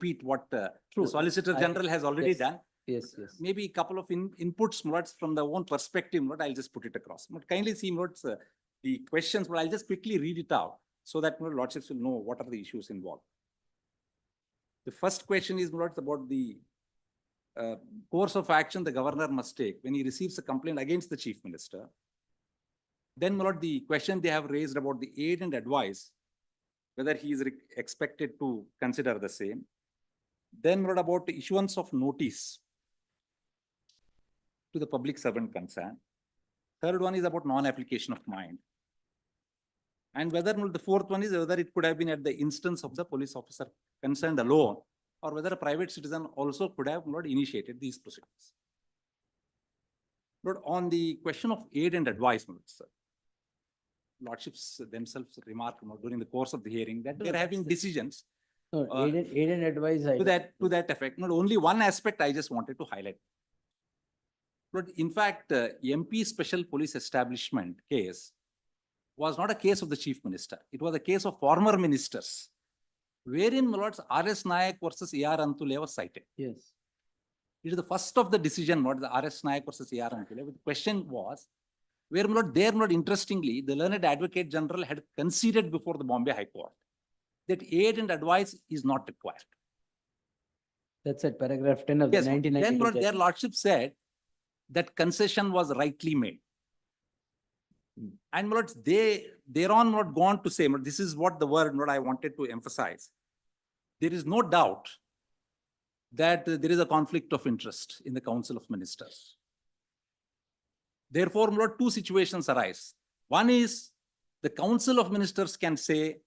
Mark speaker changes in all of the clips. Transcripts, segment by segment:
Speaker 1: repeat what
Speaker 2: True.
Speaker 1: the Solicitor General has already
Speaker 2: yes.
Speaker 1: done.
Speaker 2: Yes, yes.
Speaker 1: Maybe a couple of inputs, Lords, from the own perspective, Lord, I'll just put it across. But kindly see, Lords, the questions, but I'll just quickly read it out so that Lordships will know what are the issues involved. The first question is, Lords, about the course of action the governor must take when he receives a complaint against the Chief Minister. Then, Lord, the question they have raised about the aid and advice, whether he is expected to consider the same. Then, Lord, about the issuance of notice to the public servant concerned. Third one is about non-application of mind. And whether the fourth one is whether it could have been at the instance of the police officer concerned alone, or whether a private citizen also could have not initiated these proceedings. But on the question of aid and advice, Lordships themselves remarked during the course of the hearing that they're having decisions
Speaker 2: No, aid and advice.
Speaker 1: to that effect. Not only one aspect I just wanted to highlight. But in fact, MP Special Police Establishment case was not a case of the Chief Minister. It was a case of former ministers, wherein Lords R.S. Nayak versus A.R. Antule was cited.
Speaker 2: Yes.
Speaker 1: It is the first of the decision, what the R.S. Nayak versus A.R. Antule. The question was, where interestingly, the learned Advocate General had conceded before the Bombay High Court that aid and advice is not required.
Speaker 2: That's it, paragraph 10 of
Speaker 1: Yes,
Speaker 2: the 1992.
Speaker 1: then their Lordship said that concession was rightly made. And Lords, they're on not gone to say, this is what the word I wanted to emphasize. There is no doubt that there is a conflict of interest in the Council of Ministers. Therefore, Lord, two situations arise. One is the Council of Ministers can say,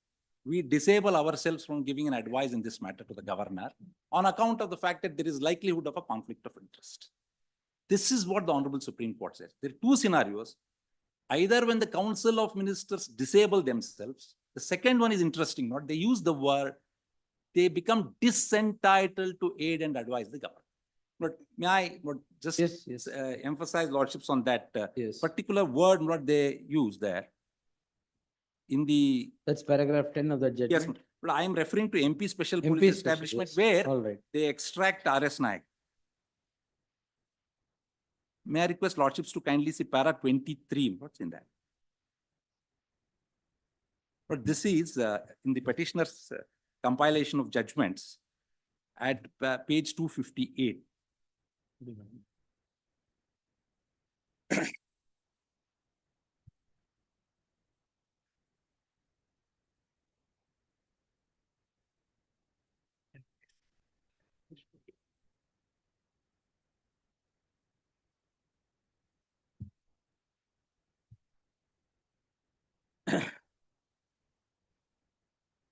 Speaker 1: we disable ourselves from giving an advice in this matter to the governor on account of the fact that there is likelihood of a conflict of interest. This is what the Honorable Supreme Court says. There are two scenarios. Either when the Council of Ministers disable themselves, the second one is interesting, they use the word, they become disentitled to aid and advise the government. But may I just emphasize Lordships on that particular word what they use there in the...
Speaker 2: That's paragraph 10 of the judgment.
Speaker 1: Yes, but I am referring to MP Special Police Establishment where they extract R.S. Nayak. May I request Lordships to kindly see para 23, what's in that? But this is in the petitioner's compilation of judgments at page 258.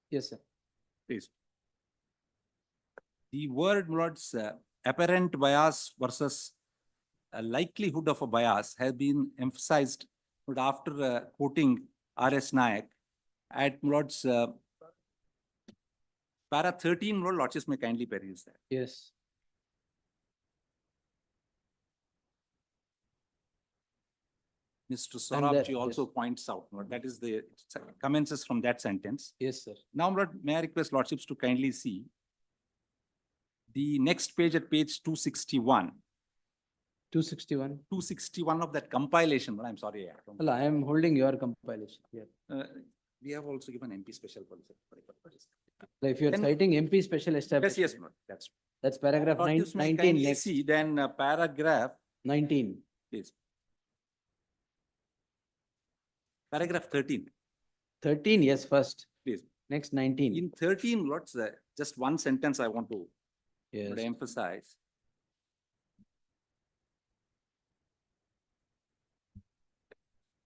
Speaker 2: Yes, sir.
Speaker 1: Please. The word Lords apparent bias versus a likelihood of a bias has been emphasized after quoting R.S. Nayak at Lords para 13, Lordships may kindly peruse that.
Speaker 2: Yes.
Speaker 1: Mr. Sorabji also points out that is the commences from that sentence.
Speaker 2: Yes, sir.
Speaker 1: Now, may I request Lordships to kindly see the next page at page 261.
Speaker 2: 261?
Speaker 1: 261 of that compilation. I'm sorry.
Speaker 2: I am holding your compilation here.
Speaker 1: We have also given MP Special Policy.
Speaker 2: If you're citing MP Special Establishment.
Speaker 1: Yes,
Speaker 2: that's paragraph 19 next.
Speaker 1: See, then paragraph
Speaker 2: 19.
Speaker 1: Please. Paragraph 13.
Speaker 2: 13, yes, first.
Speaker 1: Please.
Speaker 2: Next 19.
Speaker 1: In 13, Lords, just one sentence I want to emphasize.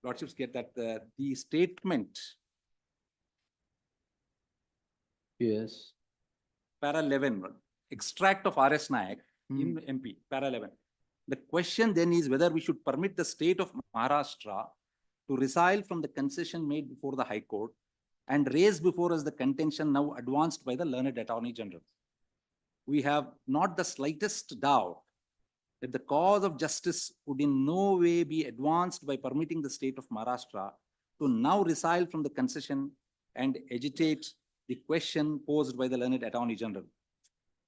Speaker 1: Lordships get that the statement.
Speaker 2: Yes.
Speaker 1: Para 11, extract of R.S. Nayak in MP, para 11. The question then is whether we should permit the state of Maharashtra to resile from the concession made before the High Court and raise before us the contention now advanced by the learned Attorney General. We have not the slightest doubt that the cause of justice would in no way be advanced by permitting the state of Maharashtra to now resile from the concession and agitate the question posed by the learned Attorney General.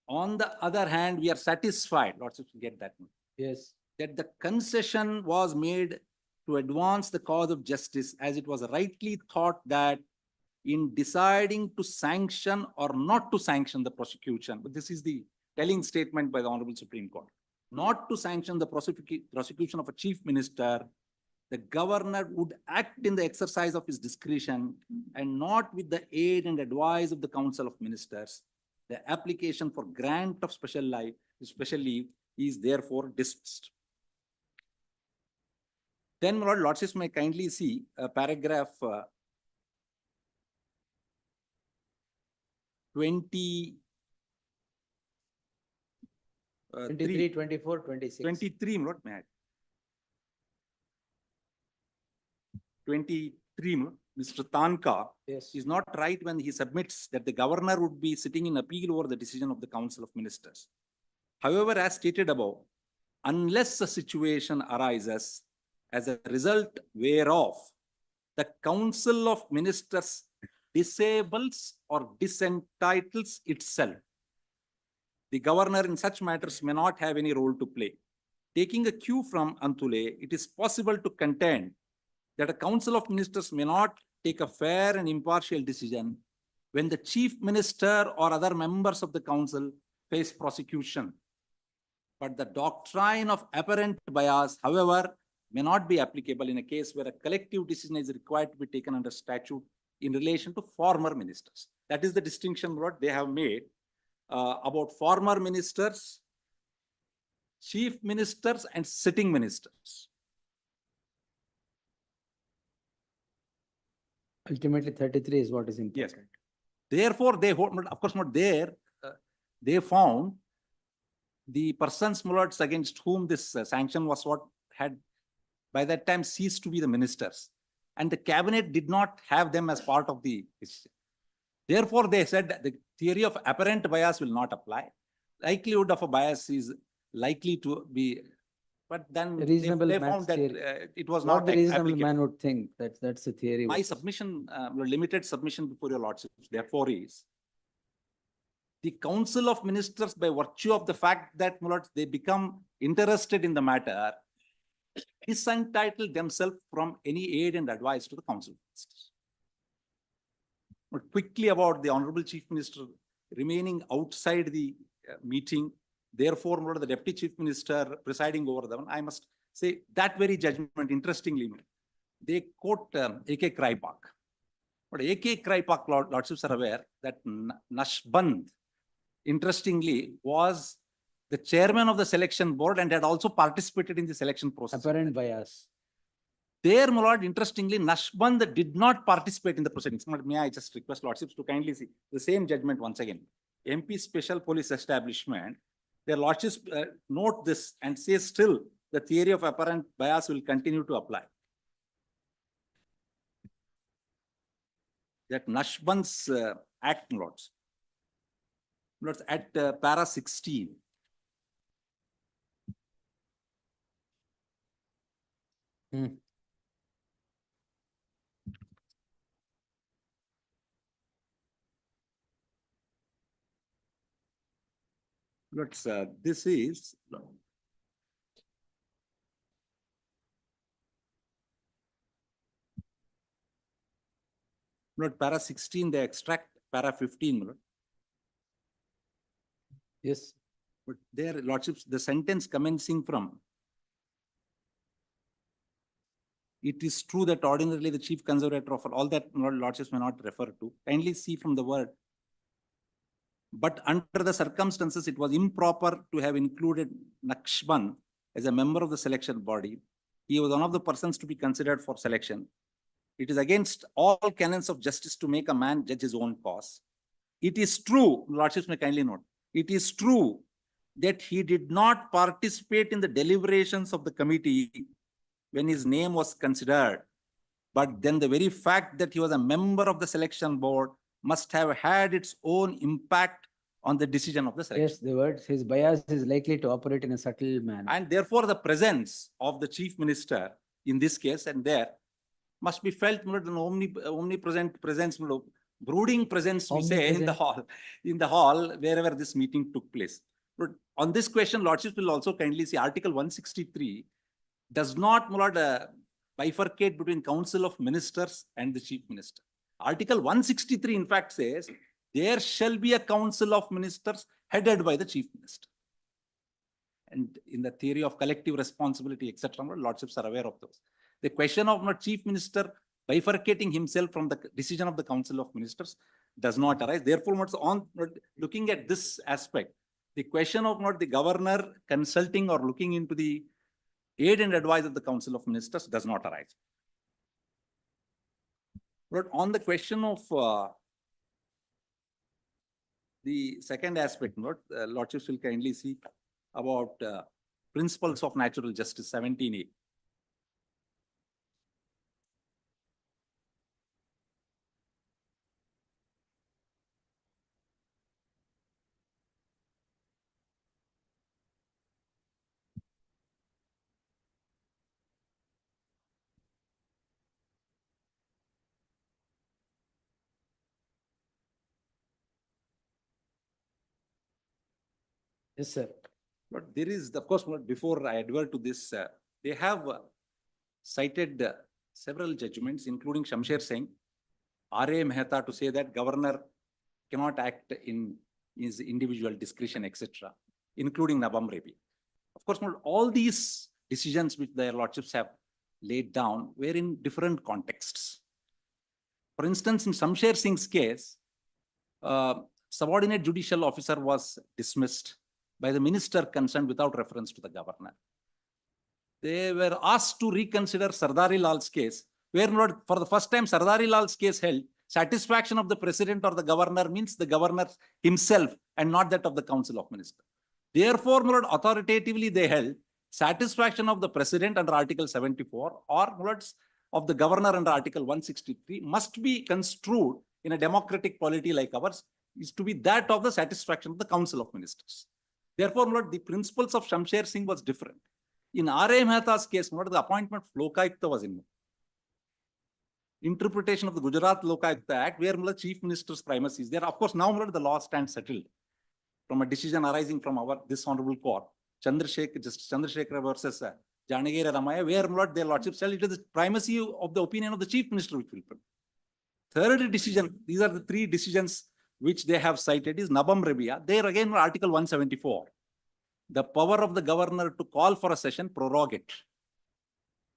Speaker 1: On the other hand, we are satisfied, lots of get that,
Speaker 2: Yes.
Speaker 1: that the concession was made to advance the cause of justice, as it was rightly thought that in deciding to sanction or not to sanction the prosecution, but this is the telling statement by the Honorable Supreme Court, not to sanction the prosecution of a chief minister, the governor would act in the exercise of his discretion and not with the aid and advice of the Council of Ministers. The application for grant of special leave is therefore dismissed. Then, my Lordships may kindly see paragraph 23,
Speaker 2: 24, 26.
Speaker 1: 23, Lord, may I? 23, Mr. Tanka
Speaker 2: Yes.
Speaker 1: is not right when he submits that the governor would be sitting in appeal over the decision of the Council of Ministers. However, as stated above, unless a situation arises as a result whereof the Council of Ministers disables or disentitles itself, the governor in such matters may not have any role to play. Taking a cue from Antule, it is possible to contend that a Council of Ministers may not take a fair and impartial decision when the Chief Minister or other members of the Council face prosecution. But the doctrine of apparent bias, however, may not be applicable in a case where a collective decision is required to be taken under statute in relation to former ministers. That is the distinction what they have made about former ministers, chief ministers, and sitting ministers.
Speaker 2: Ultimately, 33 is what is important.
Speaker 1: Yes. Therefore, they hold, of course, not there. They found the persons, my lords, against whom this sanction was what had by that time ceased to be the ministers, and the cabinet did not have them as part of the decision. Therefore, they said that the theory of apparent bias will not apply. Likelihood of a bias is likely to be, but then
Speaker 2: Reasonable
Speaker 1: they
Speaker 2: maths
Speaker 1: found that
Speaker 2: theory.
Speaker 1: it was
Speaker 2: What
Speaker 1: not
Speaker 2: the reasonable
Speaker 1: applicable.
Speaker 2: man would think, that's the theory.
Speaker 1: My submission, limited submission before your lordships, therefore is the Council of Ministers, by virtue of the fact that, my lords, they become interested in the matter, disentitle themselves from any aid and advice to the Council of Ministers. But quickly about the Honorable Chief Minister remaining outside the meeting, therefore, my lord, the Deputy Chief Minister presiding over them, I must say that very judgment, interestingly, they quote A.K. Kraipak. But A.K. Kraipak, lordships are aware that Nashband, interestingly, was the chairman of the selection board and had also participated in the selection process.
Speaker 2: Apparent bias.
Speaker 1: There, my lord, interestingly, Nashband did not participate in the proceedings. May I just request lordships to kindly see the same judgment once again. MP Special Police Establishment, their lordships note this and say still the theory of apparent bias will continue to apply. That Nashband's act, lords, at para 16. This is para 16, they extract para 15.
Speaker 2: Yes.
Speaker 1: But their lordships, the sentence commencing from, it is true that ordinarily the chief conservator of all that lordships may not refer to. Kindly see from the word. But under the circumstances, it was improper to have included Nashband as a member of the selection body. He was one of the persons to be considered for selection. It is against all canons of justice to make a man judge his own cause. It is true, lordships may kindly note, it is true that he did not participate in the deliberations of the committee when his name was considered. But then the very fact that he was a member of the selection board must have had its own impact on the decision of the selection.
Speaker 2: Yes, the words, his bias is likely to operate in a subtle manner.
Speaker 1: And therefore, the presence of the chief minister in this case and there must be felt an omnipresent presence brooding presence, we say, in the hall, wherever this meeting took place. But on this question, Lordships will also kindly see Article 163 does not, my lord, bifurcate between Council of Ministers and the Chief Minister. Article 163, in fact, says there shall be a Council of Ministers headed by the Chief Minister. And in the theory of collective responsibility, etc., Lordships are aware of those. The question of not Chief Minister bifurcating himself from the decision of the Council of Ministers does not arise. Therefore, looking at this aspect, the question of not the governor consulting or looking into the aid and advice of the Council of Ministers does not arise. But on the question of the second aspect, Lordships will kindly see about principles of natural justice, 17A.
Speaker 2: Yes, sir.
Speaker 1: But there is, of course, before I advert to this, they have cited several judgments, including Shamsher Singh, R.A. Mehta, to say that governor cannot act in his individual discretion, etc., including Nabam Rebi. Of course, all these decisions which their lordships have laid down were in different contexts. For instance, in Shamsher Singh's case, subordinate judicial officer was dismissed by the minister concerned without reference to the governor. They were asked to reconsider Sardari Lal's case, where for the first time Sardari Lal's case held satisfaction of the president or the governor means the governor himself and not that of the Council of Ministers. Therefore, authoritatively they held satisfaction of the president under Article 74 or of the governor under Article 163 must be construed in a democratic polity like ours is to be that of the satisfaction of the Council of Ministers. Therefore, the principles of Shamsher Singh was different. In R.A. Mehta's case, the appointment of Lokayukta was in interpretation of the Gujarat Lokayukta Act, where the Chief Minister's primacy is there. Of course, now the law stands settled from a decision arising from this honorable court, Justice Chandrasekhar versus Janagere Ramaya, where their lordship said it is the primacy of the opinion of the Chief Minister which will put. Third decision, these are the three decisions which they have cited, is Nabam Rebia. There again, Article 174. The power of the governor to call for a session prorogate.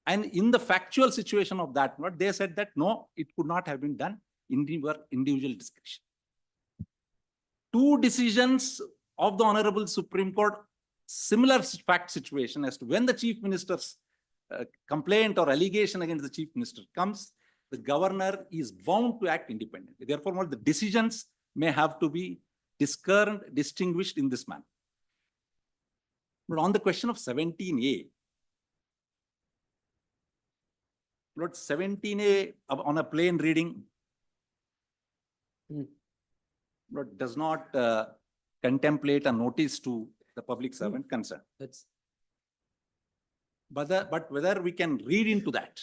Speaker 1: And in the factual situation of that, they said that no, it could not have been done in individual discretion. Two decisions of the Honorable Supreme Court, similar fact situation as to when the Chief Minister's complaint or allegation against the Chief Minister comes, the governor is bound to act independently. Therefore, the decisions may have to be discerned, distinguished in this manner. But on the question of 17A, 17A on a plain reading does not contemplate a notice to the public servant concerned. But whether we can read into that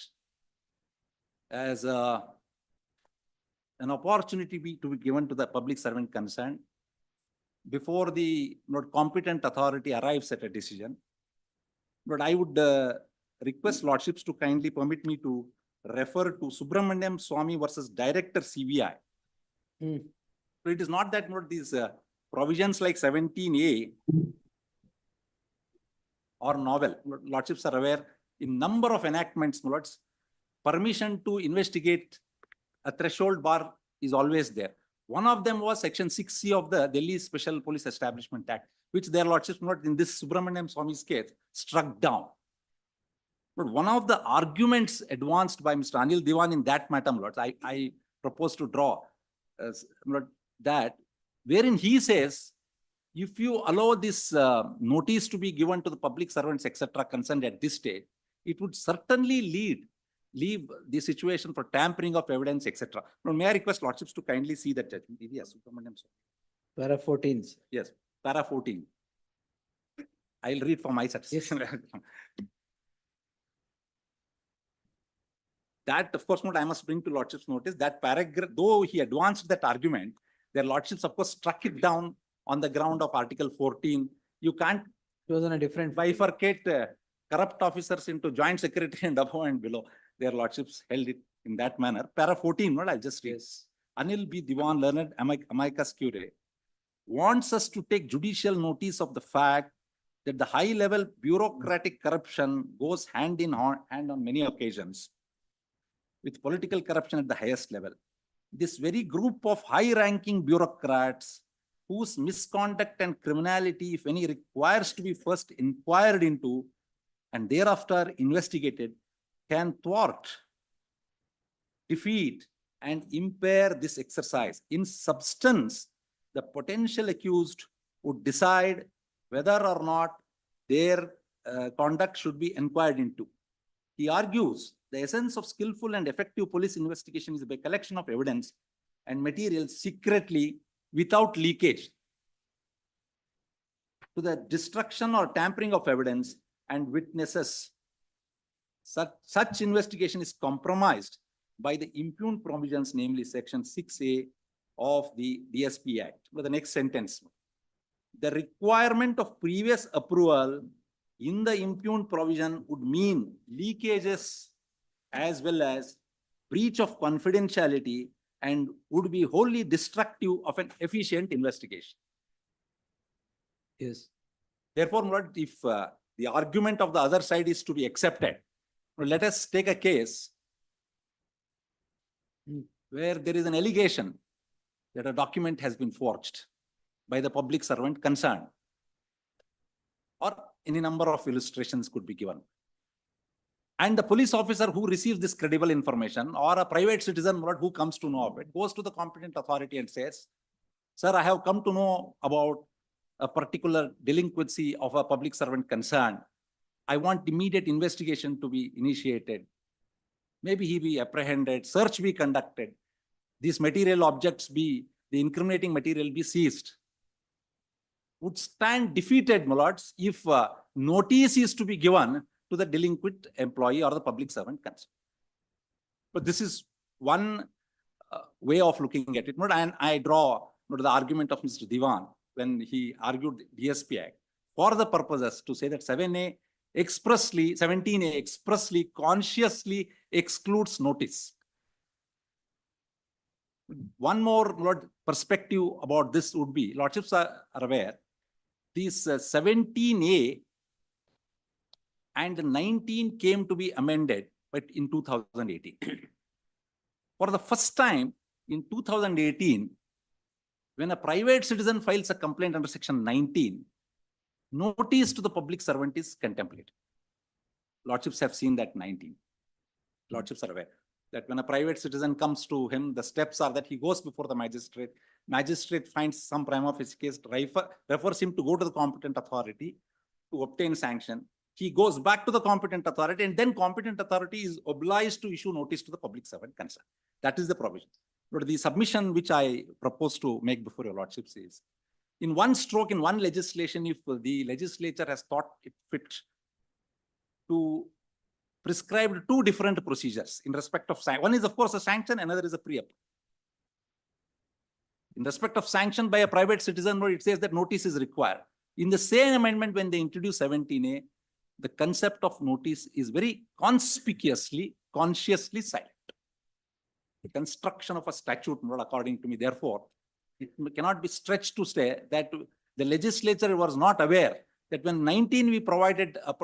Speaker 1: as an opportunity to be given to the public servant concerned before the competent authority arrives at a decision. But I would request lordships to kindly permit me to refer to Subramaniam Swamy versus Director CBI. So it is not that these provisions like 17A or novel. Lordships are aware in number of enactments, permission to investigate a threshold bar is always there. One of them was Section 6C of the Delhi Special Police Establishment Act, which their lordships, in this Subramaniam Swamy's case, struck down. But one of the arguments advanced by Mr. Anil Diwan in that matter, I propose to draw that, wherein he says, if you allow this notice to be given to the public servants, etc., concerned at this stage, it would certainly leave the situation for tampering of evidence, etc. Now, may I request lordships to kindly see that judgment? Yes,
Speaker 2: Para 14.
Speaker 1: Yes, para 14. I'll read for my satisfaction. that, of course, I must bring to Lordship's notice that paragraph, though he advanced that argument, their Lordships, of course, struck it down on the ground of Article 14. You can't
Speaker 2: It was on a different.
Speaker 1: bifurcate corrupt officers into joint secretary and above and below. Their Lordships held it in that manner. Para 14, what I'll just read.
Speaker 2: Yes.
Speaker 1: Anil B. Diwan, learned amicus curiae, wants us to take judicial notice of the fact that the high-level bureaucratic corruption goes hand in hand on many occasions with political corruption at the highest level. This very group of high-ranking bureaucrats whose misconduct and criminality, if any, requires to be first inquired into and thereafter investigated, can thwart, defeat, and impair this exercise. In substance, the potential accused would decide whether or not their conduct should be inquired into. He argues the essence of skillful and effective police investigation is by collection of evidence and material secretly without leakage to the destruction or tampering of evidence and witnesses. Such investigation is compromised by the impugned provisions, namely Section 6A of the DSP Act. But the next sentence, the requirement of previous approval in the impugned provision would mean leakages as well as breach of confidentiality and would be wholly destructive of an efficient investigation.
Speaker 2: Yes.
Speaker 1: Therefore, Lord, if the argument of the other side is to be accepted, let us take a case where there is an allegation that a document has been forged by the public servant concerned, or any number of illustrations could be given. And the police officer who receives this credible information, or a private citizen who comes to know of it, goes to the competent authority and says, sir, I have come to know about a particular delinquency of a public servant concerned. I want immediate investigation to be initiated. Maybe he be apprehended, search be conducted, these material objects be, the incriminating material be seized. Would stand defeated, my lords, if notice is to be given to the delinquent employee or the public servant concerned. But this is one way of looking at it. And I draw the argument of Mr. Diwan when he argued the DSP Act for the purposes to say that 7A expressly, 17A expressly, consciously excludes notice. One more, Lord, perspective about this would be, Lordships are aware, these 17A and 19 came to be amended, but in 2018. For the first time in 2018, when a private citizen files a complaint under Section 19, notice to the public servant is contemplated. Lordships have seen that 19. Lordships are aware that when a private citizen comes to him, the steps are that he goes before the magistrate. Magistrate finds some prima facie case, refers him to go to the competent authority to obtain sanction. He goes back to the competent authority, and then competent authority is obliged to issue notice to the public servant concerned. That is the provision. But the submission which I propose to make before your Lordships is, in one stroke, in one legislation, if the legislature has thought it fit to prescribe two different procedures in respect of sanction. One is, of course, a sanction, another is a pre-approval. In respect of sanction by a private citizen, it says that notice is required. In the same amendment, when they introduce 17A, the concept of notice is very conspicuously, consciously silent. The construction of a statute, according to me, therefore, it cannot be stretched to say that the legislature was not aware that when 19 we provided a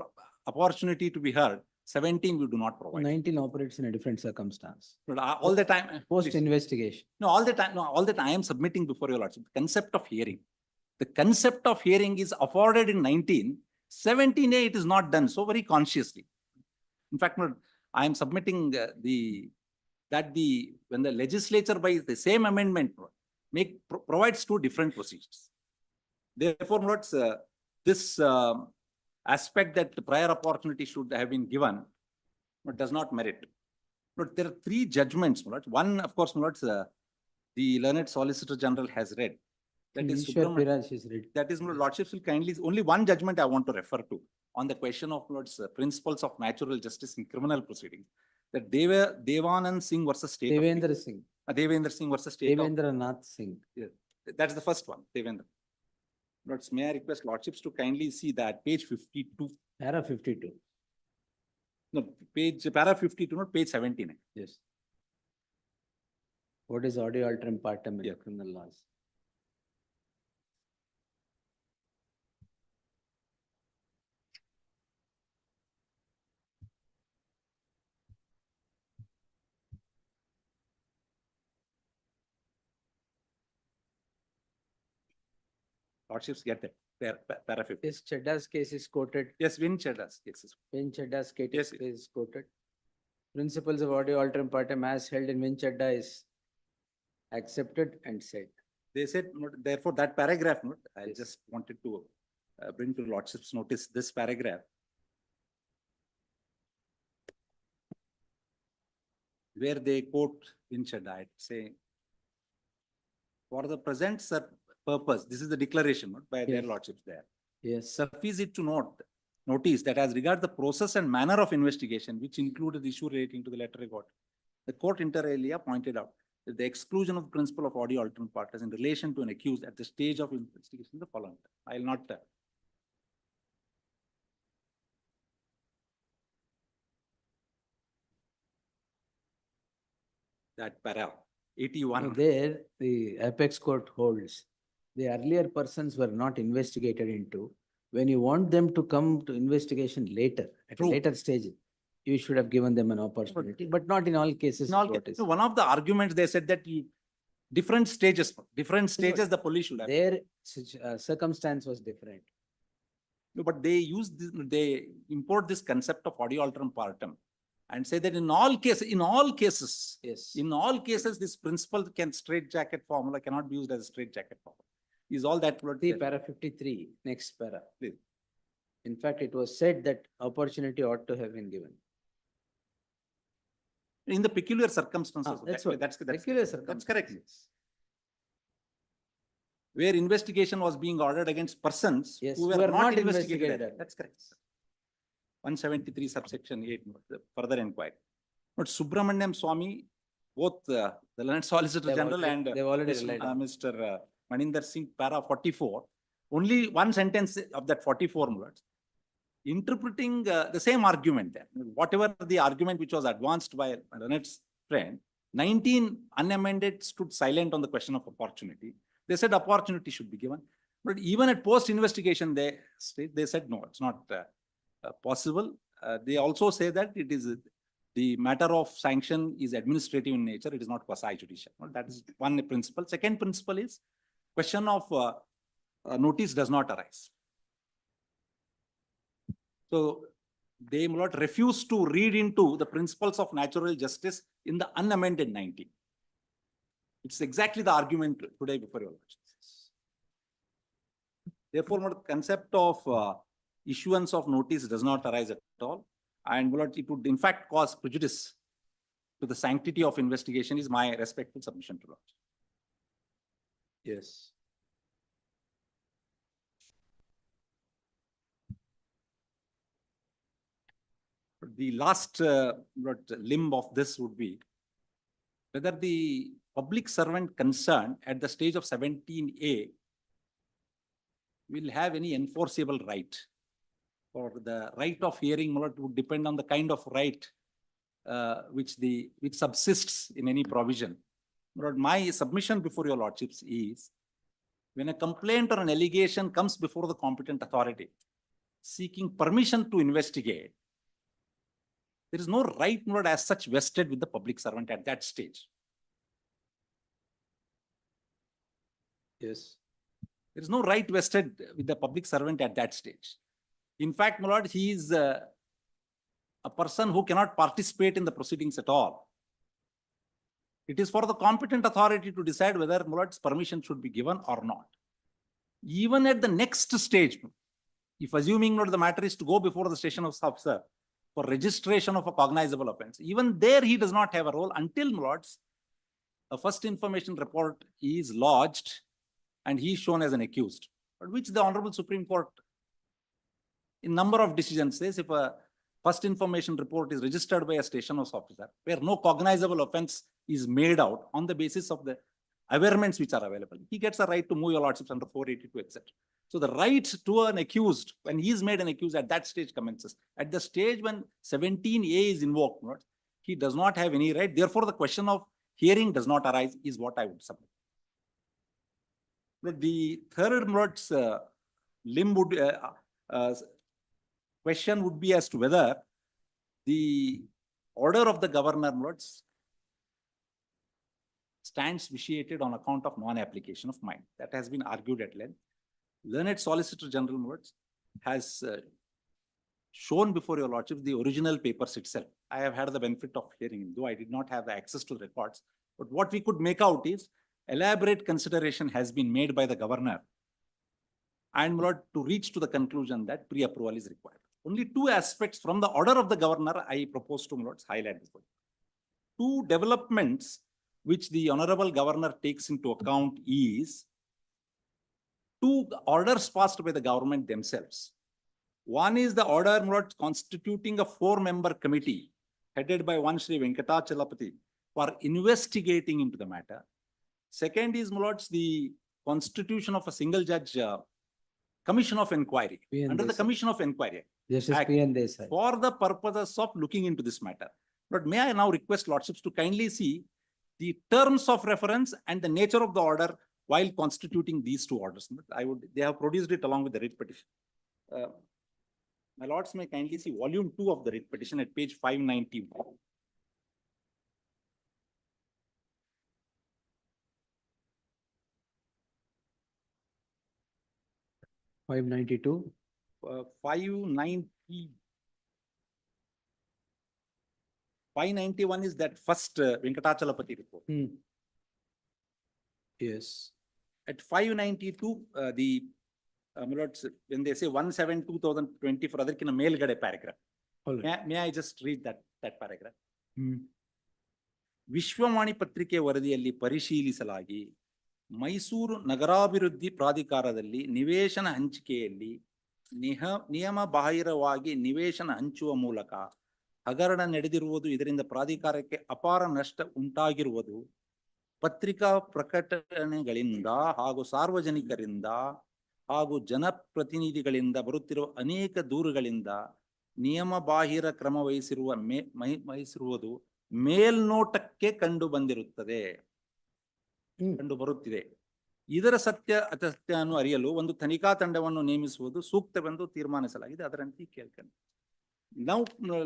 Speaker 1: opportunity to be heard, 17 we do not provide.
Speaker 2: 19 operates in a different circumstance.
Speaker 1: But all the time.
Speaker 2: Post investigation.
Speaker 1: No, all the time I am submitting before your Lordship the concept of hearing. The concept of hearing is afforded in 19. 17A it is not done so very consciously. In fact, I am submitting when the legislature by the same amendment provides two different procedures. Therefore, this aspect that the prior opportunity should have been given, but does not merit. But there are three judgments. One, of course, the learned Solicitor General has read. That is, that is, Lordships will kindly, only one judgment I want to refer to on the question of principles of natural justice in criminal proceedings. That Devanand Singh versus State of
Speaker 2: Devendra Singh,
Speaker 1: Devendra Singh versus State of.
Speaker 2: Devendra Nath Singh.
Speaker 1: That's the first one, Devendra. Lords, may I request lordships to kindly see that page 52.
Speaker 2: Para 52.
Speaker 1: No, para 52, not page 79.
Speaker 2: Yes. What is audio alterum partem in the criminal laws?
Speaker 1: Lordships get it. Para 50.
Speaker 2: Yes, Chedda's case is quoted.
Speaker 1: Yes, Vin Chedda's cases.
Speaker 2: Vin Chedda's case
Speaker 1: Yes.
Speaker 2: is quoted. Principles of audio alterum partem as held in Vin Chedda is accepted and said.
Speaker 1: They said, therefore, that paragraph, I
Speaker 2: Yes.
Speaker 1: just wanted to bring to lordship's notice this paragraph. Where they quote Vin Chedda, saying, for the present purpose, this is the declaration by their
Speaker 2: Yes.
Speaker 1: lordships there.
Speaker 2: Yes.
Speaker 1: Suffice it to notice that as regards the process and manner of investigation, which included the issue relating to the letter record, the court inter alia pointed out that the exclusion of the principle of audio alterum partem in relation to an accused at the stage of investigation is the following. I will not. That para 81.
Speaker 2: There, the apex court holds, the earlier persons were not investigated into. When you want them to come to investigation later, at a
Speaker 1: True.
Speaker 2: later stage, you should have given them an opportunity, but not in all cases.
Speaker 1: In all
Speaker 2: what
Speaker 1: cases,
Speaker 2: is-
Speaker 1: one of the arguments they said that different stages the police should have.
Speaker 2: Their circumstance was different.
Speaker 1: No, but they they import this concept of audio alterum partem and say that in all cases,
Speaker 2: Yes.
Speaker 1: this principle straitjacket formula cannot be used as a straitjacket formula. Is all that.
Speaker 2: See para 53, next para.
Speaker 1: Please.
Speaker 2: In fact, it was said that opportunity ought to have been given.
Speaker 1: In the peculiar circumstances.
Speaker 2: That's what.
Speaker 1: That's
Speaker 2: Peculiar
Speaker 1: that's correct.
Speaker 2: circumstances.
Speaker 1: Where investigation was being ordered against persons
Speaker 2: Yes,
Speaker 1: who
Speaker 2: who
Speaker 1: were
Speaker 2: are
Speaker 1: not
Speaker 2: not
Speaker 1: investigated.
Speaker 2: investigated.
Speaker 1: That's correct. 173 subsection 8, the further inquiry. But Subramaniam Swami, both the Learned Solicitor
Speaker 2: They've
Speaker 1: General
Speaker 2: already-
Speaker 1: and
Speaker 2: they've already relied on.
Speaker 1: Mr. Maninder Singh, para 44, only one sentence of that 44 words, interpreting the same argument there. Whatever the argument which was advanced by Leonard's friend, 19 unamended stood silent on the question of opportunity. They said opportunity should be given. But even at post-investigation, they said, no, it's not possible. They also say that it is the matter of sanction is administrative in nature. It is not quasi-judicial. That is one principle. Second principle is question of notice does not arise. So they will not refuse to read into the principles of natural justice in the unamended 19. It's exactly the argument today before your lordships. Therefore, the concept of issuance of notice does not arise at all, and it would in fact cause prejudice to the sanctity of investigation is my respectful submission to lords.
Speaker 2: Yes.
Speaker 1: The last limb of this would be whether the public servant concerned at the stage of 17A will have any enforceable right, or the right of hearing would depend on the kind of right which subsists in any provision. But my submission before your lordships is when a complaint or an allegation comes before the competent authority seeking permission to investigate, there is no right as such vested with the public servant at that stage.
Speaker 2: Yes.
Speaker 1: There is no right vested with the public servant at that stage. In fact, my lord, he is a person who cannot participate in the proceedings at all. It is for the competent authority to decide whether my lord's permission should be given or not. Even at the next stage, if assuming the matter is to go before the station of officer for registration of a cognizable offense, even there he does not have a role until, my lords, a first information report is lodged and he is shown as an accused, but which the Honorable Supreme Court in number of decisions says if a first information report is registered by a station house officer, where no cognizable offense is made out on the basis of the averments which are available, he gets a right to move your lordships under 482, etc. So the right to an accused, when he is made an accused, at that stage commences. At the stage when 17A is invoked, he does not have any right. Therefore, the question of hearing does not arise, is what I would submit. The third limb would question would be as to whether the order of the governor stands vitiated on account of non-application of mind. That has been argued at length. Learned Solicitor General has shown before your lordship the original papers itself. I have had the benefit of hearing him, though I did not have the access to records. But what we could make out is elaborate consideration has been made by the governor and to reach to the conclusion that pre-approval is required. Only two aspects from the order of the governor I propose to highlight before. Two developments which the honorable governor takes into account is two orders passed by the government themselves. One is the order constituting a 4-member committee headed by one Sri Venkatachalapati for investigating into the matter. Second is the constitution of a single judge commission of inquiry under the commission of inquiry Act, for the purposes of looking into this matter. But may I now request lordships to kindly see the terms of reference and the nature of the order while constituting these two orders. They have produced it along with the writ petition. My lords may kindly see volume 2 of the writ petition at page 591.
Speaker 2: (592)
Speaker 1: 591 is that first Venkatachalapati report.
Speaker 2: Yes.
Speaker 1: At 592, when they say 1/7/2020 for other ಮೇಲ್ಗಡೆ paragraph. May I just read that paragraph? Vishwavani ಪತ್ರಿಕೆ ವರದಿಯಲ್ಲಿ ಪರಿಶೀಲಿಸಲಾಗಿ ಮೈಸೂರು ನಗರಾಭಿವೃದ್ಧಿ ಪ್ರಾಧಿಕಾರದಲ್ಲಿ ನಿವೇಶನ ಹಂಚಿಕೆಯಲ್ಲಿ ನಿಯಮ ಬಾಹಿರವಾಗಿ ನಿವೇಶನ ಹಂಚುವ ಮೂಲಕ ಹಗರಣ ನಡೆದಿರುವುದು, ಇದರಿಂದ ಪ್ರಾಧಿಕಾರಕ್ಕೆ ಅಪಾರ ನಷ್ಟ ಉಂಟಾಗಿರುವುದು, ಪತ್ರಿಕಾ ಪ್ರಕಟಣೆಗಳಿಂದ ಹಾಗೂ ಸಾರ್ವಜನಿಕರಿಂದ ಹಾಗೂ ಜನಪ್ರತಿನಿಧಿಗಳಿಂದ ಬರುತ್ತಿರುವ ಅನೇಕ ದೂರುಗಳಿಂದ ನಿಯಮ ಬಾಹಿರ ಕ್ರಮ ವಹಿಸಿರುವುದು ಮೇಲ್ನೋಟಕ್ಕೆ ಕಂಡು ಬರುತ್ತಿದೆ. ಇದರ ಸತ್ಯ ಅಸತ್ಯವನ್ನು ಅರಿಯಲು ಒಂದು ತನಿಖಾ ತಂಡವನ್ನು ನೇಮಿಸುವುದು ಸೂಕ್ತವೆಂದು ತೀರ್ಮಾನಿಸಲಾಗಿದೆ. ಅದರಂತೆ ಕೇಳ್ಕೊಂಡು now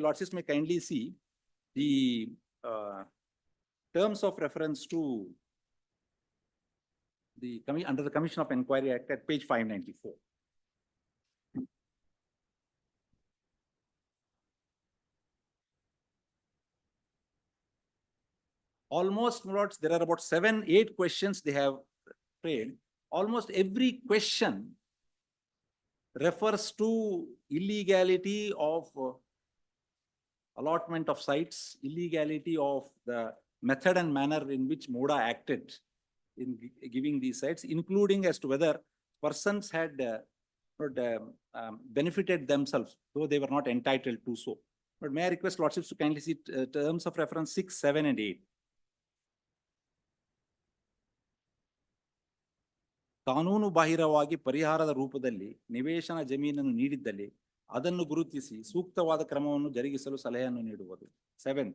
Speaker 1: lordships may kindly see the terms of reference to the under the Commission of Inquiry Act at page 594. Almost, lords, there are about 7-8 questions they have framed. Almost every question refers to illegality of allotment of sites, illegality of the method and manner in which MUDA acted in giving these sites, including as to whether persons had benefited themselves, though they were not entitled to so. But may I request lordships to kindly see terms of reference 6, 7, and 8. ಕಾನೂನು ಬಾಹಿರವಾಗಿ ಪರಿಹಾರದ ರೂಪದಲ್ಲಿ ನಿವೇಶನ ಜಮೀನನ್ನು ನೀಡಿದ್ದಲ್ಲಿ ಅದನ್ನು ಗುರುತಿಸಿ ಸೂಕ್ತವಾದ ಕ್ರಮವನ್ನು ಜರುಗಿಸಲು ಸಲಹೆಯನ್ನು ನೀಡುವುದು. 7.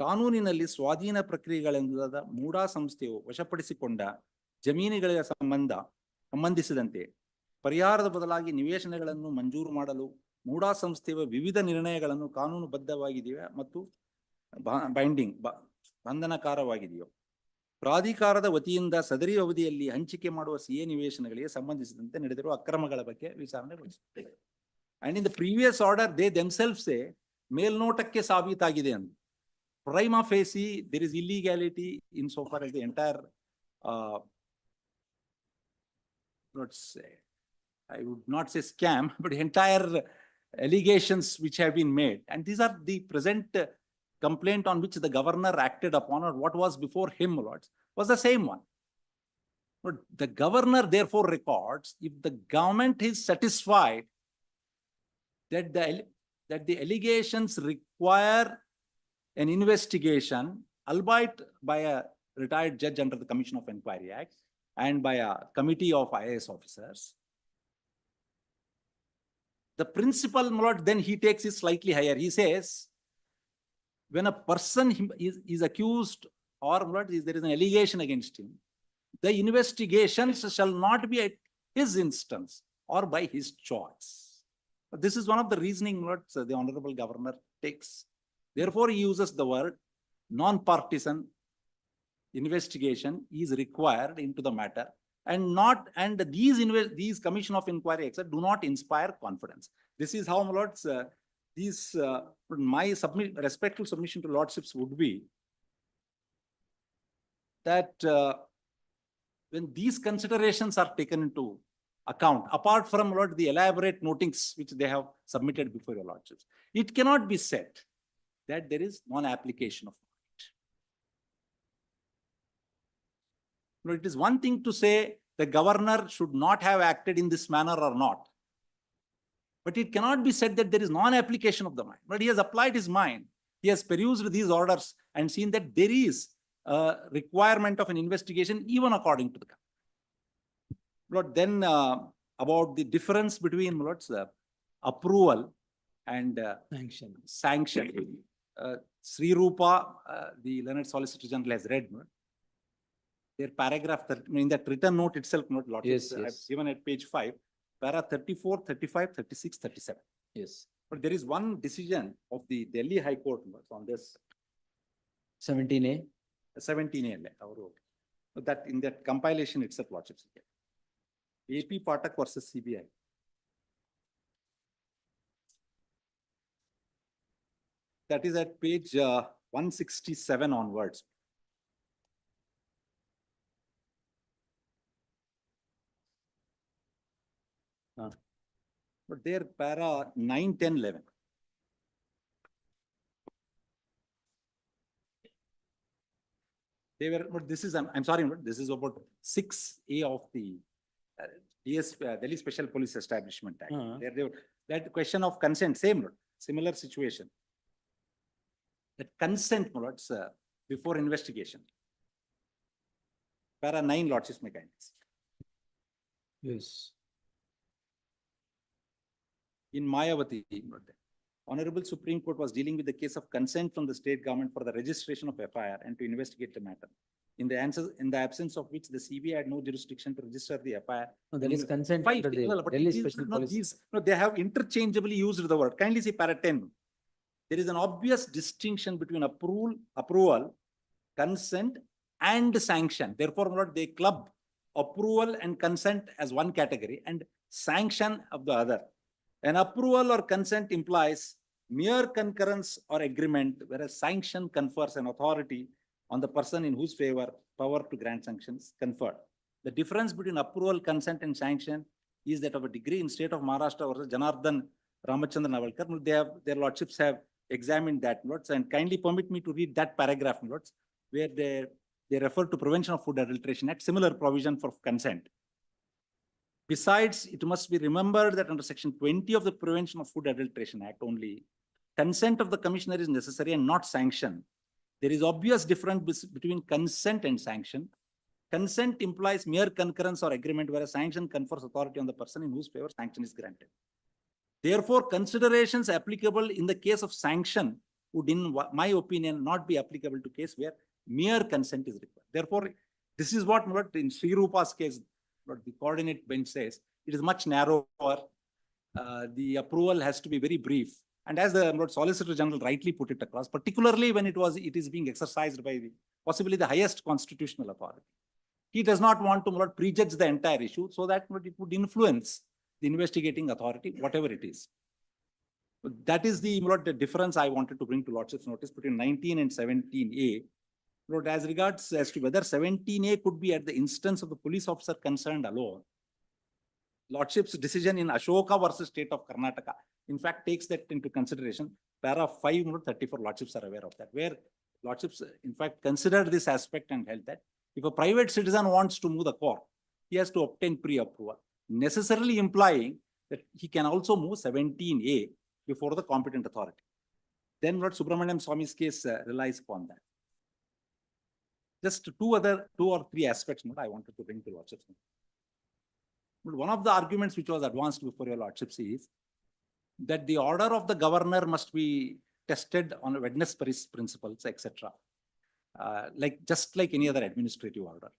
Speaker 1: ಕಾನೂನಿನಲ್ಲಿ ಸ್ವಾಧೀನ ಪ್ರಕ್ರಿಯೆಗಳಿಂದ ಮೂಡಾ ಸಂಸ್ಥೆಯು ವಶಪಡಿಸಿಕೊಂಡ ಜಮೀನುಗಳ ಸಂಬಂಧಿಸಿದಂತೆ ಪರಿಹಾರದ ಬದಲಾಗಿ ನಿವೇಶನಗಳನ್ನು ಮಂಜೂರು ಮಾಡಲು ಮೂಡಾ ಸಂಸ್ಥೆಯ ವಿವಿಧ ನಿರ್ಣಯಗಳನ್ನು ಕಾನೂನುಬದ್ಧವಾಗಿದೆಯಾ ಮತ್ತು ಬಂಧನಕಾರವಾಗಿದೆಯೋ, ಪ್ರಾಧಿಕಾರದ ವತಿಯಿಂದ ಸದರಿ ಅವಧಿಯಲ್ಲಿ ಹಂಚಿಕೆ ಮಾಡುವ ಸಿಎ ನಿವೇಶನಗಳಿಗೆ ಸಂಬಂಧಿಸಿದಂತೆ ನಡೆದಿರುವ ಅಕ್ರಮಗಳ ಬಗ್ಗೆ ವಿಚಾರಣೆಗೊಳಿಸುತ್ತದೆ. And in the previous order, they themselves say ಮೇಲ್ನೋಟಕ್ಕೆ ಸಾಬೀತಾಗಿದೆ ಅಂತ. Prima facie, there is illegality insofar as the entire, let's say, I would not say scam, but entire allegations which have been made. And these are the present complaint on which the governor acted upon, or what was before him, lords, was the same one. But the governor therefore records, if the government is satisfied that the that the allegations require an investigation, albeit by a retired judge under the Commission of Inquiry Act and by a committee of IAS officers. The principle, my lord, then he takes it slightly higher. He says, when a person is accused or my lord, there is an allegation against him, the investigations shall not be at his instance or by his choice. This is one of the reasoning my lord, the Honorable Governor takes. Therefore, he uses the word non-partisan investigation is required into the matter, and these Commission of Inquiry etc. do not inspire confidence. This is how, my lords, my respectful submission to lordships would be that when these considerations are taken into account, apart from my lord, the elaborate notings which they have submitted before your lordships, it cannot be said that there is non-application of it. It is one thing to say the governor should not have acted in this manner or not. But it cannot be said that there is non-application of the mind. But he has applied his mind. He has perused these orders and seen that there is a requirement of an investigation even according to the government. Lord, then about the difference between Lord's approval and sanction. Sri Rupa, the learned Solicitor General has read their paragraph in that written note itself,
Speaker 2: Yes,
Speaker 1: I've
Speaker 2: yes.
Speaker 1: given at page 5, para 34, 35, 36, 37.
Speaker 2: Yes.
Speaker 1: But there is one decision of the Delhi High Court on this
Speaker 2: 17A.
Speaker 1: 17A. That in that compilation itself, lordships. AP Patak versus CBI. That is at page 167 onwards. But there para 9, 10, 11. They were, but this is, I'm sorry, but this is about 6A of the Delhi Special Police Establishment Act. That question of consent, same, similar situation. That consent, before investigation. Para 9 lordships mechanics.
Speaker 2: Yes.
Speaker 1: In Mayavati, Honorable Supreme Court was dealing with the case of consent from the state government for the registration of FIR and to investigate the matter. In the absence of which the CBI had no jurisdiction to register the FIR.
Speaker 2: No, there is consent.
Speaker 1: Five,
Speaker 2: under the
Speaker 1: no, but
Speaker 2: Delhi
Speaker 1: it is
Speaker 2: Special
Speaker 1: not
Speaker 2: Police.
Speaker 1: these, no, they have interchangeably used the word. Kindly see para 10. There is an obvious distinction between approval, consent, and sanction. Therefore, they club approval and consent as one category and sanction of the other. An approval or consent implies mere concurrence or agreement, whereas sanction confers an authority on the person in whose favor power to grant sanctions conferred. The difference between approval, consent, and sanction is that of a degree. In state of Maharashtra versus Janardhan Ramachandran Navalkar, their lordships have examined that, lords, and kindly permit me to read that paragraph, lords, where they refer to Prevention of Food Adulteration Act, similar provision for consent. Besides, it must be remembered that under Section 20 of the Prevention of Food Adulteration Act only, consent of the commissioner is necessary and not sanction. There is obvious difference between consent and sanction. Consent implies mere concurrence or agreement, whereas sanction confers authority on the person in whose favor sanction is granted. Therefore, considerations applicable in the case of sanction would, in my opinion, not be applicable to case where mere consent is required. Therefore, this is what in Sri Rupa's case, what the coordinate bench says, it is much narrower. The approval has to be very brief. And as the Solicitor General rightly put it across, particularly when it is being exercised by possibly the highest constitutional authority. He does not want to prejudge the entire issue so that it would influence the investigating authority, whatever it is. That is the difference I wanted to bring to Lordship's notice between 19 and 17A. As regards as to whether 17A could be at the instance of the police officer concerned alone, Lordship's decision in Ashoka versus State of Karnataka, in fact, takes that into consideration. Para 534 Lordships are aware of that, where Lordships, in fact, considered this aspect and held that if a private citizen wants to move the court, he has to obtain pre-approval, necessarily implying that he can also move 17A before the competent authority. Then Lord Subramaniam Swami's case relies upon that. Just two or three aspects I wanted to bring to Lordships. One of the arguments which was advanced before your Lordships is that the order of the governor must be tested on witness principles, etc. Just like any other administrative order.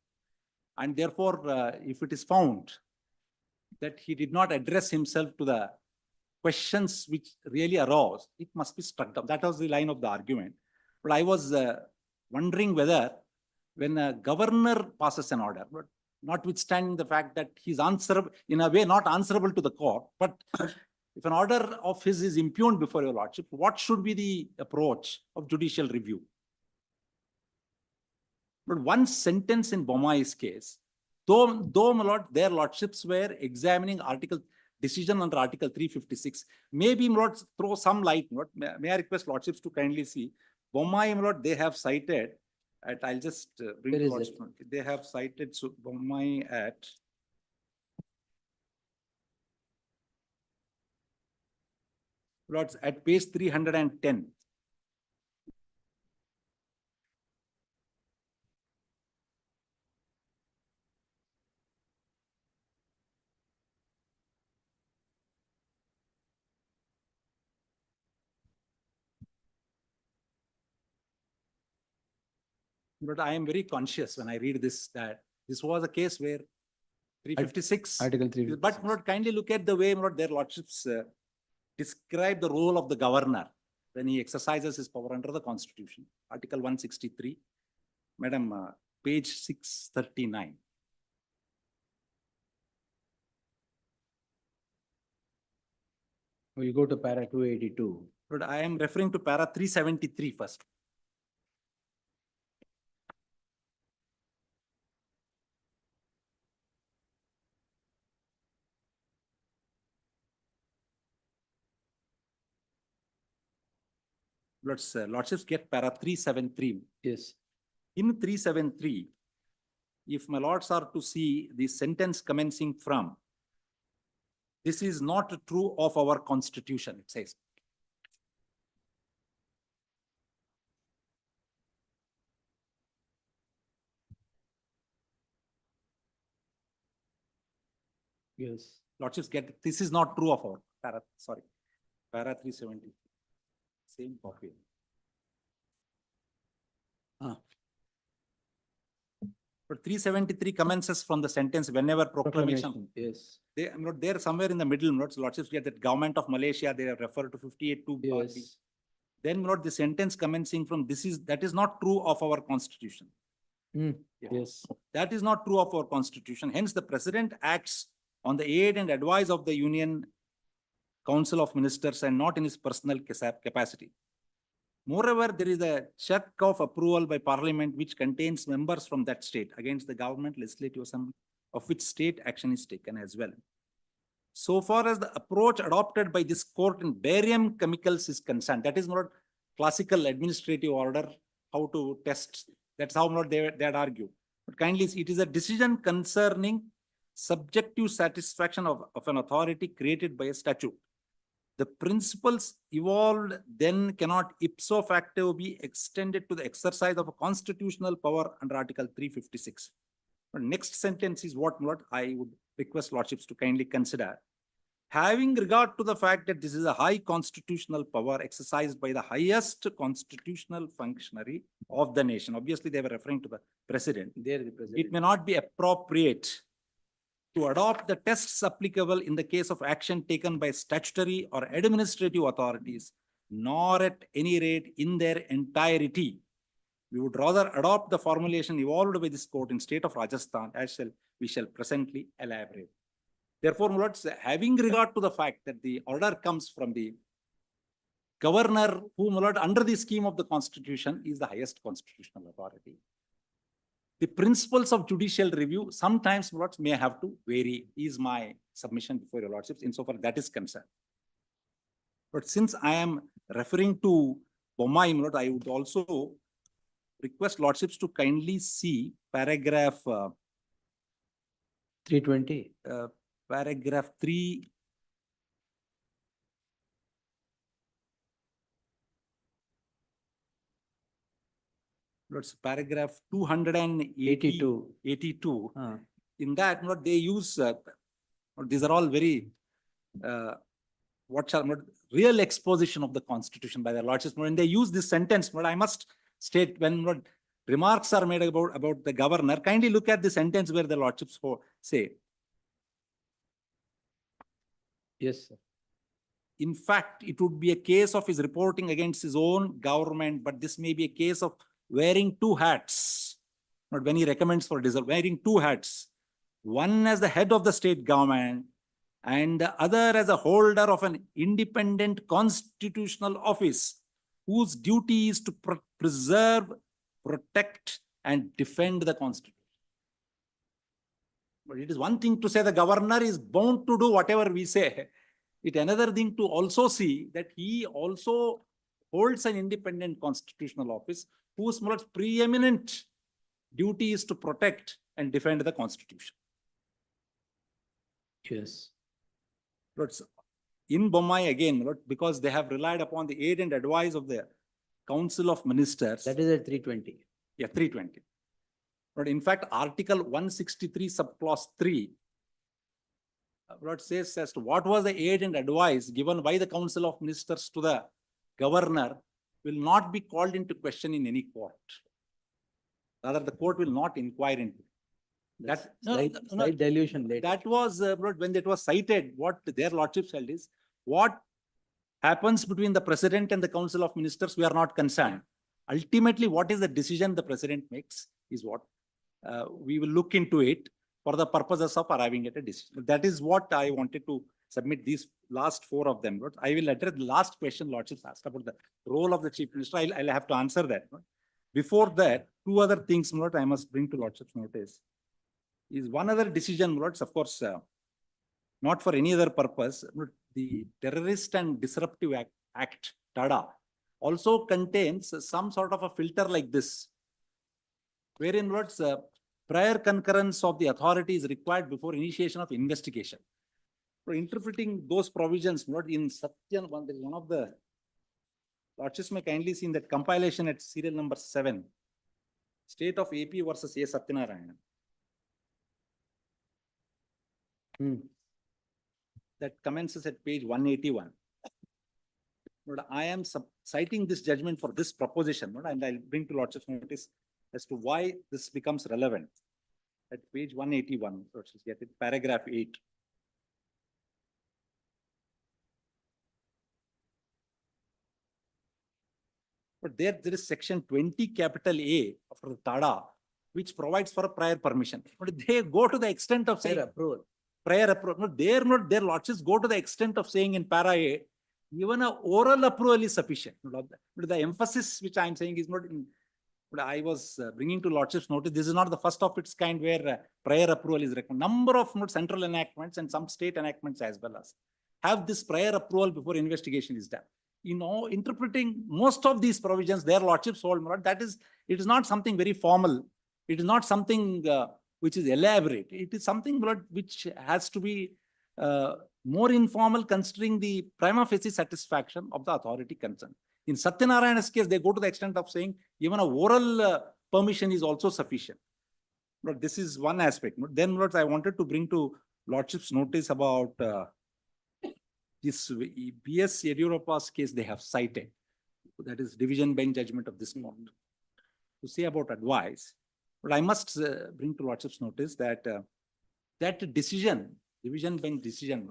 Speaker 1: And therefore, if it is found that he did not address himself to the questions which really arose, it must be struck down. That was the line of the argument. But I was wondering whether when a governor passes an order, but notwithstanding the fact that he's answerable, in a way not answerable to the court, but if an order of his is impugned before your Lordship, what should be the approach of judicial review? But one sentence in Bomai's case, though my lord, their lordships were examining decision under Article 356, maybe my lord throw some light. May I request lordships to kindly see Bomai, my lord, they have cited at, I'll just bring the lordship. They have cited Bomai at lords at page 310. But I am very conscious when I read this, that this was a case where 356,
Speaker 2: Article 356.
Speaker 1: but not kindly look at the way their lordships describe the role of the governor when he exercises his power under the Constitution. Article 163, Madam, page 639.
Speaker 2: We go to para 282.
Speaker 1: But I am referring to para 373 first. Lordships get para 373.
Speaker 2: Yes.
Speaker 1: In 373, if my lords are to see the sentence commencing from, this is not true of our Constitution, it says.
Speaker 2: Yes.
Speaker 1: Lordships get, this is not true of our para 370. Same copy. But 373 commences from the sentence whenever proclamation.
Speaker 2: Yes.
Speaker 1: They are not there somewhere in the middle. Lordships get that government of Malaysia, they have referred to 58(2).
Speaker 2: Yes.
Speaker 1: Then the sentence commencing from that is not true of our Constitution.
Speaker 2: Yes.
Speaker 1: That is not true of our Constitution. Hence, the President acts on the aid and advice of the Union Council of Ministers and not in his personal capacity. Moreover, there is a check of approval by Parliament which contains members from that state against the government legislative assembly of which state action is taken as well. So far as the approach adopted by this court in barium chemicals is concerned, that is not classical administrative order, how to test. That's how they had argued. But kindly, it is a decision concerning subjective satisfaction of an authority created by a statute. The principles evolved then cannot ipso facto be extended to the exercise of a constitutional power under Article 356. The next sentence is what I would request lordships to kindly consider. Having regard to the fact that this is a high constitutional power exercised by the highest constitutional functionary of the nation. Obviously, they were referring to the president. It may not be appropriate to adopt the tests applicable in the case of action taken by statutory or administrative authorities, nor at any rate in their entirety. We would rather adopt the formulation evolved by this court in state of Rajasthan, as we shall presently elaborate. Therefore, my lords, having regard to the fact that the order comes from the governor, who, my lord, under the scheme of the Constitution is the highest constitutional authority. The principles of judicial review sometimes, my lords, may have to vary, is my submission before your lordships, insofar that is concerned. But since I am referring to Bomai, my lord, I would also request lordships to kindly see paragraph
Speaker 2: 320.
Speaker 1: Paragraph 3. Lords, paragraph 282. 82. In that, they use, these are all very, real exposition of the Constitution by the Lordships. When they use this sentence, I must state, when remarks are made about the governor, kindly look at the sentence where the Lordships say,
Speaker 2: Yes, sir.
Speaker 1: in fact, it would be a case of his reporting against his own government, but this may be a case of wearing two hats. Not when he recommends for wearing two hats, one as the head of the state government and the other as a holder of an independent constitutional office whose duty is to preserve, protect, and defend the Constitution. But it is one thing to say the governor is bound to do whatever we say. It another thing to also see that he also holds an independent constitutional office whose most preeminent duty is to protect and defend the Constitution.
Speaker 2: Yes.
Speaker 1: But in Bommai again, because they have relied upon the aid and advice of the Council of Ministers.
Speaker 2: That is at 320.
Speaker 1: Yeah, 320. But in fact, Article 163 subclause 3, what says as to what was the aid and advice given by the Council of Ministers to the governor will not be called into question in any court. Rather, the court will not inquire into it. That
Speaker 2: Slight dilution later.
Speaker 1: That was when it was cited. What their lordships held is what happens between the president and the Council of Ministers. We are not concerned. Ultimately, what is the decision the president makes is what we will look into it for the purposes of arriving at a decision. That is what I wanted to submit. These last four of them. I will address the last question lordships asked about the role of the chief minister. I'll have to answer that. Before that, two other things I must bring to lordships notice. Is one other decision, lords, of course, not for any other purpose. The Terrorist and Disruptive Act, TADA, also contains some sort of a filter like this, wherein, lords, prior concurrence of the authority is required before initiation of investigation. So interpreting those provisions, in Satyan, one of the lordships may kindly see in that compilation at serial number 7, State of AP versus A. Satyanarayana. That commences at page 181. But I am citing this judgment for this proposition, and I'll bring to lordship's notice as to why this becomes relevant. At page 181, lordships get it, paragraph 8. But there is section 20 capital A of the TADA, which provides for a prior permission. But they go to the extent of saying prior approval. Their lordships go to the extent of saying in para A, even an oral approval is sufficient. But the emphasis which I am saying is not in, I was bringing to lordships notice, this is not the first of its kind where prior approval is recommended. Number of central enactments and some state enactments as well as have this prior approval before investigation is done. Interpreting most of these provisions, their lordships hold, that is, it is not something very formal. It is not something which is elaborate. It is something which has to be more informal, considering the prima facie satisfaction of the authority concerned. In Satyanarayana's case, they go to the extent of saying even a oral permission is also sufficient. But this is one aspect. Then I wanted to bring to lordship's notice about this B.S. Yediyurappa's case they have cited. That is division bench judgment of this court. To say about advice. But I must bring to lordship's notice that that decision, division bench decision,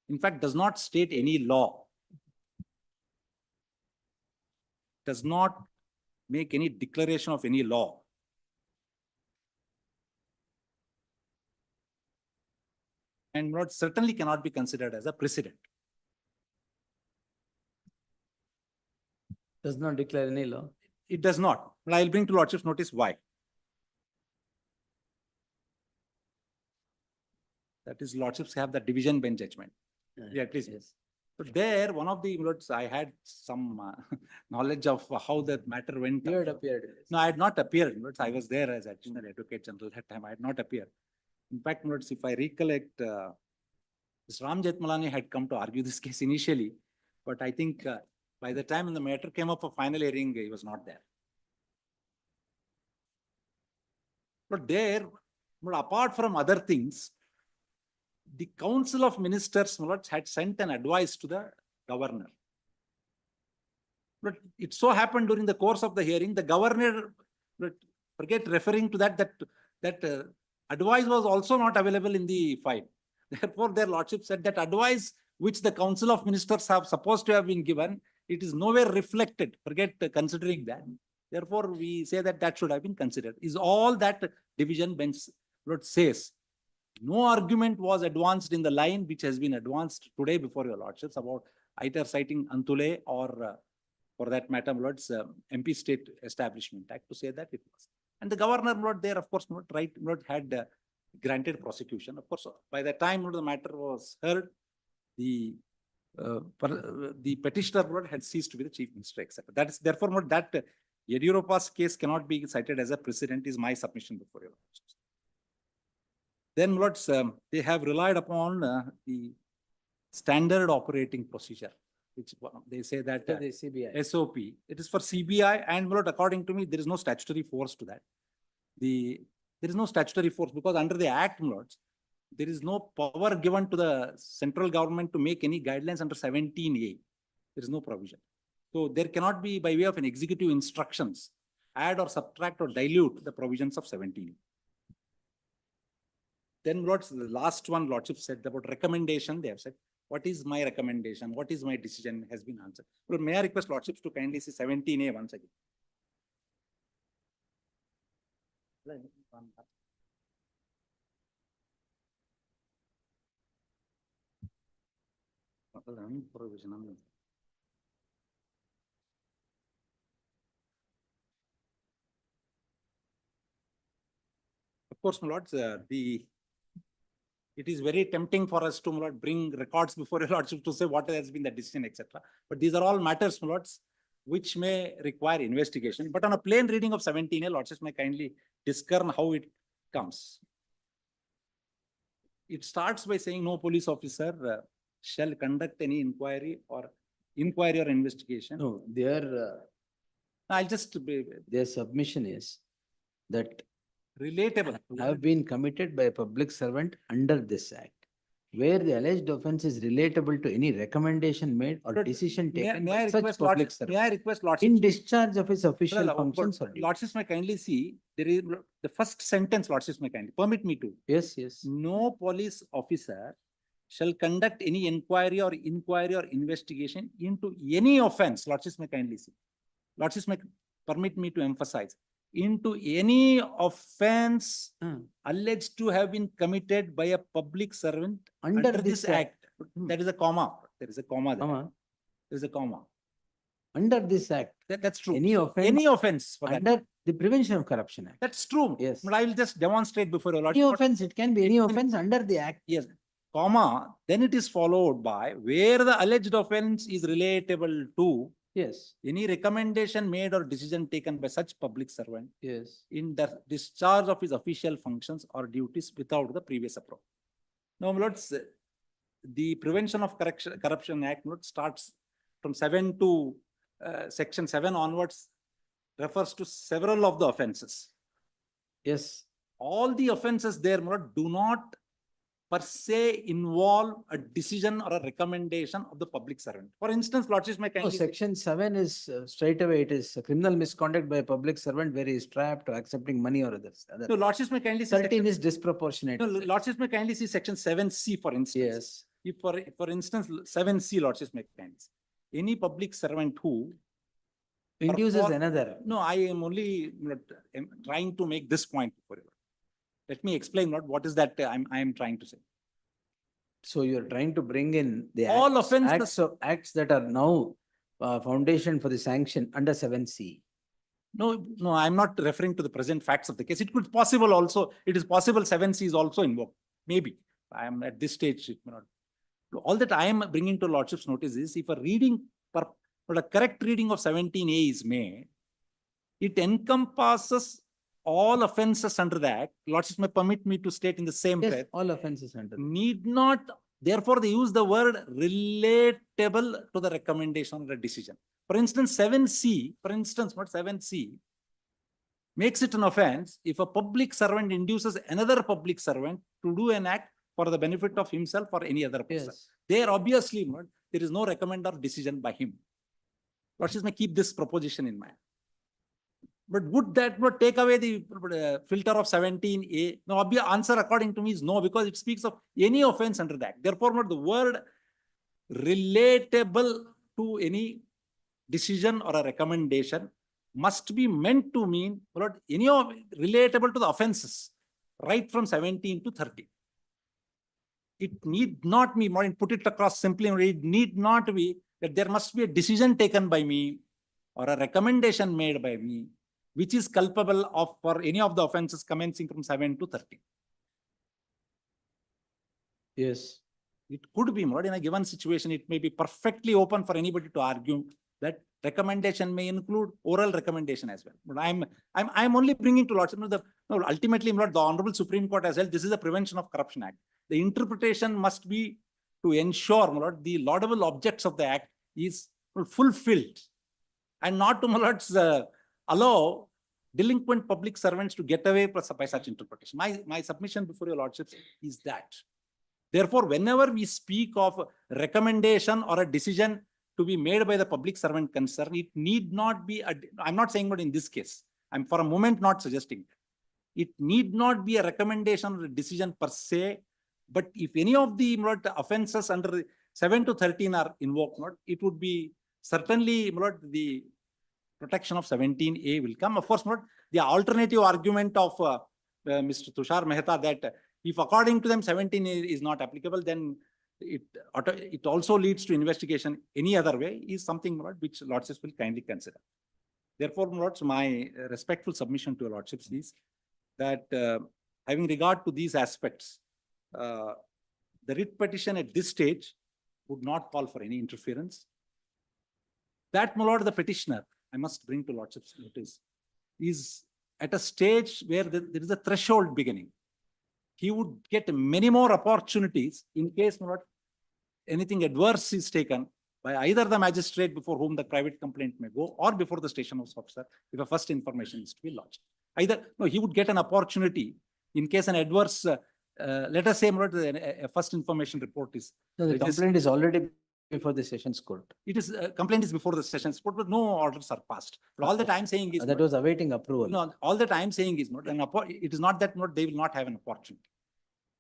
Speaker 1: in fact, does not state any law. Does not make any declaration of any law. And certainly cannot be considered as a precedent.
Speaker 2: Does not declare any law.
Speaker 1: It does not. But I'll bring to lordship's notice why. That is, lordships have the division bench judgment. Yeah, please. Yes. But there, one of the I had some knowledge of how that matter went.
Speaker 2: You had appeared.
Speaker 1: No, I had not appeared. I was there as additional advocate general that time. I had not appeared. In fact, if I recollect, Mr. Ram Jethmalani had come to argue this case initially, but I think by the time the matter came up for final hearing, he was not there. But there, but apart from other things, the Council of Ministers, my lords, had sent an advice to the governor. But it so happened during the course of the hearing, the governor, but forget referring to that advice was also not available in the file. Therefore, their lordship said that advice which the Council of Ministers have supposed to have been given, it is nowhere reflected. Forget considering that. Therefore, we say that that should have been considered. Is all that division bench says. No argument was advanced in the line which has been advanced today before your lordships about either citing Antule or for that matter, lords, MP State Establishment Act to say that it was. And the governor, lord, there, of course, had granted prosecution. Of course, by the time the matter was heard, the petitioner, lord, had ceased to be the chief minister, etc. That is therefore, lord, that Yediyurappa's case cannot be cited as a precedent is my submission before your lordships. Then, lords, they have relied upon the standard operating procedure, which they say that
Speaker 2: The CBI.
Speaker 1: SOP, it is for CBI, and lord, according to me, there is no statutory force to that. There is no statutory force because under the Act, lords, there is no power given to the central government to make any guidelines under 17A. There is no provision. So there cannot be, by way of an executive instructions, add or subtract or dilute the provisions of 17A. Then, lords, the last one, lordship said about recommendation. They have said, what is my recommendation? What is my decision has been answered. But may I request lordships to kindly see 17A once again. Of course, my lords, it is very tempting for us to, my lord, bring records before your lordship to say what has been the decision, etc. But these are all matters, my lords, which may require investigation. But on a plain reading of 17A, lordships may kindly discern how it comes. It starts by saying no police officer shall conduct any inquiry or investigation.
Speaker 2: No, their
Speaker 1: I'll just
Speaker 2: their submission is that
Speaker 1: relatable.
Speaker 2: have been committed by a public servant under this act, where the alleged offence is relatable to any recommendation made or
Speaker 1: But
Speaker 2: decision taken
Speaker 1: May
Speaker 2: by
Speaker 1: I
Speaker 2: such
Speaker 1: request
Speaker 2: public
Speaker 1: lordships,
Speaker 2: servant
Speaker 1: may I request lordships
Speaker 2: in
Speaker 1: to-
Speaker 2: discharge of his official
Speaker 1: Well,
Speaker 2: functions or
Speaker 1: but
Speaker 2: duties.
Speaker 1: lordships may kindly see, there is the first sentence, lordships may kindly, permit me to.
Speaker 2: Yes, yes.
Speaker 1: No police officer shall conduct any inquiry or investigation into any offense, lordships may kindly see. Lordships may permit me to emphasize, into any offense alleged to have been committed by a public servant
Speaker 2: Under
Speaker 1: under this
Speaker 2: this
Speaker 1: act. That is a comma. There is a comma there.
Speaker 2: Comma,
Speaker 1: There is a comma.
Speaker 2: under this act,
Speaker 1: That's true.
Speaker 2: any offence
Speaker 1: Any offense for that.
Speaker 2: under the Prevention of Corruption Act.
Speaker 1: That's true.
Speaker 2: Yes.
Speaker 1: But I will just demonstrate before your
Speaker 2: Any
Speaker 1: lordship.
Speaker 2: offence, it can be any offence under the act.
Speaker 1: Yes, comma, then it is followed by where the alleged offense is relatable to
Speaker 2: Yes,
Speaker 1: any recommendation made or decision taken by such public servant
Speaker 2: yes.
Speaker 1: in the discharge of his official functions or duties without the previous approval. Now, my lords, the Prevention of Corruption Act, my lords, starts from 7 to Section 7 onwards, refers to several of the offenses.
Speaker 2: Yes,
Speaker 1: All the offenses there, my lord, do not per se involve a decision or a recommendation of the public servant. For instance, lordships may
Speaker 2: no,
Speaker 1: kindly.
Speaker 2: section 7 is straight away, it is a criminal misconduct by a public servant where he is trapped or accepting money or others.
Speaker 1: No, lordships may kindly see.
Speaker 2: 13 is disproportionate.
Speaker 1: No, lordships may kindly see section 7C, for instance.
Speaker 2: Yes,
Speaker 1: If for instance, 7C, lordships may kindly see. Any public servant who,
Speaker 2: induces
Speaker 1: Perform-
Speaker 2: another.
Speaker 1: no, I am only trying to make this point for you. Let me explain what is that I am trying to say.
Speaker 2: So you're trying to bring in the
Speaker 1: All
Speaker 2: acts,
Speaker 1: offences-
Speaker 2: acts that are now foundation for the sanction under 7C.
Speaker 1: No, I'm not referring to the present facts of the case. It could possible also, it is possible 7C is also invoked. Maybe. I am at this stage, it may not. All that I am bringing to lordship's notice is if a reading, but a correct reading of 17A is made, it encompasses all offenses under the act. Lordships may permit me to state in the same
Speaker 2: Yes,
Speaker 1: breath.
Speaker 2: all offenses under.
Speaker 1: Need not, therefore they use the word relatable to the recommendation or the decision. For instance, 7C, for instance, what 7C, makes it an offense if a public servant induces another public servant to do an act for the benefit of himself or any other person.
Speaker 2: Yes.
Speaker 1: There obviously there is no recommend or decision by him. Lordships may keep this proposition in mind. But would that not take away the filter of 17A? No, obvious answer according to me is no, because it speaks of any offense under the act. Therefore, not the word relatable to any decision or a recommendation must be meant to mean any of relatable to the offenses, right from 17 to 30. It need not be, put it across simply, it need not be that there must be a decision taken by me or a recommendation made by me, which is culpable of for any of the offenses commencing from 7 to 30.
Speaker 2: Yes.
Speaker 1: It could be in a given situation, it may be perfectly open for anybody to argue that recommendation may include oral recommendation as well. But I'm only bringing to Lordship, ultimately, the Honorable Supreme Court has held this is the Prevention of Corruption Act. The interpretation must be to ensure the laudable objects of the act is fulfilled and not to allow delinquent public servants to get away by such interpretation. My submission before your Lordships is that. Therefore, whenever we speak of a recommendation or a decision to be made by the public servant concerned, it need not be, I'm not saying but in this case, I'm for a moment not suggesting that. It need not be a recommendation or a decision per se, but if any of the offenses under 7 to 13 are invoked, it would be certainly the protection of 17A will come. Of course, the alternative argument of Mr. Tushar Mehta that if according to them 17A is not applicable, then it also leads to investigation any other way is something which Lordships will kindly consider. Therefore, Lords, my respectful submission to your Lordships is that having regard to these aspects, the writ petition at this stage would not call for any interference. That, my lord, the petitioner, I must bring to Lordship's notice, is at a stage where there is a threshold beginning. He would get many more opportunities in case anything adverse is taken by either the magistrate before whom the private complaint may go or before the station house officer if a first information is to be lodged. He would get an opportunity in case an adverse, let us say a first information report is.
Speaker 2: No, the complaint is already before the sessions court.
Speaker 1: It is complaint is before the sessions court, but no orders are passed. But all that I'm saying is
Speaker 2: that was awaiting approval.
Speaker 1: No, all that I'm saying is it is not that they will not have an opportunity.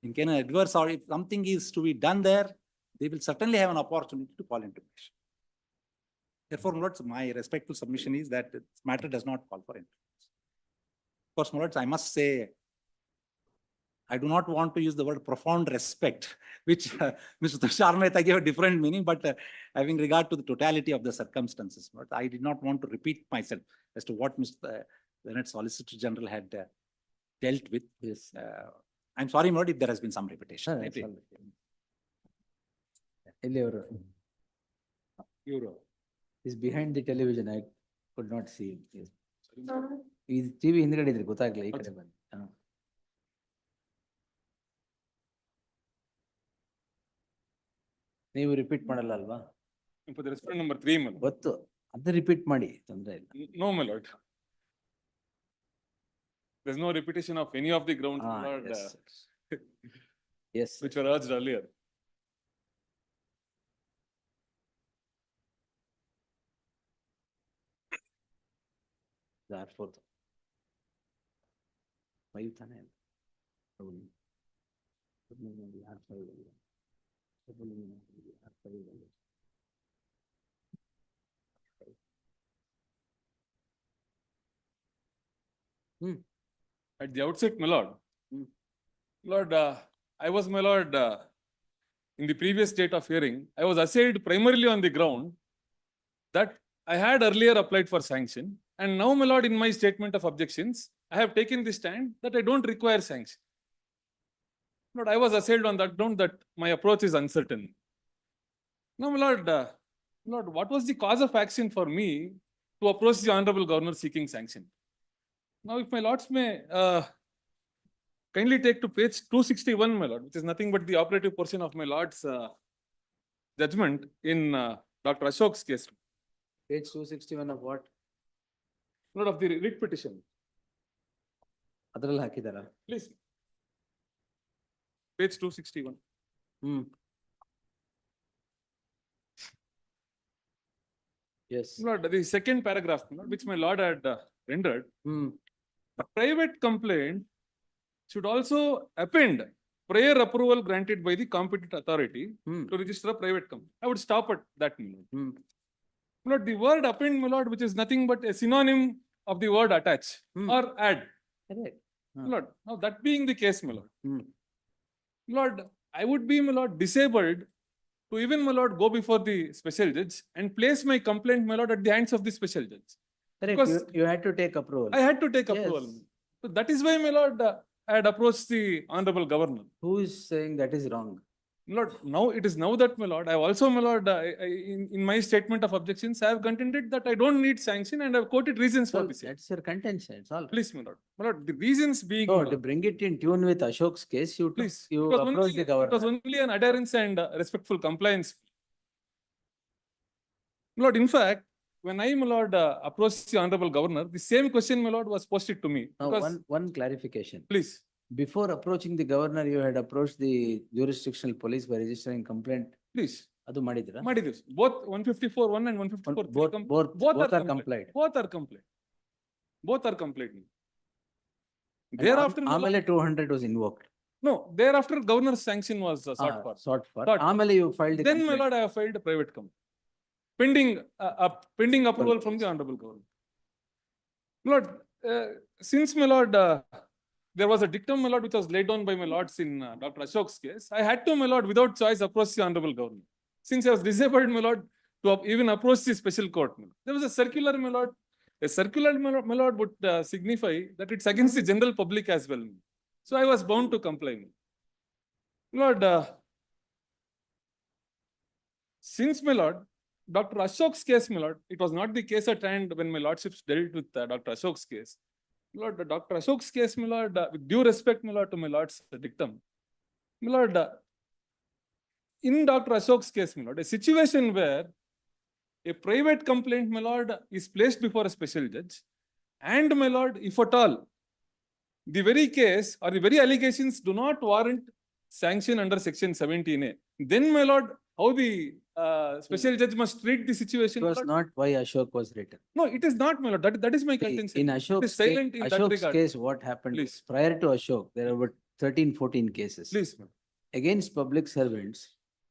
Speaker 1: In case an adverse or if something is to be done there, they will certainly have an opportunity to call into question. Therefore, my respectful submission is that this matter does not call for interference. Of course, I must say, I do not want to use the word profound respect, which Mr. Tushar Mehta gave a different meaning, but having regard to the totality of the circumstances, I did not want to repeat myself as to what Mr. Leonard Solicitor General had dealt with.
Speaker 2: Yes.
Speaker 1: I'm sorry, if there has been some repetition.
Speaker 2: He's behind the television. I could not see him. Yes. He's TV ಹಿಂದ್ಗಡೆ ಇದ್ರೆ ಗೊತ್ತಾಗ್ಲಿಲ್ಲ ಈ ಕಡೆ ಬಂದು. ನೀವು repeat ಮಾಡಲ್ಲ ಅಲ್ವಾ?
Speaker 3: For the respondent number 3, my lord.
Speaker 2: ಗೊತ್ತು, ಅದು ರಿಪೀಟ್ ಮಾಡಿ, ತೊಂದರೆ ಇಲ್ಲ.
Speaker 3: No, my lord. There's no repetition of any of the grounds, my lord,
Speaker 2: Yes.
Speaker 3: which were urged earlier.
Speaker 2: R4. Five ತಾನೇ.
Speaker 3: At the outset, my lord, Lord, I was, my lord, in the previous state of hearing, I was assailed primarily on the ground that I had earlier applied for sanction, and now, my lord, in my statement of objections, I have taken the stand that I don't require sanction. Lord, I was assailed on that ground that my approach is uncertain. Now, my lord, Lord, what was the cause of action for me to approach the Honorable Governor seeking sanction? Now, if my lords may kindly take to page 261, my lord, which is nothing but the operative portion of my lord's judgment in Dr. Ashok's case.
Speaker 2: Page 261 of what?
Speaker 3: Lord, of the writ petition.
Speaker 2: ಅದ್ರಲ್ಲಿ ಹಾಕಿದಾರ?
Speaker 3: Please. Page 261.
Speaker 2: Yes.
Speaker 3: Lord, the second paragraph, which my lord had rendered, a private complaint should also append prior approval granted by the competent authority to register a private company. I would stop at that. My lord, the word append, my lord, which is nothing but a synonym of the word attach or add.
Speaker 2: Correct.
Speaker 3: My lord, now that being the case, my lord, my lord, I would be, my lord, disabled to even, my lord, go before the special judge and place my complaint, my lord, at the hands of the special judge.
Speaker 2: Correct.
Speaker 3: Because
Speaker 2: You had to take approval.
Speaker 3: I had to take approval.
Speaker 2: Yes.
Speaker 3: So that is why, my lord, I had approached the honorable governor.
Speaker 2: Who is saying that is wrong?
Speaker 3: My lord, now it is now that, my lord, I have also, my lord, in my statement of objections, I have contended that I don't need sanction and I have quoted reasons for
Speaker 2: So
Speaker 3: this.
Speaker 2: that's your contention, it's all.
Speaker 3: Please, my lord. My lord, the reasons being,
Speaker 2: So
Speaker 3: my
Speaker 2: to
Speaker 3: lord,
Speaker 2: bring it in tune with Ashok's case, you took,
Speaker 3: please,
Speaker 2: you approached the
Speaker 3: it was
Speaker 2: governor.
Speaker 3: only an adherence and respectful compliance. My lord, in fact, when I, my lord, approached the honorable governor, the same question, my lord, was posted to me.
Speaker 2: Now,
Speaker 3: Because,
Speaker 2: one clarification.
Speaker 3: please,
Speaker 2: Before approaching the governor, you had approached the jurisdictional police by registering complaint.
Speaker 3: please,
Speaker 2: ಅದು ಮಾಡಿದ್ರಾ?
Speaker 3: ಮಾಡಿದೀವಿ. Both 154(1) and 154(3).
Speaker 2: Both are complied.
Speaker 3: Both are complied. Both are complied.
Speaker 2: And
Speaker 3: Thereafter, my lord-
Speaker 2: ಆಮೇಲೆ 200 was invoked.
Speaker 3: no, thereafter governor's sanction was sought for.
Speaker 2: Sought for.
Speaker 3: Sought.
Speaker 2: ಆಮೇಲೆ you filed the
Speaker 3: Then, my
Speaker 2: complaint.
Speaker 3: lord, I have filed a private complaint. Pending approval from the honorable governor. My lord, since, my lord, there was a dictum, my lord, which was laid down by my lords in Dr. Ashok's case, I had to, my lord, without choice, approach the honorable governor. Since I was disabled, my lord, to even approach the special court. My lord. There was a circular, my lord. A circular, my lord, would signify that it's against the general public as well. So I was bound to comply. My lord, since, my lord, Dr. Ashok's case, my lord, it was not the case at hand when my lordships dealt with Dr. Ashok's case. My lord, Dr. Ashok's case, my lord, with due respect, my lord, to my lord's dictum. My lord, in Dr. Ashok's case, my lord, a situation where a private complaint, my lord, is placed before a special judge, and, my lord, if at all, the very case or the very allegations do not warrant sanction under section 17A, then, my lord, how the special judge must treat the situation.
Speaker 2: It
Speaker 3: my
Speaker 2: was
Speaker 3: lord?
Speaker 2: not why Ashok was written.
Speaker 3: No, it is not, my lord. That is my contention.
Speaker 2: In
Speaker 3: It
Speaker 2: Ashok's
Speaker 3: is silent in that
Speaker 2: Ashok's
Speaker 3: regard.
Speaker 2: case, what happened?
Speaker 3: Please.
Speaker 2: Prior to Ashok, there were 13, 14 cases.
Speaker 3: Please, my lord.
Speaker 2: Against public servants,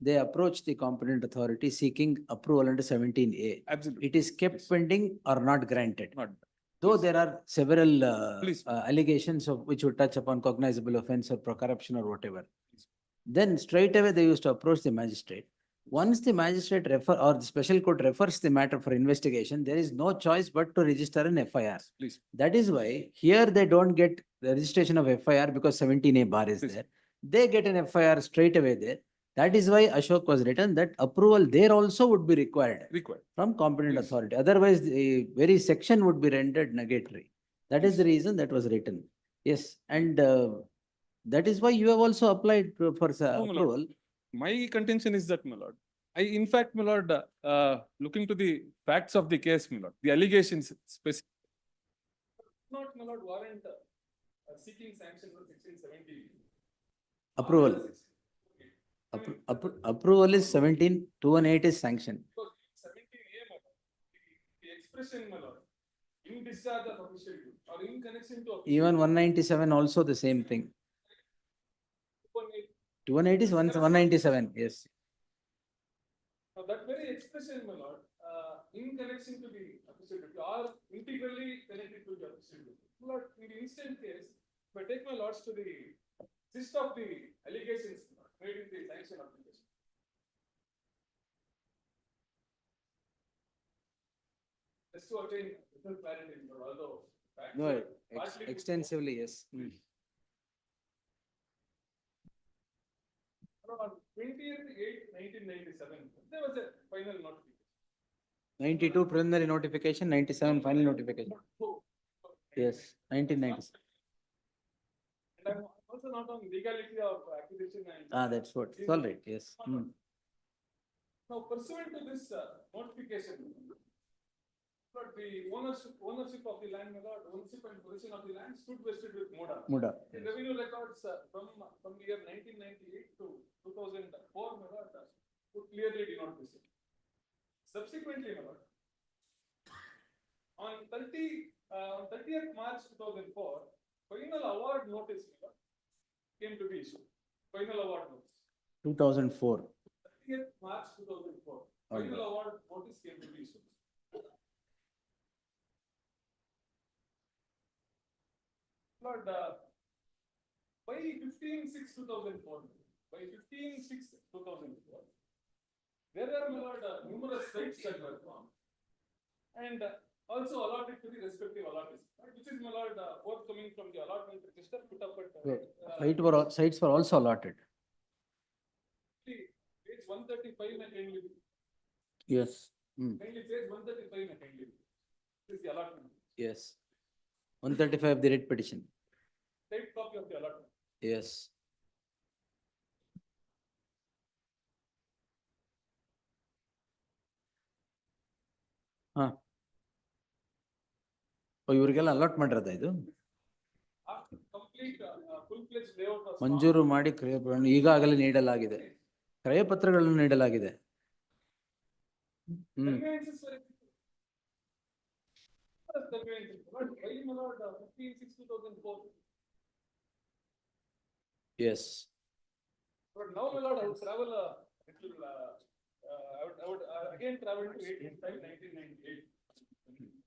Speaker 2: they approached the competent authority seeking approval under 17A.
Speaker 3: Absolutely.
Speaker 2: It is kept pending or not granted.
Speaker 3: Not.
Speaker 2: Though there are several
Speaker 3: Please.
Speaker 2: allegations of which would touch upon cognizable offense or corruption or whatever. Then straight away they used to approach the magistrate. Once the magistrate or the special court refers the matter for investigation, there is no choice but to register an FIR.
Speaker 3: Please.
Speaker 2: That is why here they don't get the registration of FIR because 17A bar is
Speaker 3: Please.
Speaker 2: there. They get an FIR straight away there. That is why Ashok was written, that approval there also would be required
Speaker 3: Required.
Speaker 2: from competent
Speaker 3: Yes.
Speaker 2: authority. Otherwise, the very section would be rendered negatory. That is the reason that was written. Yes, and that is why you have also applied for
Speaker 3: No, my lord.
Speaker 2: approval.
Speaker 3: My contention is that, my lord, in fact, my lord, looking to the facts of the case, my lord, the allegations specific, not, my lord, warrant seeking sanction for section 17.
Speaker 2: Approval. Approval is 17, 218 is sanction.
Speaker 3: So 17A, my lord, the expression, my lord, in discharge of official duty or in connection to official
Speaker 2: Even 197 also the same thing. 218 is 197, yes.
Speaker 3: Now that very expression, my lord, in connection to the official duty or integrally connected to the official duty. My lord, in the instant case, if I take my lords to the gist of the allegations made in the sanction application. Just to attain little clarity, but although. facts
Speaker 2: No,
Speaker 3: are partly-
Speaker 2: extensively, yes.
Speaker 3: On 20th/8/1997, there was a final notification.
Speaker 2: 92 preliminary notification, 97 final notification. Yes, 1997.
Speaker 3: And I'm also not on legality of acquisition and.
Speaker 2: That's what, it's all right, yes.
Speaker 3: Now pursuant to this notification, But the ownership of the land, my lord, ownership and possession of the land stood vested with MUDA.
Speaker 2: MUDA.
Speaker 3: The revenue records from the year 1998 to 2004, my lord, would clearly denote this. Subsequently, my lord, on 30th March 2004, final award notice, my lord, came to be issued. Final award notice.
Speaker 2: 2004.
Speaker 3: 30th March 2004, final award notice came to be issued. Lord, by 15/6/2004, there are, my lord, numerous sites that were formed and also allotted to the respective allottees, which is, my lord, forthcoming from the allotment register put up at
Speaker 2: Sites were also allotted.
Speaker 3: Page 135 and kindly.
Speaker 2: Yes.
Speaker 3: Kindly page 135 and kindly. This is the allotment.
Speaker 2: Yes. 135 the writ petition.
Speaker 3: Typed copy of the allotment.
Speaker 2: Yes. ಇವರಿಗೆಲ್ಲ allot ಮಾಡಿರೋದ ಇದು?
Speaker 3: After complete full-fledged layout was
Speaker 2: ಮಂಜೂರು ಮಾಡಿ ಈಗಾಗಲೇ ನೀಡಲಾಗಿದೆ. ಕ್ರಯ ಪತ್ರಗಳನ್ನು ನೀಡಲಾಗಿದೆ.
Speaker 3: conveyances were executed. What is conveyances? What, why, my lord, 15/6/2004?
Speaker 2: Yes.
Speaker 3: But now, my lord, I would travel I would again travel to 18/5/1998.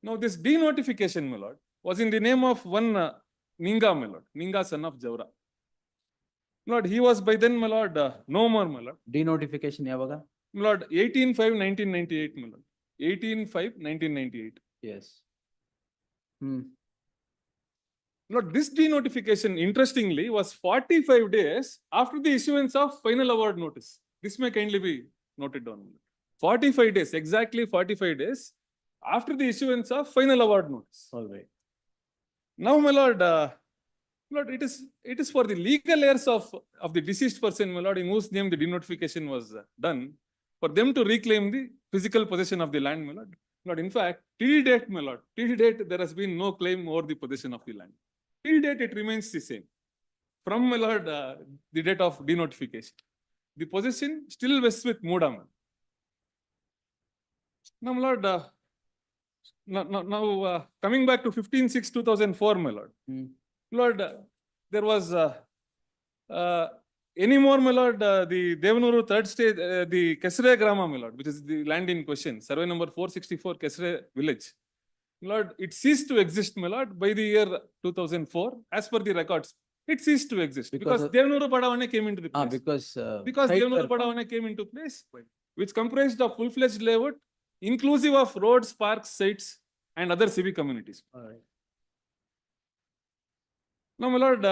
Speaker 3: Now, this denotification, my lord, was in the name of one Ninga, my lord, Ninga son of Jaura. My lord, he was by then, my lord, no more, my lord.
Speaker 2: Denotification ಯಾವಾಗ?
Speaker 3: My lord, 18/5/1998, my lord. 18/5/1998.
Speaker 2: Yes.
Speaker 3: Lord, this denotification, interestingly, was 45 days after the issuance of final award notice. This may kindly be noted down. 45 days, exactly 45 days after the issuance of final award notice.
Speaker 2: All right.
Speaker 3: Now, my lord, it is for the legal heirs of the deceased person, my lord, in whose name the denotification was done, for them to reclaim the physical possession of the land, my lord. Lord, in fact, till date, my lord, till date, there has been no claim over the possession of the land. Till date, it remains the same. From, my lord, the date of denotification, the possession still vests with MUDA. Now, my lord, now coming back to 15/6/2004, my lord. Lord, there was any more, my lord, the Devanuru third stage, the Kesre Grama, my lord, which is the land in question, survey number 464, Kesre village. Lord, it ceased to exist, my lord, by the year 2004, as per the records. It ceased to exist because Devanuru Badavane came into the place. Because Devanuru Badavane came into place, which comprised of full-fledged layout, inclusive of roads, parks, sites, and other civic communities.
Speaker 2: All right.
Speaker 3: Now, my lord,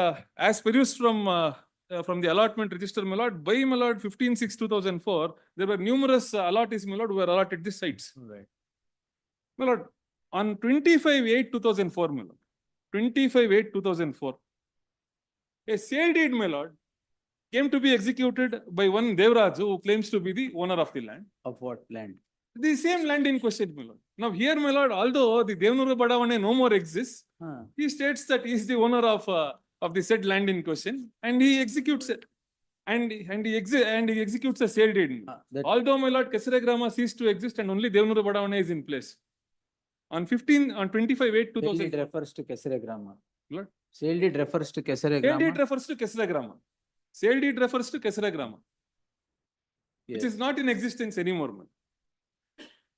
Speaker 3: as produced from the allotment register, my lord, by, my lord, 15/6/2004, there were numerous allottees, my lord, who were allotted these sites.
Speaker 2: All right.
Speaker 3: My lord, on 25/8/2004, my lord, 25/8/2004, a sale deed, my lord, came to be executed by one Devraju, who claims to be the owner of the land.
Speaker 2: Of what land?
Speaker 3: The same land in question, my lord. Now, here, my lord, although the Devanuru Badavane no more exists, he states that he is the owner of the said land in question, and he executes it. And he executes a sale deed. Although, my lord, Kesre Grama ceased to exist and only Devanuru Badavane is in place. On 25/8/2000.
Speaker 2: Sale deed refers to Kesre Grama.
Speaker 3: Lord?
Speaker 2: Sale deed refers to Kesre
Speaker 3: Sale
Speaker 2: Grama.
Speaker 3: deed refers to Kesre Grama. Sale deed refers to Kesre Grama, which is not in existence anymore, man.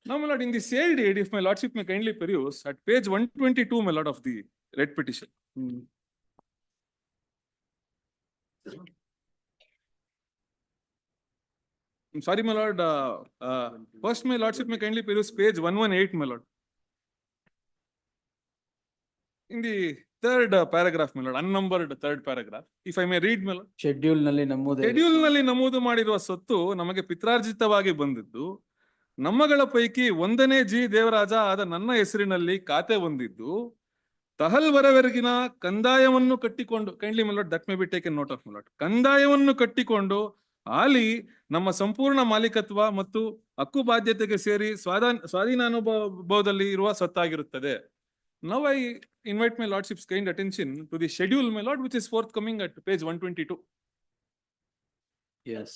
Speaker 3: Now, my lord, in the sale deed, if my lordship may kindly peruse, at page 122, my lord, of the writ petition. I'm sorry, my lord. First, my lordship may kindly peruse page 118, my lord. In the third paragraph, my lord, unnumbered third paragraph, if I may read, my lord.
Speaker 2: Schedule ನಲ್ಲಿ ನಮೂದು.
Speaker 3: Schedule ನಲ್ಲಿ ನಮೂದು ಮಾಡಿರುವ ಸ್ವತ್ತು ನಮಗೆ ಪಿತ್ರಾರ್ಜಿತವಾಗಿ ಬಂದಿದ್ದು, ನಮ್ಮಗಳ ಪೈಕಿ 1ನೇ G Devaraja ಆದ ನನ್ನ ಹೆಸರಿನಲ್ಲಿ ಖಾತೆ ಹೊಂದಿದ್ದು, ತಹಲ್ವರವರೆಗಿನ ಕಂದಾಯವನ್ನು ಕಟ್ಟಿಕೊಂಡು, kindly my lord, that may be taken note of my lord, ಕಂದಾಯವನ್ನು ಕಟ್ಟಿಕೊಂಡು ಹಾಲಿ ನಮ್ಮ ಸಂಪೂರ್ಣ ಮಾಲೀಕತ್ವ ಮತ್ತು ಹಕ್ಕು ಬಾಧ್ಯತೆಗೆ ಸೇರಿ ಸ್ವಾಧೀನಾನುಭವದಲ್ಲಿ ಇರುವ ಸ್ವತ್ತಾಗಿರುತ್ತದೆ. Now I invite my lordship's kind attention to the schedule, my lord, which is forthcoming at page 122.
Speaker 2: Yes.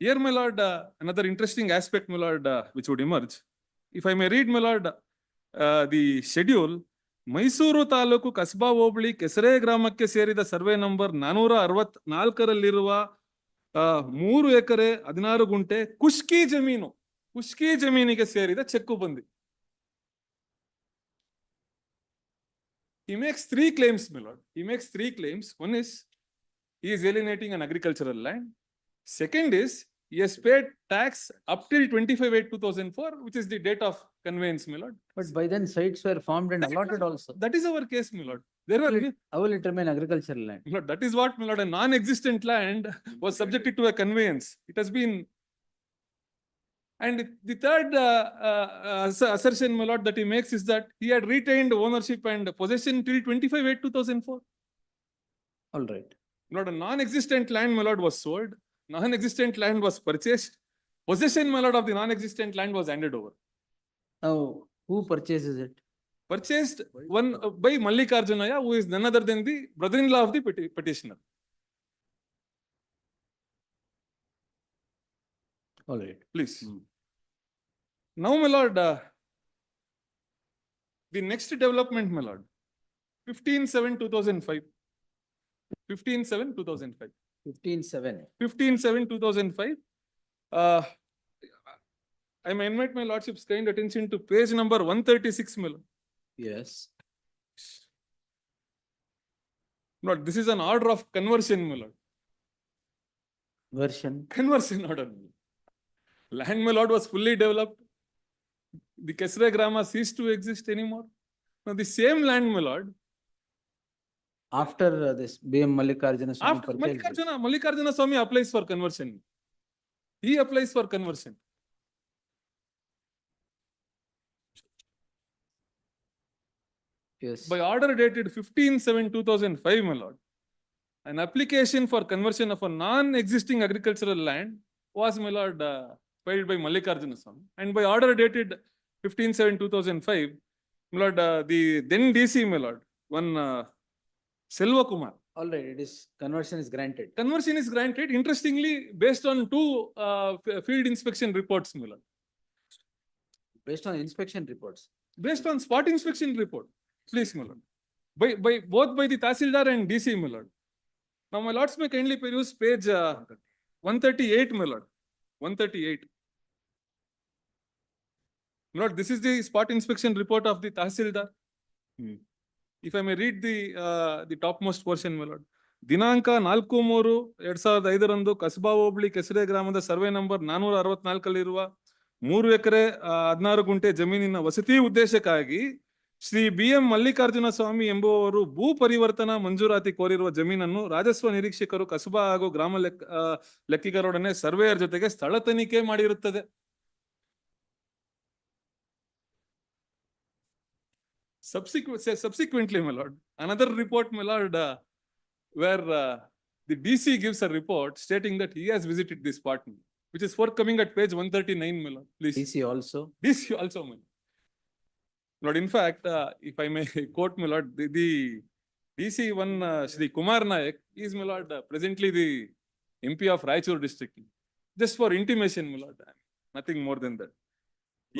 Speaker 3: Here, my lord, another interesting aspect, my lord, which would emerge. If I may read, my lord, the schedule, Mysuru taluk ಕಸ್ಬಾ ಹೋಬಳಿ ಕೆಸರೆ ಗ್ರಾಮಕ್ಕೆ ಸೇರಿದ survey number 464ರಲ್ಲಿರುವ 3 ಎಕರೆ 16 ಗುಂಟೆ ಕುಷ್ಕಿ ಜಮೀನಿಗೆ ಸೇರಿದ cheque ಬಂದಿ. He makes 3 claims, my lord. He makes 3 claims. One is he is alienating an agricultural land. Second is he has paid tax up till 25/8/2004, which is the date of conveyance, my lord.
Speaker 2: But by then sites were formed and allotted also.
Speaker 3: That is our case, my lord. There were,
Speaker 2: How will it remain agricultural land?
Speaker 3: my lord, that is what, my lord, a non-existent land was subjected to a conveyance. It has been. And the third assertion, my lord, that he makes is that he had retained ownership and possession till 25/8/2004.
Speaker 2: All right.
Speaker 3: My lord, a non-existent land, my lord, was sold. Non-existent land was purchased. Possession, my lord, of the non-existent land was handed over.
Speaker 2: Now, who purchases it?
Speaker 3: Purchased one by Mallikarjunaya, who is none other than the brother-in-law of the petitioner.
Speaker 2: All right.
Speaker 3: Please. Now, my lord, the next development, my lord, 15/7/2005. 15/7/2005.
Speaker 2: 15/7.
Speaker 3: 15/7/2005. I may invite my lordship's kind attention to page number 136, my lord.
Speaker 2: Yes.
Speaker 3: Lord, this is an order of conversion, my lord.
Speaker 2: Version.
Speaker 3: Conversion order. Land, my lord, was fully developed. The Kesre Grama ceased to exist anymore. Now, the same land, my lord,
Speaker 2: After this B.M. Mallikarjuna Swami
Speaker 3: after
Speaker 2: purchased it.
Speaker 3: Mallikarjuna Swami applies for conversion. He applies for conversion.
Speaker 2: Yes.
Speaker 3: By order dated 15/7/2005, my lord, an application for conversion of a non-existing agricultural land was, my lord, filed by Mallikarjuna Swami. And by order dated 15/7/2005, my lord, the then DC, my lord, one Selva Kumar.
Speaker 2: All right, it is, conversion is granted.
Speaker 3: Conversion is granted, interestingly, based on 2 field inspection reports, my lord.
Speaker 2: Based on inspection reports.
Speaker 3: Based on spot inspection report. Please, my lord. By both by the Tahsildar and DC, my lord. Now, my lords may kindly peruse page 138, my lord. 138. My lord, this is the spot inspection report of the Tahsildar. If I may read the topmost portion, my lord. ದಿನಾಂಕ 4/3/2005 ಕಸ್ಬಾ ಹೋಬಳಿ ಕೆಸರೆ ಗ್ರಾಮದ survey number 464ರಲ್ಲಿರುವ 3 ಎಕರೆ 16 ಗುಂಟೆ ಜಮೀನಿನ ವಸತಿ ಉದ್ದೇಶಕ್ಕಾಗಿ Shri BM Mallikarjuna ಸ್ವಾಮಿ ಎಂಬುವವರು ಭೂ ಪರಿವರ್ತನಾ ಮಂಜೂರಾತಿ ಕೋರಿರುವ ಜಮೀನನ್ನು ರಾಜಸ್ವ ನಿರೀಕ್ಷಕರು ಕಸ್ಬಾ ಹಾಗೂ ಗ್ರಾಮ ಲೆಕ್ಕಿಗರೊಡನೆ ಸರ್ವೇಯರ್ ಜೊತೆಗೆ ಸ್ಥಳ ತನಿಖೆ ಮಾಡಿರುತ್ತದೆ. Subsequently, my lord, another report, my lord, where the DC gives a report stating that he has visited this spot, which is forthcoming at page 139, my lord. Please.
Speaker 2: DC also.
Speaker 3: DC also, my lord. In fact, if I may quote, my lord, the DC one, Shri Kumar Nayak, is, my lord, presently the MP of Raichur district. Just for intimation, my lord, nothing more than that.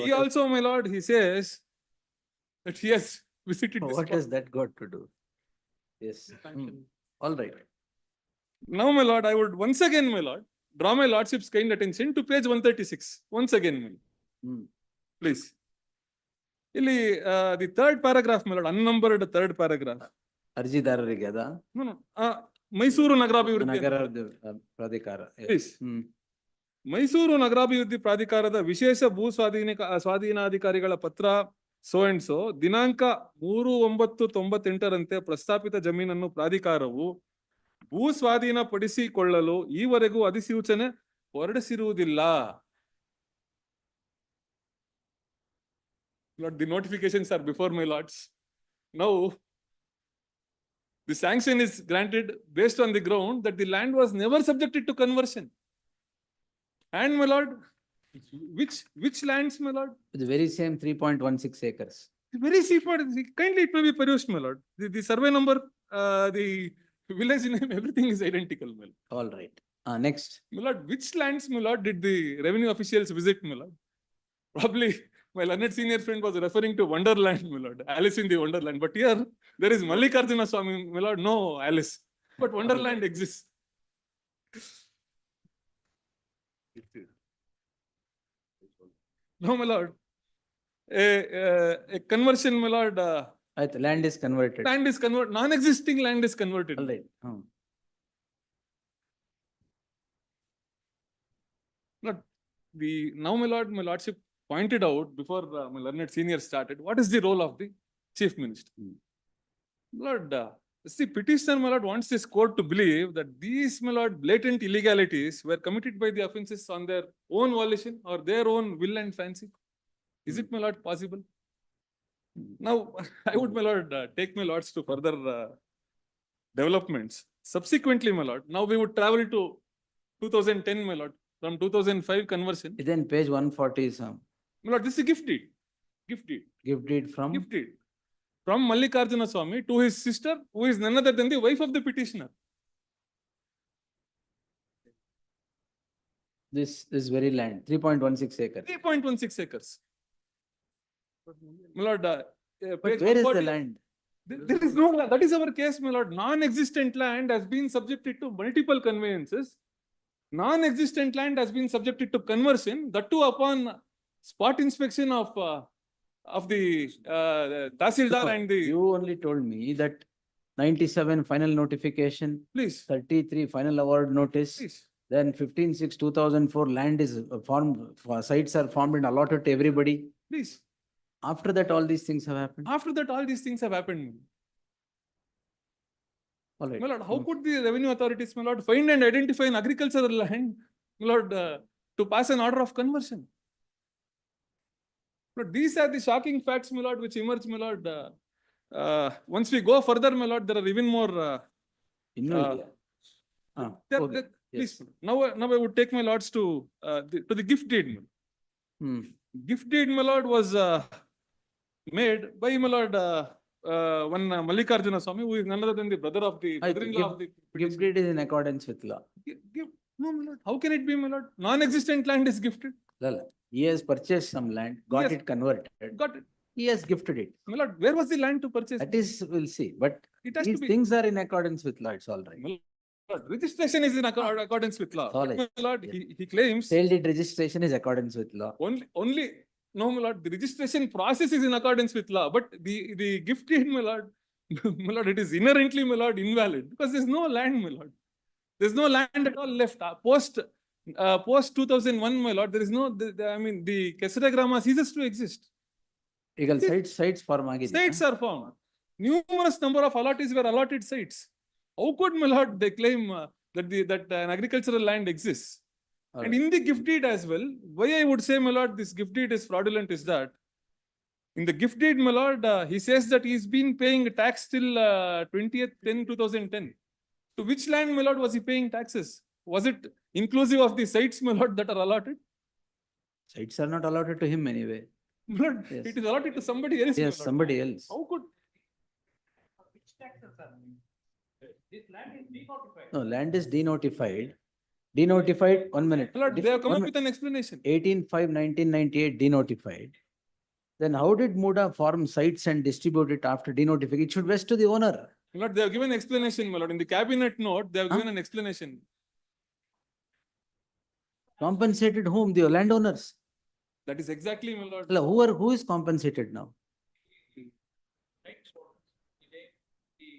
Speaker 3: He also, my lord, he says that he has visited this
Speaker 2: What
Speaker 3: spot.
Speaker 2: has that got to do? Yes. All right.
Speaker 3: Now, my lord, I would once again, my lord, draw my lordship's kind attention to page 136. Once again, my lord. Please. Illi, the third paragraph, my lord, unnumbered third paragraph.
Speaker 2: ಅರ್ಜಿದಾರರಿಗೆ ಅದ?
Speaker 3: No, no. Mysuru ನಗರಾಭಿವೃದ್ಧಿ
Speaker 2: ನಗರ ಪ್ರಾಧಿಕಾರ.
Speaker 3: Please. Mysuru ನಗರಾಭಿವೃದ್ಧಿ ಪ್ರಾಧಿಕಾರದ ವಿಶೇಷ ಭೂ ಸ್ವಾಧೀನಾಧಿಕಾರಿಗಳ ಪತ್ರ so and so ದಿನಾಂಕ 3/9/98ರಂತೆ ಪ್ರಸ್ತಾಪಿತ ಜಮೀನನ್ನು ಪ್ರಾಧಿಕಾರವು ಭೂ ಸ್ವಾಧೀನ ಪಡಿಸಿಕೊಳ್ಳಲು ಈವರೆಗೂ ಅಧಿಸೂಚನೆ ಹೊರಡಿಸಿರುವುದಿಲ್ಲ. Lord, the notifications are before my lords. Now, the sanction is granted based on the ground that the land was never subjected to conversion. And my lord, which lands, my lord?
Speaker 2: The very same 3.16 acres.
Speaker 3: Very simple. Kindly it may be perused, my lord. The survey number, the village name, everything is identical, my lord.
Speaker 2: All right. Next.
Speaker 3: My lord, which lands, my lord, did the revenue officials visit, my lord? Probably my learned senior friend was referring to Wonderland, my lord, Alice in the Wonderland. But here there is Mallikarjuna Swami, my lord, no Alice, but Wonderland exists. No, my lord. A conversion, my lord.
Speaker 2: Land is converted.
Speaker 3: Land is converted. Non-existing land is converted.
Speaker 2: All right.
Speaker 3: Lord, now, my lord, my lordship pointed out before my learned senior started, what is the role of the chief minister? Lord, see, petitioner, my lord, wants this court to believe that these, my lord, blatant illegalities were committed by the offences on their own volition or their own will and fancy. Is it, my lord, possible? Now, I would, my lord, take my lords to further developments. Subsequently, my lord, now we would travel to 2010, my lord, from 2005 conversion.
Speaker 2: Then page 140 is
Speaker 3: My lord, this is a gift deed. Gift deed.
Speaker 2: gift deed from
Speaker 3: Gift deed. From Mallikarjuna Swami to his sister, who is none other than the wife of the petitioner.
Speaker 2: this very land, 3.16 acres.
Speaker 3: 3.16 acres. My lord,
Speaker 2: But
Speaker 3: page
Speaker 2: where is the
Speaker 3: 140
Speaker 2: land?
Speaker 3: There is no land. That is our case, my lord. Non-existent land has been subjected to multiple conveyances. Non-existent land has been subjected to conversion. That too upon spot inspection of the Tahsildar and the.
Speaker 2: You only told me that 97 final notification,
Speaker 3: Please,
Speaker 2: 33 final award notice.
Speaker 3: please.
Speaker 2: Then 15/6/2004 land is formed, sites are formed and allotted to everybody.
Speaker 3: Please.
Speaker 2: After that, all these things have happened.
Speaker 3: After that, all these things have happened.
Speaker 2: All right.
Speaker 3: My lord, how could the revenue authorities, my lord, find and identify an agricultural land, my lord, to pass an order of conversion? But these are the shocking facts, my lord, which emerge, my lord. Once we go further, my lord, there are even more.
Speaker 2: Okay.
Speaker 3: Please, now I would take my lords to the gift deed. Gift deed, my lord, was made by, my lord, one Mallikarjuna Swami, who is none other than the brother of the brother-in-law of the
Speaker 2: Gift deed is in accordance with law.
Speaker 3: No, my lord. How can it be, my lord? Non-existent land is gifted.
Speaker 2: He has purchased some land, got
Speaker 3: Yes.
Speaker 2: it converted.
Speaker 3: Got it.
Speaker 2: He has gifted it.
Speaker 3: My lord, where was the land to purchase?
Speaker 2: That is, we'll see. But
Speaker 3: It has to
Speaker 2: these
Speaker 3: be.
Speaker 2: things are in accordance with law. It's all right.
Speaker 3: My lord, registration is in accordance with law.
Speaker 2: All
Speaker 3: But,
Speaker 2: right.
Speaker 3: my lord,
Speaker 2: Yes.
Speaker 3: he claims
Speaker 2: Sale deed registration is accordance with law.
Speaker 3: only. No, my lord, the registration process is in accordance with law, but the gift deed, my lord, my lord, it is inherently, my lord, invalid because there's no land, my lord. There's no land at all left. Post 2001, my lord, there is no. I mean, the Kesaragramma ceases to exist.
Speaker 2: Eagle sites form agide.
Speaker 3: Sites are formed. Numerous number of allottees were allotted sites. How could, my lord, they claim that an agricultural land exists?
Speaker 2: All
Speaker 3: And
Speaker 2: right.
Speaker 3: in the gift deed as well, why I would say, my lord, this gift deed is fraudulent is that in the gift deed, my lord, he says that he's been paying tax till 2010. To which land, my lord, was he paying taxes? Was it inclusive of the sites, my lord, that are allotted?
Speaker 2: Sites are not allotted to him anyway.
Speaker 3: My lord,
Speaker 2: Yes.
Speaker 3: it is allotted to somebody else. my
Speaker 2: Yes,
Speaker 3: lord.
Speaker 2: somebody else.
Speaker 3: How could?
Speaker 2: No, land is denotified. Denotified, 1 minute.
Speaker 3: My lord, they have come up with an explanation.
Speaker 2: 18/5/1998 denotified. Then how did MUDA form sites and distribute it after denotification? It should vest to the owner.
Speaker 3: My lord, they have given explanation, my lord. In the cabinet note, they have given an explanation.
Speaker 2: Compensated whom? The landowners.
Speaker 3: That is exactly, my lord.
Speaker 2: Who is compensated now?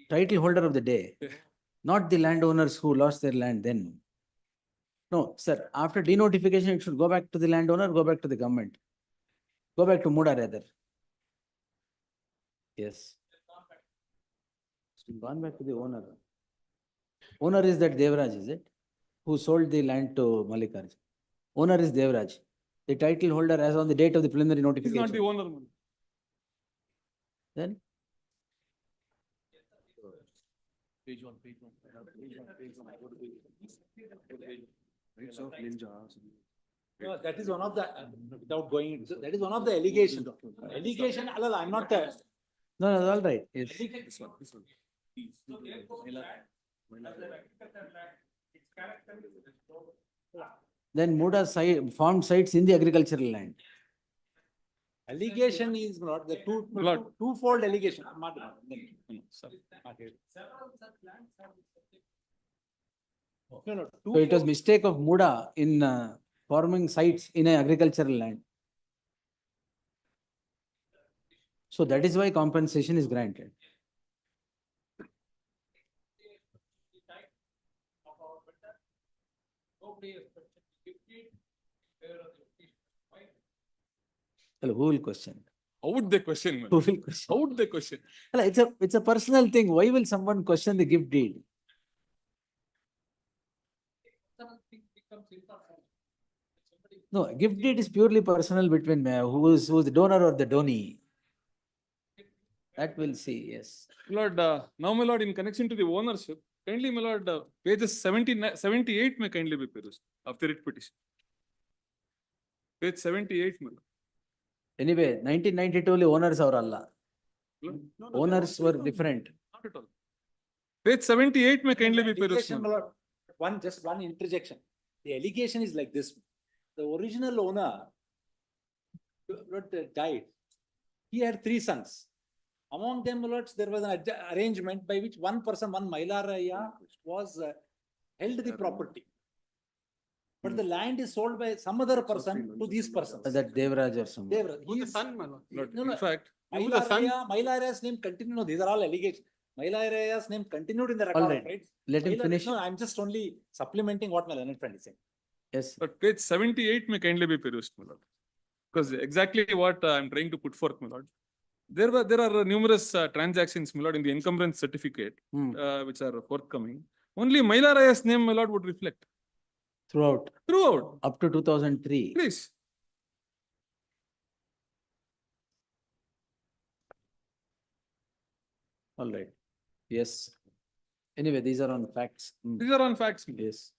Speaker 2: Title holder of the day, not the landowners who lost their land then. No, sir, after denotification, it should go back to the landowner, go back to the government. Go back to MUDA rather. Yes. It's gone back to the owner. Owner is that Devraj, is it? Who sold the land to Mallikarjun? Owner is Devraj. The title holder as on the date of the preliminary
Speaker 3: He's
Speaker 2: notification.
Speaker 3: not the owner, my lord.
Speaker 2: Then?
Speaker 3: Page one.
Speaker 4: Rights of ninja.
Speaker 1: No, that is one of the, without going into, that is one of the allegations. Allegation, I'm not,
Speaker 2: No, all right, yes.
Speaker 3: This one.
Speaker 2: Then MUDA formed sites in the agricultural land.
Speaker 1: allegation is not the
Speaker 3: Lord.
Speaker 1: twofold allegation. I'm not-
Speaker 3: Sorry.
Speaker 1: No, no,
Speaker 2: So it was
Speaker 1: twofold.
Speaker 2: mistake of MUDA in forming sites in a agricultural land. So that is why compensation is granted. Well, who will question?
Speaker 3: How would they question?
Speaker 2: Who
Speaker 3: Well,
Speaker 2: will question?
Speaker 3: How would they question?
Speaker 2: Well, it's a personal thing. Why will someone question the gift deed? No, gift deed is purely personal between who's the donor or the donee. That we'll see, yes.
Speaker 3: My Lord, now my lord, in connection to the ownership, kindly my lord, pages 78 may kindly be perused of the writ petition. Page 78, my lord.
Speaker 2: Anyway, 1992 owners are Allah. Owners were different.
Speaker 3: Not at all. Page 78 may kindly be perused.
Speaker 1: Allegation,
Speaker 3: my
Speaker 1: my
Speaker 3: lord.
Speaker 1: lord. Just one interjection. The allegation is like this. The original owner died. He had 3 sons. Among them, my lords, there was an arrangement by which one person, one Mailaraya, was held the property. But the land is sold by some other person to these persons.
Speaker 2: That Devraj or someone.
Speaker 1: Devraj, he is-
Speaker 3: Lord,
Speaker 1: No, no.
Speaker 3: in fact,
Speaker 1: Mailaraya's name continued, no, these are all allegations. Mailaraya's name continued in the record,
Speaker 2: Alright.
Speaker 1: right?
Speaker 2: Let him finish.
Speaker 1: No, I'm just only supplementing what my learned friend is saying.
Speaker 2: Yes.
Speaker 3: but page 78 may kindly be perused, my lord. Because exactly what I'm trying to put forth, my lord. There are numerous transactions, my lord, in the encumbrance certificate,
Speaker 2: Hmm.
Speaker 3: which are forthcoming. Only Mailaraya's name, my lord, would reflect
Speaker 2: Throughout,
Speaker 3: throughout.
Speaker 2: up to 2003.
Speaker 3: Please.
Speaker 2: All right. Yes. Anyway, these are on facts.
Speaker 3: These are on facts. my lord.
Speaker 2: Yes.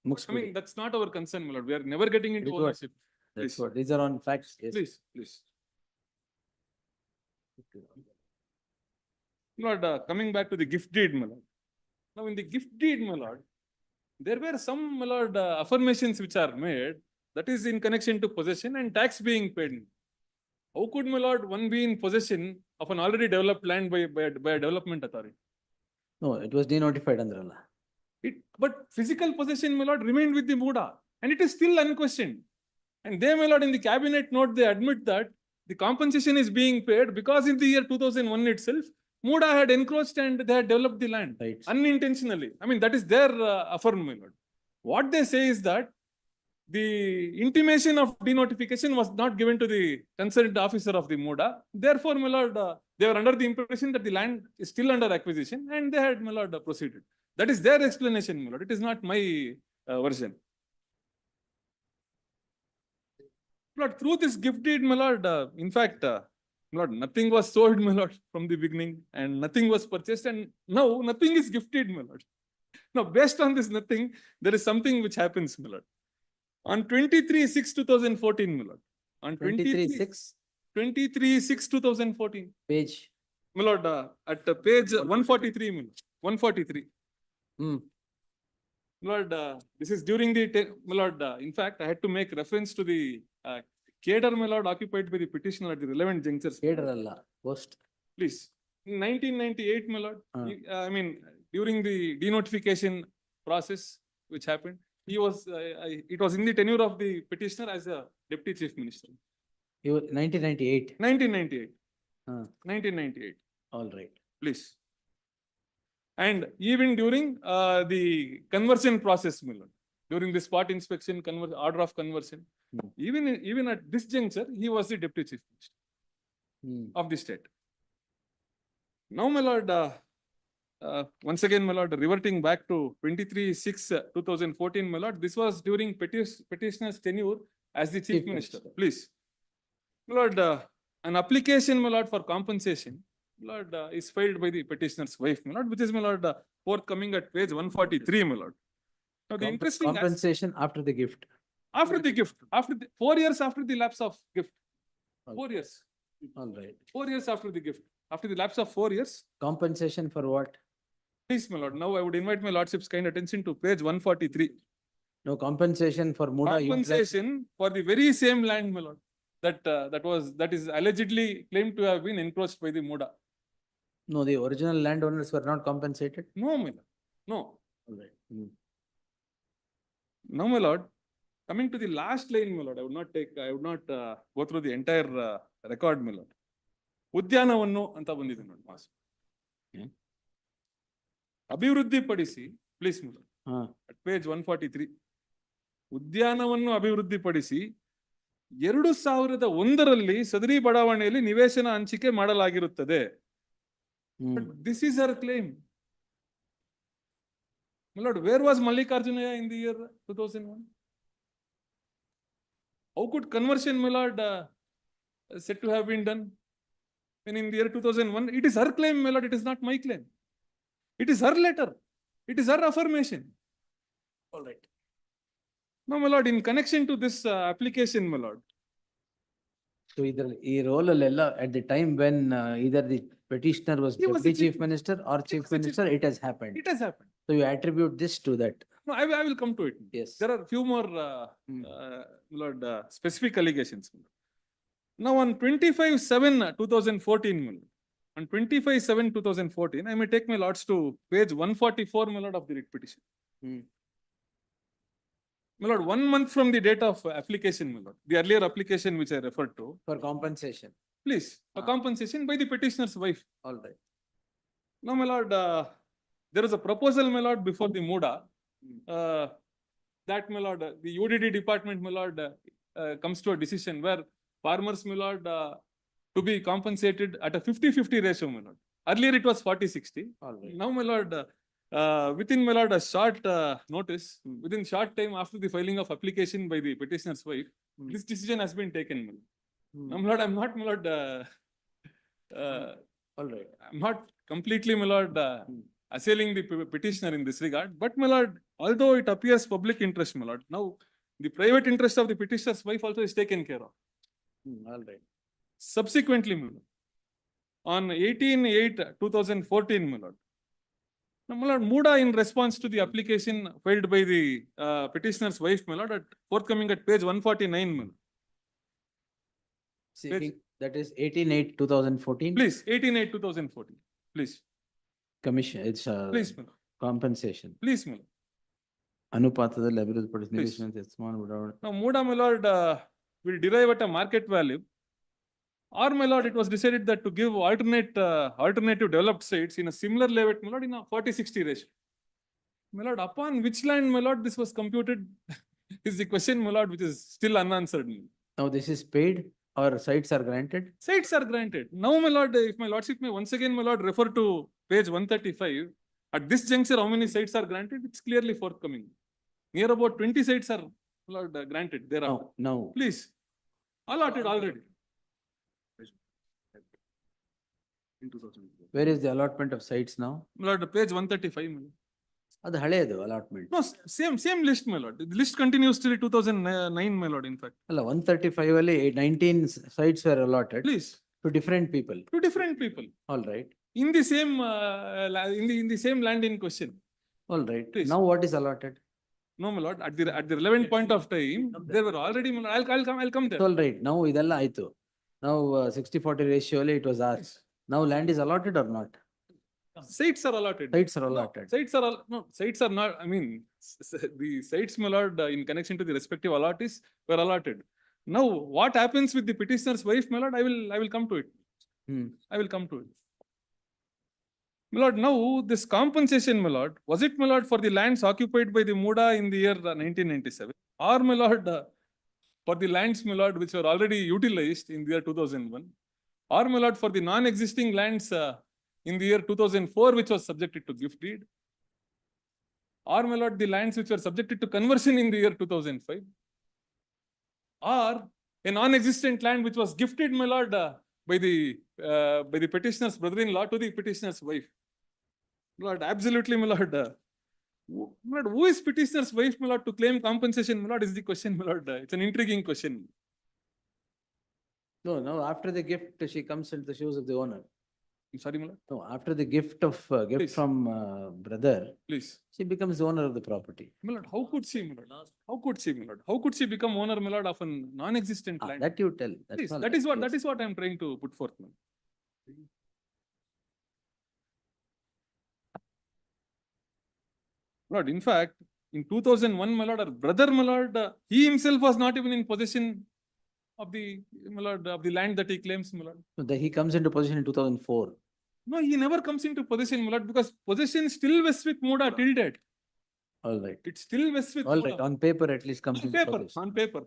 Speaker 2: Mugsbudi.
Speaker 3: I mean, that's not our concern, my lord. We are never getting into
Speaker 2: Very good.
Speaker 3: ownership.
Speaker 2: That's
Speaker 3: please.
Speaker 2: what, these are on facts. Yes.
Speaker 3: Please, please. My lord, coming back to the gift deed, my lord. Now, in the gift deed, my lord, there were some, my lord, affirmations which are made, that is in connection to possession and tax being paid. How could, my lord, one be in possession of an already developed land by a development authority?
Speaker 2: No, it was denotified Andralla.
Speaker 3: But physical possession, my lord, remained with the MUDA, and it is still unquestioned. And they, my lord, in the cabinet note, they admit that the compensation is being paid because in the year 2001 itself, MUDA had encroached and they had developed the land
Speaker 2: Right.
Speaker 3: unintentionally. I mean, that is their affirm, my lord. What they say is that the intimation of denotification was not given to the concerned officer of the MUDA. Therefore, my lord, they were under the impression that the land is still under acquisition and they had, my lord, proceeded. That is their explanation, my lord. It is not my version. Lord, through this gift deed, my lord, in fact, my lord, nothing was sold, my lord, from the beginning, and nothing was purchased, and now nothing is gifted, my lord. Now, based on this nothing, there is something which happens, my lord. On 23/6/2014, my lord. On
Speaker 2: 23/6,
Speaker 3: 23/6/2014,
Speaker 2: page.
Speaker 3: my lord, at page 143, my lord. 143.
Speaker 2: Hmm.
Speaker 3: Lord, this is during the, my lord, in fact, I had to make reference to the cadre, my lord, occupied by the petitioner at the relevant junctures.
Speaker 2: Kedaralla, post.
Speaker 3: Please. In 1998, my lord, I mean, during the denotification process which happened, he was, it was in the tenure of the petitioner as a deputy chief minister.
Speaker 2: 1998.
Speaker 3: 1998.
Speaker 2: Ah.
Speaker 3: 1998.
Speaker 2: All right.
Speaker 3: Please. And even during the conversion process, my lord, during the spot inspection, order of conversion, even at this juncture, he was the deputy chief minister of the state. Now, my lord, once again, my lord, reverting back to 23/6/2014, my lord, this was during petitioner's tenure as the chief minister. Please. My lord, an application, my lord, for compensation, my lord, is filed by the petitioner's wife, my lord, which is, my lord, forthcoming at page 143, my lord. Now, the interesting aspect,
Speaker 2: Compensation after the gift.
Speaker 3: after the gift, after 4 years after the lapse of gift, 4 years,
Speaker 2: All right.
Speaker 3: 4 years after the gift, after the lapse of 4 years.
Speaker 2: Compensation for what?
Speaker 3: Please, my lord, now I would invite my lordship's kind attention to page 143.
Speaker 2: No compensation for MUDA.
Speaker 3: Compensation for the very same land, my lord, that is allegedly claimed to have been encroached by the MUDA.
Speaker 2: No, the original landowners were not compensated.
Speaker 3: No, my lord, no.
Speaker 2: All right.
Speaker 3: Now, my lord, coming to the last line, my lord, I would not go through the entire record, my lord. ಉದ್ಯಾನವನ್ನು ಅಂತ ಬಂದಿದೆ ನೋಡಿ mass. ಅಭಿವೃದ್ಧಿ ಪಡಿಸಿ, please at page 143, ಉದ್ಯಾನವನ್ನು ಅಭಿವೃದ್ಧಿಪಡಿಸಿ 2001ರಲ್ಲಿ ಸದರಿ ಬಡಾವಣೆಯಲ್ಲಿ ನಿವೇಶನ ಹಂಚಿಕೆ ಮಾಡಲಾಗಿರುತ್ತದೆ. This is her claim. My lord, where was Mallikarjunaya in the year 2001? How could conversion, my lord, said to have been done? When in the year 2001, it is her claim, my lord, it is not my claim. It is her letter. It is her affirmation. All right. Now, my lord, in connection to this application, my lord.
Speaker 2: So either ಈ role ಅಲ್ಲೆಲ್ಲ at the time when either the petitioner was
Speaker 3: He was
Speaker 2: deputy
Speaker 3: the
Speaker 2: chief
Speaker 3: chief-
Speaker 2: minister or
Speaker 3: he
Speaker 2: chief
Speaker 3: was the chief-
Speaker 2: minister, it has happened.
Speaker 3: It has happened.
Speaker 2: So you attribute this to that.
Speaker 3: No, I will come to it.
Speaker 2: Yes.
Speaker 3: There are few more, my lord, specific allegations. Now, on 25/7/2014, my lord, on 25/7/2014, I may take my lords to page 144, my lord, of the writ petition. My lord, 1 month from the date of application, my lord, the earlier application which I referred to,
Speaker 2: For compensation.
Speaker 3: please, for compensation by the petitioner's wife.
Speaker 2: All right.
Speaker 3: Now, my lord, there is a proposal, my lord, before the MUDA, that, my lord, the UDD department, my lord, comes to a decision where farmers, my lord, to be compensated at a 50-50 ratio, my lord. Earlier it was 40-60.
Speaker 2: All right.
Speaker 3: Now, my lord, within, my lord, a short notice, within short time after the filing of application by the petitioner's wife, this decision has been taken, my lord. Now, my lord, I'm not, my lord,
Speaker 2: All right.
Speaker 3: I'm not completely, my lord, assailing the petitioner in this regard, but, my lord, although it appears public interest, my lord, now the private interest of the petitioner's wife also is taken care of.
Speaker 2: All right.
Speaker 3: Subsequently, my lord, on 18/8/2014, my lord, now, my lord, MUDA, in response to the application filed by the petitioner's wife, my lord, forthcoming at page 149, my lord.
Speaker 2: Seeking, that is 18/8/2014.
Speaker 3: Please, 18/8/2014, please,
Speaker 2: Commission, it's
Speaker 3: please, my lord,
Speaker 2: compensation.
Speaker 3: please, my lord.
Speaker 2: ಅನುಪಾತದಲ್ಲಿ ಅಭಿವೃದ್ಧಿಪಡಿಸಿದ
Speaker 3: Please.
Speaker 2: ನಿವೇಶನ ಯಜಮಾನ ಬಡಾವಣೆ.
Speaker 3: Now, MUDA, my lord, will derive at a market value, or, my lord, it was decided that to give alternative developed sites in a similar layout, my lord, in a 40-60 ratio. My lord, upon which land, my lord, this was computed is the question, my lord, which is still unanswered.
Speaker 2: Now this is paid or sites are granted?
Speaker 3: Sites are granted. Now, my lord, if my lordship may once again, my lord, refer to page 135, at this juncture, how many sites are granted? It's clearly forthcoming. Near about 20 sites are, my lord, granted thereafter.
Speaker 2: No.
Speaker 3: Please, allotted already.
Speaker 2: Where is the allotment of sites now?
Speaker 3: My lord, page 135, my lord.
Speaker 2: ಅದು ಹಳೆಯದು allotment.
Speaker 3: No, same list, my lord. The list continues till 2009, my lord, in fact.
Speaker 2: ಅಲ್ಲ 135 ಅಲ್ಲಿ 19 sites were allotted
Speaker 3: Please,
Speaker 2: to different people.
Speaker 3: to different people
Speaker 2: All right.
Speaker 3: in the same in the same land in question.
Speaker 2: All right.
Speaker 3: Please.
Speaker 2: Now what is allotted?
Speaker 3: No, my lord, at the relevant point of time, there were already, my lord, I'll come there.
Speaker 2: All right. Now ಇದೆಲ್ಲ ಆಯ್ತು. Now 60-40 ratio ಅಲ್ಲಿ it was asked. Now land is allotted or not?
Speaker 3: Sites are allotted.
Speaker 2: Sites are allotted.
Speaker 3: Sites are sites are not, I mean, the sites, my lord, in connection to the respective allottees were allotted. Now, what happens with the petitioner's wife, my lord, I will come to it. I will come to it. My lord, now this compensation, my lord, was it, my lord, for the lands occupied by the MUDA in the year 1997? Or, my lord, for the lands, my lord, which were already utilized in the year 2001? Or, my lord, for the non-existing lands in the year 2004, which was subjected to gift deed? Or, my lord, the lands which were subjected to conversion in the year 2005? Or a non-existent land which was gifted, my lord, by the petitioner's brother-in-law to the petitioner's wife? My lord, absolutely, my lord, My lord, who is petitioner's wife, my lord, to claim compensation, my lord, is the question, my lord. It's an intriguing question.
Speaker 2: No, no, after the gift, she comes into the shoes of the owner.
Speaker 3: I'm sorry, my lord.
Speaker 2: No, after the gift
Speaker 3: Please.
Speaker 2: from brother,
Speaker 3: Please.
Speaker 2: she becomes the owner of the property.
Speaker 3: My lord, how could she, my lord? How could she, my lord? How could she become owner, my lord, of a non-existent
Speaker 2: Ah,
Speaker 3: land?
Speaker 2: that you tell. That's
Speaker 3: Please,
Speaker 2: all
Speaker 3: that is
Speaker 2: right,
Speaker 3: what, that
Speaker 2: yes.
Speaker 3: is what I'm trying to put forth, my lord. Lord, in fact, in 2001, my lord, our brother, my lord, he himself was not even in possession of the, my lord, of the land that he claims, my lord.
Speaker 2: So he comes into position in 2004.
Speaker 3: No, he never comes into possession, my lord, because possession still vests with MUDA till date.
Speaker 2: All right.
Speaker 3: It still vests with
Speaker 2: All
Speaker 3: MUDA.
Speaker 2: right. On paper, at least comes
Speaker 3: On
Speaker 2: into
Speaker 3: paper,
Speaker 2: possession.
Speaker 3: on paper.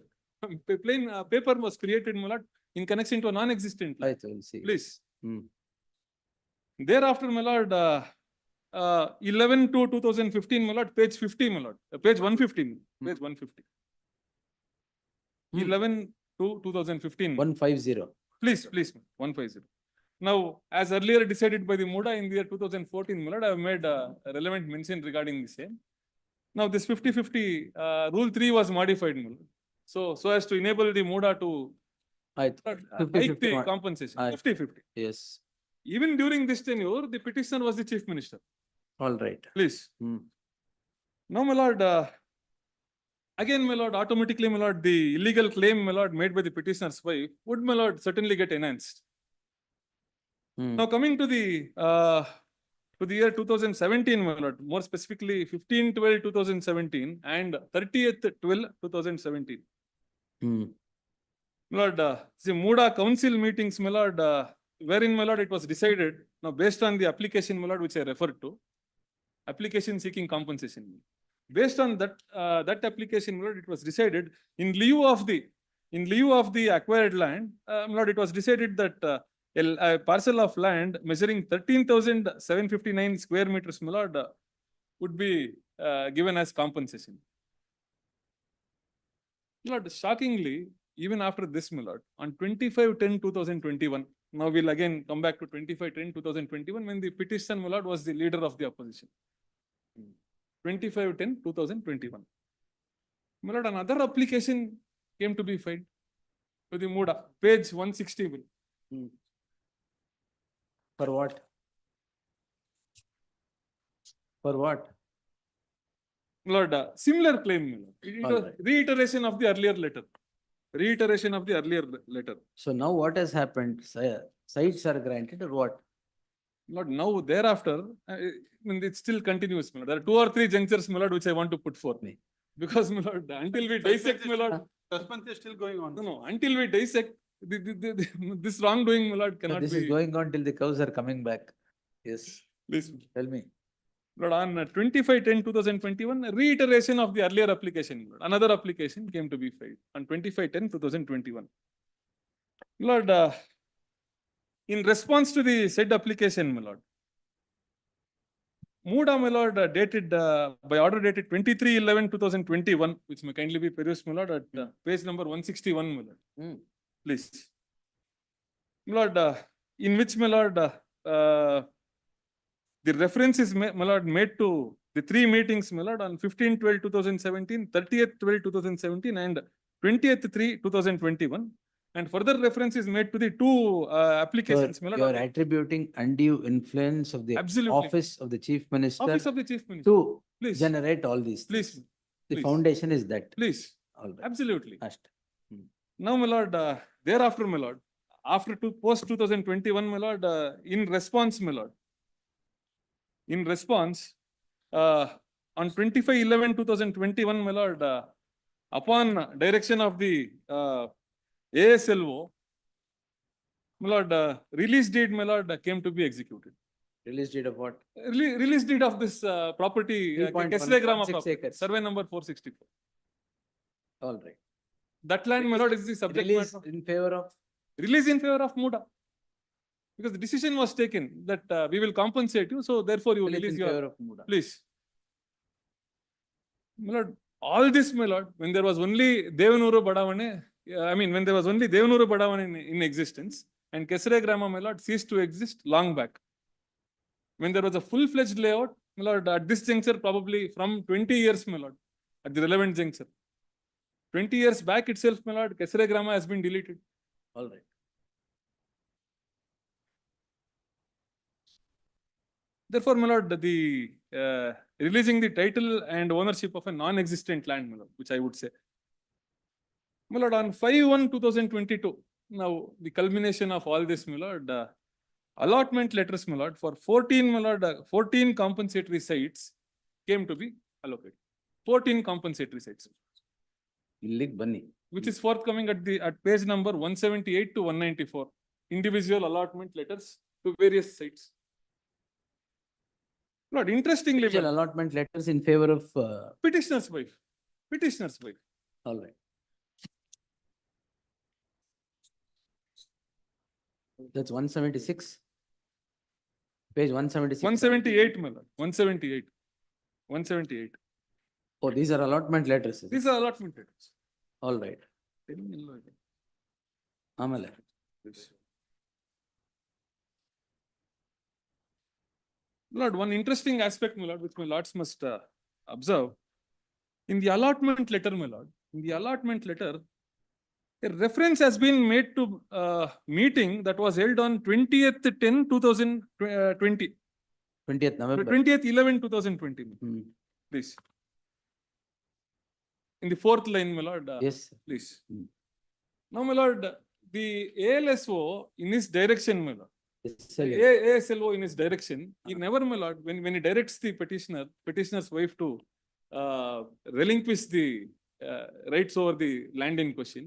Speaker 3: Plain paper was created, my lord, in connection to a non-existent land.
Speaker 2: Right, we'll see.
Speaker 3: Please.
Speaker 2: Hmm.
Speaker 3: Thereafter, my lord, 11 to 2015, my lord, page 50, my lord, page 115, page 150.
Speaker 2: Hmm.
Speaker 3: 11 to 2015.
Speaker 2: 150.
Speaker 3: Please, please, 150. Now, as earlier decided by the MUDA in the year 2014, my lord, I have made a relevant mention regarding the same. Now, this 50-50, rule 3 was modified, my lord. So as to enable the MUDA to
Speaker 2: Right.
Speaker 3: hike the
Speaker 2: 50-50.
Speaker 3: compensation,
Speaker 2: Aye.
Speaker 3: 50-50.
Speaker 2: Yes.
Speaker 3: Even during this tenure, the petitioner was the chief minister.
Speaker 2: All right.
Speaker 3: Please.
Speaker 2: Hmm.
Speaker 3: Now, my lord, again, my lord, automatically, my lord, the illegal claim, my lord, made by the petitioner's wife would, my lord, certainly get enhanced.
Speaker 2: Hmm.
Speaker 3: Now, coming to the year 2017, my lord, more specifically 15/12/2017 and 30th/12/2017.
Speaker 2: Hmm.
Speaker 3: My lord, the MUDA council meetings, my lord, wherein, my lord, it was decided, now based on the application, my lord, which I referred to, application seeking compensation. Based on that, that application, my lord, it was decided in lieu of the acquired land, my lord, it was decided that a parcel of land measuring 13,759 square meters, my lord, would be given as compensation. My lord, shockingly, even after this, my lord, on 25/10/2021, now we'll again come back to 25/10/2021 when the petition, my lord, was the leader of the opposition. 25/10/2021. My lord, another application came to be filed to the MUDA, page 160.
Speaker 2: Hmm. For what? For what?
Speaker 3: My lord, similar claim, my lord. It
Speaker 2: All
Speaker 3: was
Speaker 2: right.
Speaker 3: reiteration of the earlier letter. Reiteration of the earlier letter.
Speaker 2: So now what has happened? Sites are granted or what?
Speaker 3: Lord, now thereafter, I mean, it still continues, my lord. There are 2 or 3 junctures, my lord, which I want to put forth.
Speaker 2: Me.
Speaker 3: Because, my lord, until we dissect, my lord,
Speaker 4: Suspense is still going on.
Speaker 3: no, until we dissect, this wrongdoing, my lord,
Speaker 2: So
Speaker 3: cannot
Speaker 2: this
Speaker 3: be.
Speaker 2: is going on till the cows are coming back. Yes.
Speaker 3: Please.
Speaker 2: Tell me.
Speaker 3: Lord, on 25/10/2021, a reiteration of the earlier application, Lord. Another application came to be filed on 25/10/2021. Lord, in response to the said application, my lord, MUDA, my lord, dated by order dated 23/11/2021, which may kindly be perused, my lord, at page number 161, my lord.
Speaker 2: Hmm.
Speaker 3: Please. My lord, in which, my lord, the reference is, my lord, made to the 3 meetings, my lord, on 15/12/2017, 30th/12/2017, and 20th/3/2021. And further reference is made to the 2 applications, my lord.
Speaker 2: You are attributing undue influence of the
Speaker 3: Absolutely.
Speaker 2: office of the chief minister
Speaker 3: Office of the Chief Minister.
Speaker 2: to
Speaker 3: Please.
Speaker 2: generate all these
Speaker 3: Please.
Speaker 2: things. The
Speaker 3: Please.
Speaker 2: foundation is that.
Speaker 3: Please.
Speaker 2: All right.
Speaker 3: Absolutely.
Speaker 2: Asked.
Speaker 3: Now, my lord, thereafter, my lord, after post 2021, my lord, in response, my lord, in response, on 25/11/2021, my lord, upon direction of the ASLO, my lord, release deed, my lord, came to be executed.
Speaker 2: Release date of what?
Speaker 3: Release deed of this property,
Speaker 2: 3.16
Speaker 3: property,
Speaker 2: acres.
Speaker 3: survey number 464.
Speaker 2: All right.
Speaker 3: That land, my lord, is the subject
Speaker 2: Release
Speaker 3: matter.
Speaker 2: in favor of?
Speaker 3: Release in favor of MUDA. Because the decision was taken that we will compensate you, so therefore you
Speaker 2: Release
Speaker 3: release
Speaker 2: in
Speaker 3: your.
Speaker 2: favor of MUDA.
Speaker 3: Please. My lord, all this, my lord, when there was only Devanuru Badavane, I mean, when there was only Devanuru Badavane in existence, and Kesare Grama, my lord, ceased to exist long back. When there was a full-fledged layout, my lord, at this juncture, probably from 20 years, my lord, at the relevant juncture. 20 years back itself, my lord, Kesare Grama has been deleted.
Speaker 2: All right.
Speaker 3: Therefore, my lord, the releasing the title and ownership of a non-existent land, my lord, which I would say. My lord, on 5/1/2022, now the culmination of all this, my lord, allotment letters, my lord, for 14, my lord, 14 compensatory sites came to be allocated. 14 compensatory sites,
Speaker 2: ಇಲ್ಲಿಗೆ ಬನ್ನಿ.
Speaker 3: which is forthcoming at page number 178 to 194. Individual allotment letters to various sites. Lord, interestingly, my
Speaker 2: Individual
Speaker 3: lord,
Speaker 2: allotment letters in favor of,
Speaker 3: petitioner's wife. Petitioner's wife.
Speaker 2: all right. That's 176. Page 176.
Speaker 3: 178, my lord. 178. 178.
Speaker 2: Oh, these are allotment letters. is it?
Speaker 3: These are allotment letters.
Speaker 2: All right. ಆಮೇಲೆ
Speaker 3: Lord, one interesting aspect, my lord, which my lords must observe. In the allotment letter, my lord, in the allotment letter, a reference has been made to meeting that was held on 20th/10/2020.
Speaker 2: 20th November.
Speaker 3: 20th/11/2020.
Speaker 2: Hmm.
Speaker 3: Please. In the fourth line, my lord.
Speaker 2: Yes.
Speaker 3: Please.
Speaker 2: Hmm.
Speaker 3: Now, my lord, the ALSO in his direction, my lord,
Speaker 2: Yes, sir.
Speaker 3: ASLO in his direction, he never, my lord, when he directs the petitioner's wife to relinquish the rights over the land in question,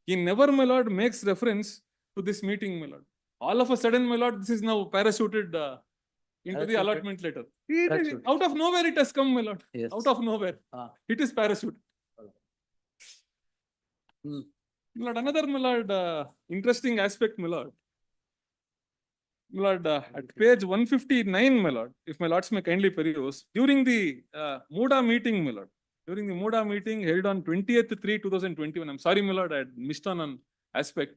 Speaker 3: he never, my lord, makes reference to this meeting, my lord. All of a sudden, my lord, this is now parachuted into the
Speaker 2: Parachuted?
Speaker 3: allotment letter.
Speaker 2: Parachuted.
Speaker 3: Out of nowhere it has come, my lord.
Speaker 2: Yes.
Speaker 3: Out of nowhere.
Speaker 2: Ah.
Speaker 3: It is parachute.
Speaker 2: Hmm.
Speaker 3: My lord, another, my lord, interesting aspect, my lord. My lord, at page 159, my lord, if my lords may kindly peruse, during the MUDA meeting, my lord, during the MUDA meeting held on 20th/3/2021, I'm sorry, my lord, I had missed on an aspect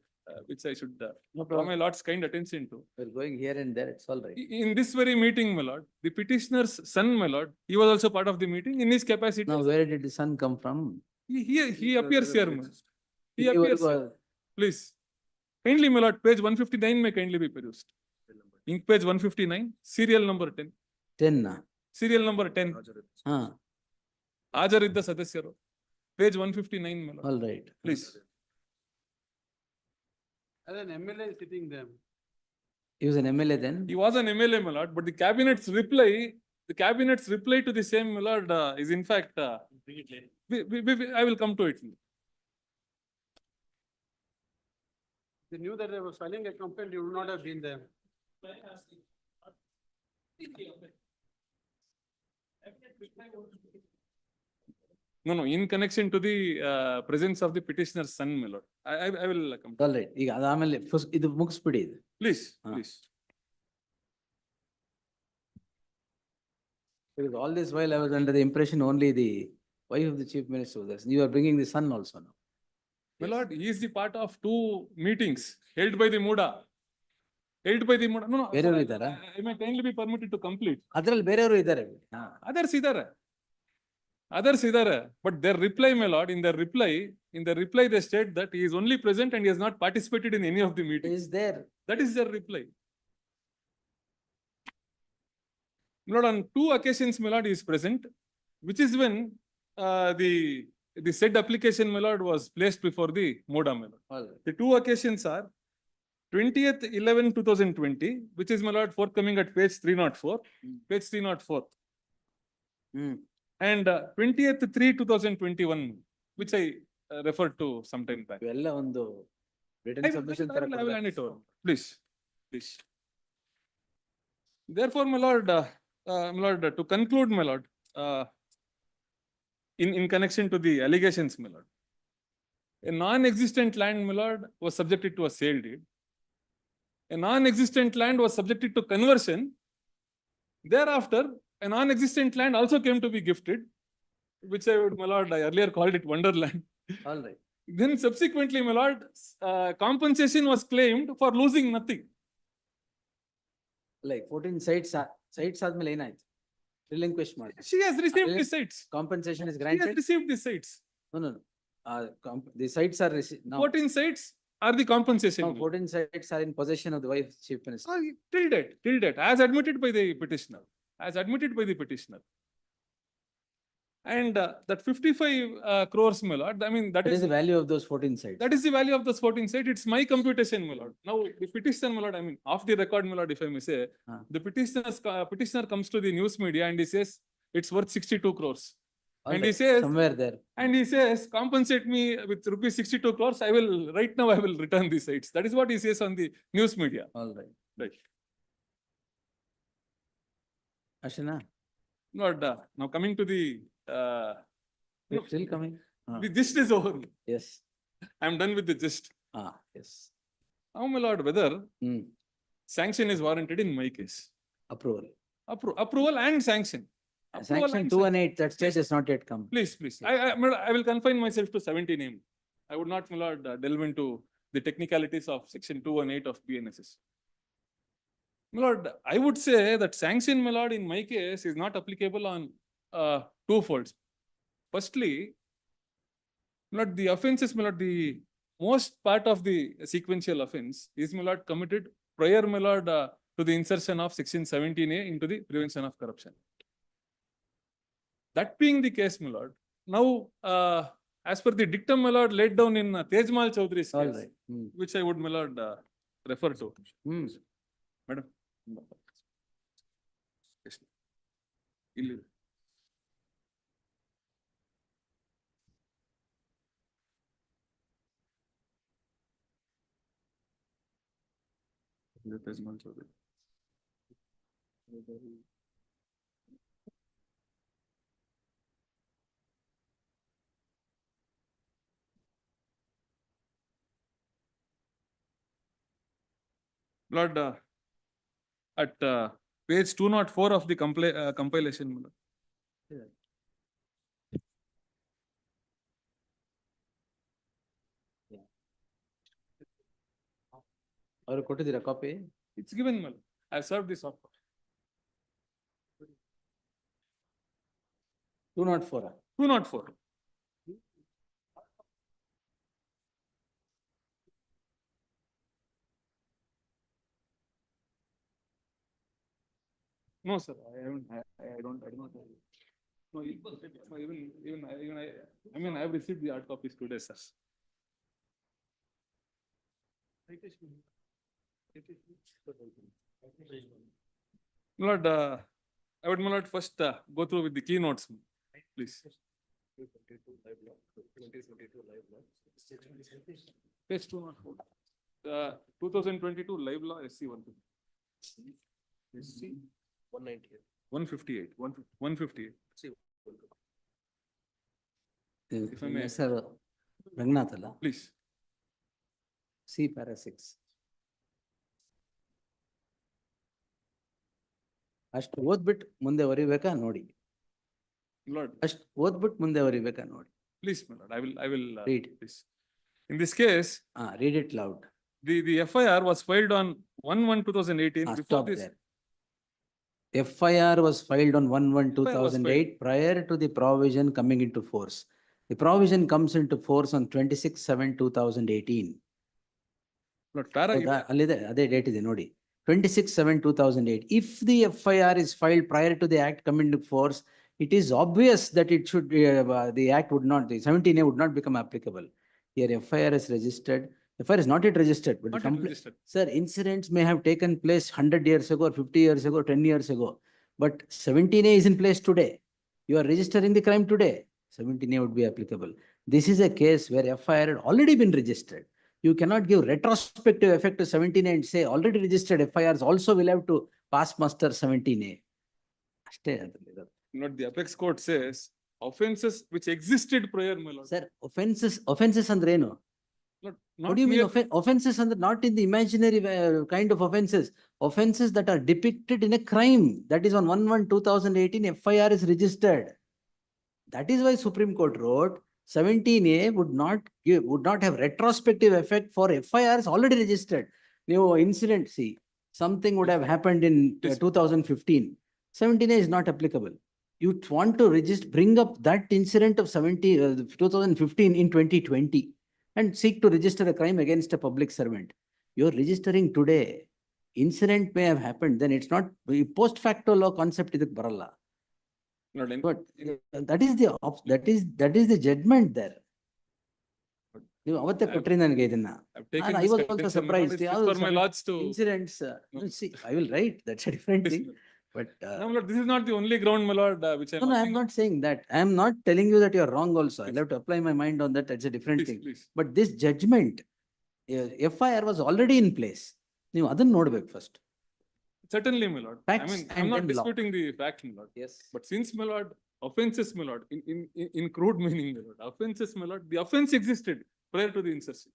Speaker 3: which I should
Speaker 2: No
Speaker 3: draw
Speaker 2: problem.
Speaker 3: my lord's kind attention to.
Speaker 2: We're going here and there. It's all right.
Speaker 3: In this very meeting, my lord, the petitioner's son, my lord, he was also part of the meeting in his capacity.
Speaker 2: Now, where did the son come from?
Speaker 3: He appears here, my lord. He
Speaker 2: ಇಲ್ಲಿವರೆಗೂ
Speaker 3: appears here. Please. Kindly, my lord, page 159 may kindly be perused. Ink page 159, serial number 10.
Speaker 2: 10.
Speaker 3: Serial number 10.
Speaker 2: ಹಾ,
Speaker 3: ಹಾಜರಿದ್ದ ಸದಸ್ಯರು. Page 159, my lord.
Speaker 2: all right.
Speaker 3: Please.
Speaker 4: As an MLA sitting there.
Speaker 2: He was an MLA then?
Speaker 3: He was an MLA, my lord, but the cabinet's reply to the same, my lord, is in fact, I will come to it.
Speaker 4: They knew that they were filing a complaint, you would not have been there.
Speaker 3: No, in connection to the presence of the petitioner's son, my lord. I will come.
Speaker 2: All right. ಈಗ ಅದಾದ್ಮೇಲೆ ಇದು ಮುಗಿಸ್ಬಿಡಿ ಇದು.
Speaker 3: Please,
Speaker 2: Ah.
Speaker 3: please.
Speaker 2: Because all this while I was under the impression only the wife of the chief minister was there. You are bringing the son also now.
Speaker 3: My lord, he is the part of 2 meetings held by the MUDA. Held by the MUDA. No,
Speaker 2: ಬೇರೆಯವರು
Speaker 3: sir,
Speaker 2: ಇದ್ದಾರಾ?
Speaker 3: I may kindly be permitted to complete.
Speaker 2: ಅದ್ರಲ್ಲಿ ಬೇರೆಯವರು ಇದ್ದಾರೆ. ಹಾ.
Speaker 3: Others idare. But their reply, my lord, in their reply they state that he is only present and he has not participated in any of the
Speaker 2: He
Speaker 3: meetings.
Speaker 2: is there.
Speaker 3: That is their reply. My lord, on 2 occasions, my lord, he is present, which is when the said application, my lord, was placed before the MUDA, my lord.
Speaker 2: All right.
Speaker 3: The 2 occasions are 20th/11/2020, which is, my lord, forthcoming at page 304, page 304,
Speaker 2: Hmm.
Speaker 3: and 20th/3/2021, which I referred to some time back.
Speaker 2: ಇವೆಲ್ಲ ಒಂದು written
Speaker 3: I will
Speaker 2: submission
Speaker 3: I
Speaker 2: ತರ
Speaker 3: will hand
Speaker 2: ಕೊಡ್ಬೇಕು.
Speaker 3: it over. Please. Therefore, my lord, to conclude, my lord, in connection to the allegations, my lord, a non-existent land, my lord, was subjected to a sale deed. A non-existent land was subjected to conversion. Thereafter, a non-existent land also came to be gifted, which my lord, I earlier called it Wonderland.
Speaker 2: All right.
Speaker 3: Then subsequently, my lord, compensation was claimed for losing nothing.
Speaker 2: Like 14 sites ಆದ್ಮೇಲೆ ಏನಾಯ್ತು? Relinquish ಮಾಡಿ.
Speaker 3: She has received
Speaker 2: Really?
Speaker 3: the sites.
Speaker 2: Compensation is
Speaker 3: She has
Speaker 2: granted?
Speaker 3: received the sites.
Speaker 2: No, no, no. The sites are received now.
Speaker 3: 14 sites are the compensation.
Speaker 2: No,
Speaker 3: my lord.
Speaker 2: 14 sites are in possession of the wife chief minister.
Speaker 3: Till date, as admitted by the petitioner, And that 55 crores, my lord, I mean,
Speaker 2: What is the value of those 14 sites?
Speaker 3: that is the value of those 14 sites. It's my computation, my lord. Now, the petitioner, my lord, I mean, off the record, my lord, if I may say, the petitioner comes to the news media and he says, it's worth 62 crores.
Speaker 2: All
Speaker 3: And he
Speaker 2: right,
Speaker 3: says,
Speaker 2: somewhere there.
Speaker 3: and he says, compensate me with rupees 62 crores. Right now, I will return the sites. That is what he says on the news media.
Speaker 2: All right.
Speaker 3: Right.
Speaker 2: Ashana,
Speaker 3: Lord, now coming to the,
Speaker 2: it's still coming?
Speaker 3: the gist is over.
Speaker 2: Yes.
Speaker 3: I'm done with the gist.
Speaker 2: Yes.
Speaker 3: Now, my lord, whether
Speaker 2: Hmm.
Speaker 3: sanction is warranted in my case.
Speaker 2: Approval.
Speaker 3: Approval and sanction. Approval
Speaker 2: Sanction
Speaker 3: and
Speaker 2: 218, that stage has not yet come.
Speaker 3: Please. My lord, I will confine myself to 17 I would not, my lord, delve into the technicalities of section 218 of BNSS. My lord, I would say that sanction, my lord, in my case is not applicable on two folds. Firstly, my lord, the offenses, my lord, the most part of the sequential offense is, my lord, committed prior, my lord, to the insertion of section 17A into the prevention of corruption. That being the case, my lord, now, as per the dictum, my lord, laid down in Tejmal Chaudhary's
Speaker 2: All
Speaker 3: case,
Speaker 2: right. Hmm.
Speaker 3: which I would, my lord, refer to.
Speaker 2: Hmm.
Speaker 3: Madam. Yes. Illi. ಇದು Tejmal Chaudhary. Lord, at page 204 of the compilation, my lord.
Speaker 2: ಅವ್ರು ಕೊಟ್ಟಿದ್ದೀರಾ copy?
Speaker 3: It's given, my lord. I served this offer.
Speaker 2: 204.
Speaker 3: 204. No, sir, I haven't, I don't have it. No, I mean, I have received the hard copies today, sir. Lord, I would, my lord, first go through with the keynotes, please. Page 204. 2022 live law SC 150. SC 198. 158. 158. If I may.
Speaker 2: ಹೆಸರು ರಂಗನಾಥ್ ಅಲ್ಲ?
Speaker 3: Please.
Speaker 2: C para 6. ಅಷ್ಟು ಓದ್ಬಿಟ್ಟು ಮುಂದೆ ಬರಿಬೇಕಾ ನೋಡಿ.
Speaker 3: Lord,
Speaker 2: ಅಷ್ಟು ಓದ್ಬಿಟ್ಟು ಮುಂದೆ ಬರಿಬೇಕಾ ನೋಡಿ.
Speaker 3: please, my lord, I will
Speaker 2: Read.
Speaker 3: please. In this case,
Speaker 2: Read it loud.
Speaker 3: the FIR was filed on 1/1/2018. Before
Speaker 2: Stop
Speaker 3: this,
Speaker 2: there. FIR was filed on 1/1/2008
Speaker 3: filed.
Speaker 2: prior to the provision coming into force. The provision comes into force on 26/7/2018.
Speaker 3: Lord, para,
Speaker 2: ಅಲ್ಲಿದೆ, ಅದೇ date ಇದೆ ನೋಡಿ. 26/7/2008. If the FIR is filed prior to the act coming into force, it is obvious that it should, the act would not, the 17A would not become applicable. Here FIR is registered. FIR is not yet registered, but the
Speaker 3: not yet
Speaker 2: complaint.
Speaker 3: registered.
Speaker 2: Sir, incidents may have taken place 100 years ago, or 50 years ago, 10 years ago, but 17A is in place today. You are registering the crime today. 17A would be applicable. This is a case where FIR had already been registered. You cannot give retrospective effect to 17A and say already registered FIRs also will have to pass muster 17A. ಅಷ್ಟೇ ಅದ್ರಲ್ಲಿ ಇರೋದು.
Speaker 3: Not the apex court says offenses which existed prior, my lord.
Speaker 2: Sir, offenses ಅಂದ್ರೆ ಏನು?
Speaker 3: Not
Speaker 2: What do you mean
Speaker 3: mere-
Speaker 2: offenses under not in the imaginary kind of offenses? Offenses that are depicted in a crime. That is on 1/1/2018 FIR is registered. That is why Supreme Court wrote 17A would not have retrospective effect for FIRs already registered. New incident, see, something would have happened in
Speaker 3: Yes.
Speaker 2: 2015. 17A is not applicable. You want to register, bring up that incident of 2015 in 2020 and seek to register a crime against a public servant. You're registering today. Incident may have happened, then it's not post facto law concept idak baralla.
Speaker 3: Lord,
Speaker 2: But that is the judgment there. ನೀವು ಅವತ್ತೇ ಕೊಟ್ರಿ ನನಗೆ ಇದನ್ನ.
Speaker 3: I've taken
Speaker 2: And I
Speaker 3: this
Speaker 2: was also
Speaker 3: contention, my lord,
Speaker 2: surprised.
Speaker 3: it's
Speaker 2: ಯಾವ್ದು
Speaker 3: for my lords to.
Speaker 2: Incidents, see, I will write, that's a different thing, but.
Speaker 3: No, my lord, this is not the only ground, my lord, which I'm.
Speaker 2: No, I am
Speaker 3: asking.
Speaker 2: not saying that. I am not telling you that you are wrong also. I'll have to apply my mind on that. That's a different
Speaker 3: Please,
Speaker 2: thing.
Speaker 3: please.
Speaker 2: But this judgment, FIR was already in place. ನೀವು ಅದನ್ನ ನೋಡ್ಬೇಕು first.
Speaker 3: Certainly, my lord. I
Speaker 2: Facts
Speaker 3: mean,
Speaker 2: and
Speaker 3: I'm not
Speaker 2: then law.
Speaker 3: disputing the fact, my lord.
Speaker 2: Yes.
Speaker 3: But since, my lord, offenses, my lord, in crude meaning, my lord, offenses, my lord, the offense existed prior to the insertion.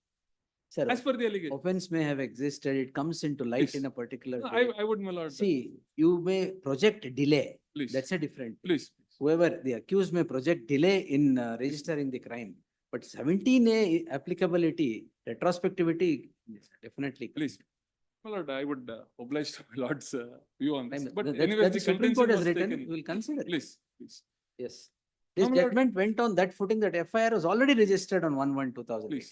Speaker 2: Sir,
Speaker 3: As per the allegation.
Speaker 2: offense may have existed. It comes into light
Speaker 3: Please.
Speaker 2: in a particular
Speaker 3: No,
Speaker 2: way.
Speaker 3: I would, my lord.
Speaker 2: See, you may project delay.
Speaker 3: Please.
Speaker 2: That's a different thing.
Speaker 3: Please.
Speaker 2: Whoever the accused may project delay in registering the crime. But 17A applicability, retrospectivity, yes, definitely.
Speaker 3: Please. My lord, I would oblige to my lord's view on this. But
Speaker 2: That-
Speaker 3: anyways,
Speaker 2: that
Speaker 3: the
Speaker 2: the Supreme Court
Speaker 3: contention
Speaker 2: has
Speaker 3: was
Speaker 2: written,
Speaker 3: taken.
Speaker 2: we'll consider it.
Speaker 3: Please, please,
Speaker 2: Yes. This
Speaker 3: No, my lord.
Speaker 2: judgment went on that footing that FIR was already registered on 1/1/2008.
Speaker 3: please.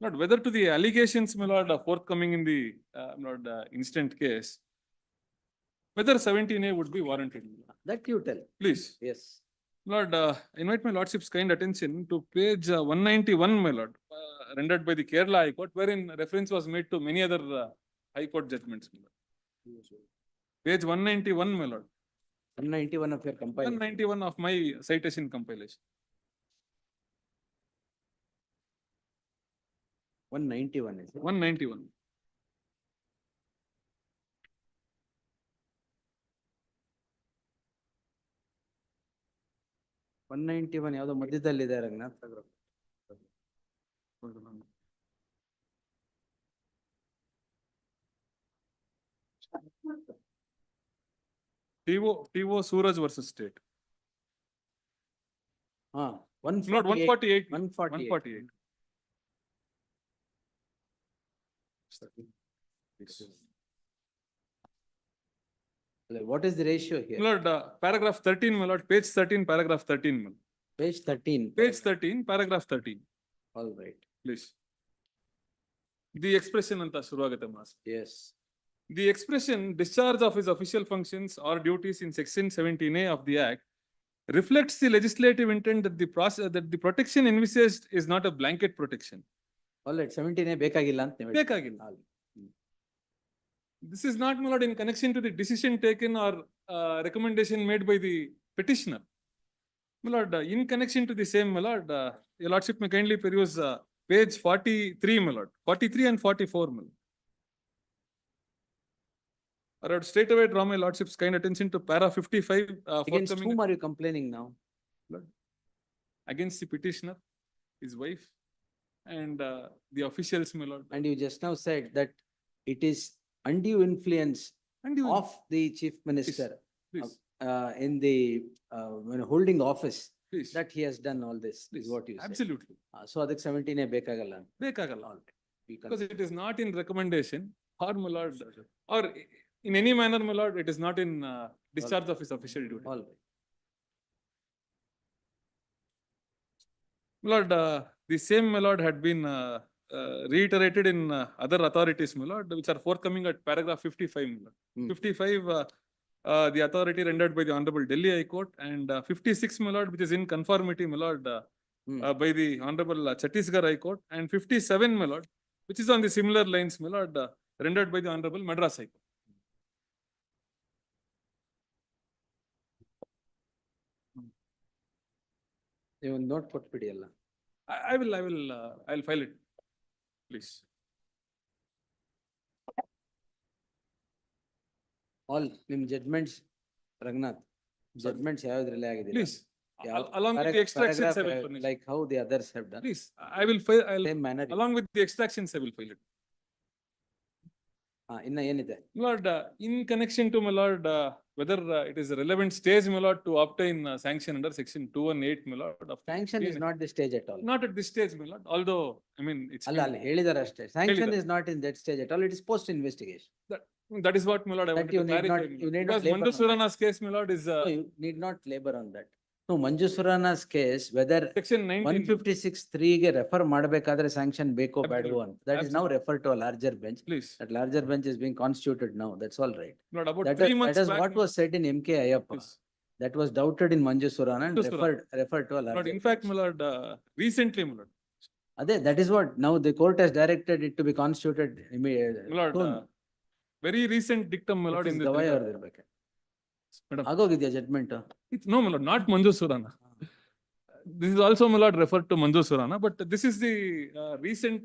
Speaker 3: Not whether to the allegations, my lord, forthcoming in the, my lord, instant case, whether 17A would be warranted. my lord.
Speaker 2: That you tell.
Speaker 3: Please.
Speaker 2: Yes.
Speaker 3: Lord, I invite my lordship's kind attention to page 191, my lord, rendered by the Kerala High Court, wherein reference was made to many other High Court judgments. My lord. Page 191, my lord.
Speaker 2: 191 of your compilation.
Speaker 3: 191 of my citation compilation.
Speaker 2: 191 is it?
Speaker 3: 191.
Speaker 2: One 191 ಯಾವ್ದೋ ಮಧ್ಯದಲ್ಲಿದೆ Ranganath.
Speaker 3: TO Suraj versus State.
Speaker 2: ಹಾ,
Speaker 3: Not 148.
Speaker 2: 148.
Speaker 3: 148.
Speaker 2: What is the ratio here?
Speaker 3: My lord, paragraph 13, my lord, page 13, paragraph 13, my lord.
Speaker 2: Page 13.
Speaker 3: Page 13, paragraph 13,
Speaker 2: All right.
Speaker 3: please. The expression anta ಶುರುವಾಗುತ್ತೆ mass.
Speaker 2: Yes.
Speaker 3: The expression discharge of his official functions or duties in section 17A of the Act reflects the legislative intent that the process, that the protection envisaged is not a blanket protection.
Speaker 2: All right, 17A ಬೇಕಾಗಿಲ್ಲ ಅಂತ ನೀವು
Speaker 3: ಬೇಕಾಗಿಲ್ಲ. This is not, my lord, in connection to the decision taken or recommendation made by the petitioner. My lord, in connection to the same, my lord, your lordship may kindly peruse page 43, my lord, 43 and 44, my lord. I would straight away draw my lordship's kind attention to para 55,
Speaker 2: Against
Speaker 3: forthcoming
Speaker 2: whom are you complaining now?
Speaker 3: against the petitioner, his wife, and the officials, my lord.
Speaker 2: And you just now said that it is undue influence
Speaker 3: And you,
Speaker 2: of the chief minister
Speaker 3: please,
Speaker 2: in the when holding office
Speaker 3: please,
Speaker 2: that he has done all this, is
Speaker 3: please,
Speaker 2: what you said.
Speaker 3: absolutely,
Speaker 2: So ಅದಕ್ಕೆ 17A ಬೇಕಾಗಲ್ಲ.
Speaker 3: ಬೇಕಾಗಲ್ಲ.
Speaker 2: All right. We
Speaker 3: Because
Speaker 2: consider.
Speaker 3: it is not in recommendation or, my lord, or in any manner, my lord, it is not in discharge of his official duty.
Speaker 2: All right.
Speaker 3: My lord, the same, my lord, had been reiterated in other authorities, my lord, which are forthcoming at paragraph 55, my lord.
Speaker 2: Hmm.
Speaker 3: 55, the authority rendered by the Honorable Delhi High Court, and 56, my lord, which is in conformity, my lord,
Speaker 2: Hmm.
Speaker 3: by the Honorable Chhattisgarh High Court, and 57, my lord, which is on the similar lines, my lord, rendered by the Honorable Madras High Court.
Speaker 2: ನೀವು ಒಂದು note ಕೊಟ್ಬಿಡಿ ಅಲ್ಲ.
Speaker 3: I'll file it, please.
Speaker 2: All ನಿಮ್ ಜಡ್ಮೆಂಟ್ಸ್ ರಂಗನಾಥ್, ಜಡ್ಮೆಂಟ್ಸ್ ಯಾವ್ದ್ರಲ್ಲಿ ಆಗಿದೆ?
Speaker 3: Please, along with the extractions, I will furnish.
Speaker 2: like how the others have done.
Speaker 3: Please, I will file,
Speaker 2: Same manner.
Speaker 3: along with the extractions, I will file it.
Speaker 2: ಇನ್ನ ಏನಿದೆ?
Speaker 3: My lord, in connection to, my lord, whether it is a relevant stage, my lord, to obtain sanction under section 218, my lord. of
Speaker 2: Sanction is not the stage at all.
Speaker 3: Not at this stage, my lord, although, I mean, it's.
Speaker 2: ಅಲ್ಲ
Speaker 3: been-
Speaker 2: ಅಲ್ಲಿ ಹೇಳಿದಾರೆ ಅಷ್ಟೇ. Sanction
Speaker 3: ಹೇಳಿದ್ದಾರೆ.
Speaker 2: is not in that stage at all. It is post investigation.
Speaker 3: That is what, my lord, I
Speaker 2: That
Speaker 3: wanted
Speaker 2: you
Speaker 3: to
Speaker 2: need not-
Speaker 3: clarify. my
Speaker 2: you
Speaker 3: lord.
Speaker 2: need not
Speaker 3: Because
Speaker 2: labor
Speaker 3: Manju
Speaker 2: on that.
Speaker 3: Surana's case, my lord, is
Speaker 2: No, you need not labor on that. No, Manju Surana's case, whether
Speaker 3: section 19.
Speaker 2: 156(3) ಗೆ refer ಮಾಡಬೇಕಾದ್ರೆ sanction ಬೇಕೋ ಬೇಡವೋ
Speaker 3: Absolutely.
Speaker 2: ಅಂತ. That is now referred to a larger bench.
Speaker 3: Please,
Speaker 2: That larger bench is being constituted now. That's all right.
Speaker 3: Lord, about
Speaker 2: That
Speaker 3: 3
Speaker 2: is,
Speaker 3: months
Speaker 2: that is
Speaker 3: back.
Speaker 2: what was said in MK Ayappa.
Speaker 3: Please.
Speaker 2: That was doubted in Manju Surana and
Speaker 3: Manju Surana.
Speaker 2: referred to a
Speaker 3: Lord,
Speaker 2: larger
Speaker 3: in fact,
Speaker 2: bench.
Speaker 3: my lord, recently, my lord,
Speaker 2: That is what, now the court has directed it to be constituted
Speaker 3: my
Speaker 2: immediately.
Speaker 3: lord, very recent dictum, my lord, in this
Speaker 2: Gavai
Speaker 3: regard.
Speaker 2: ಅವ್ರದ್ದು ಇರ್ಬೇಕು.
Speaker 3: Madam,
Speaker 2: ಆಗೋಗಿದ್ಯಾ judgment?
Speaker 3: no, my lord, not Manju Surana. This is also, my lord, referred to Manju Surana, but this is the recent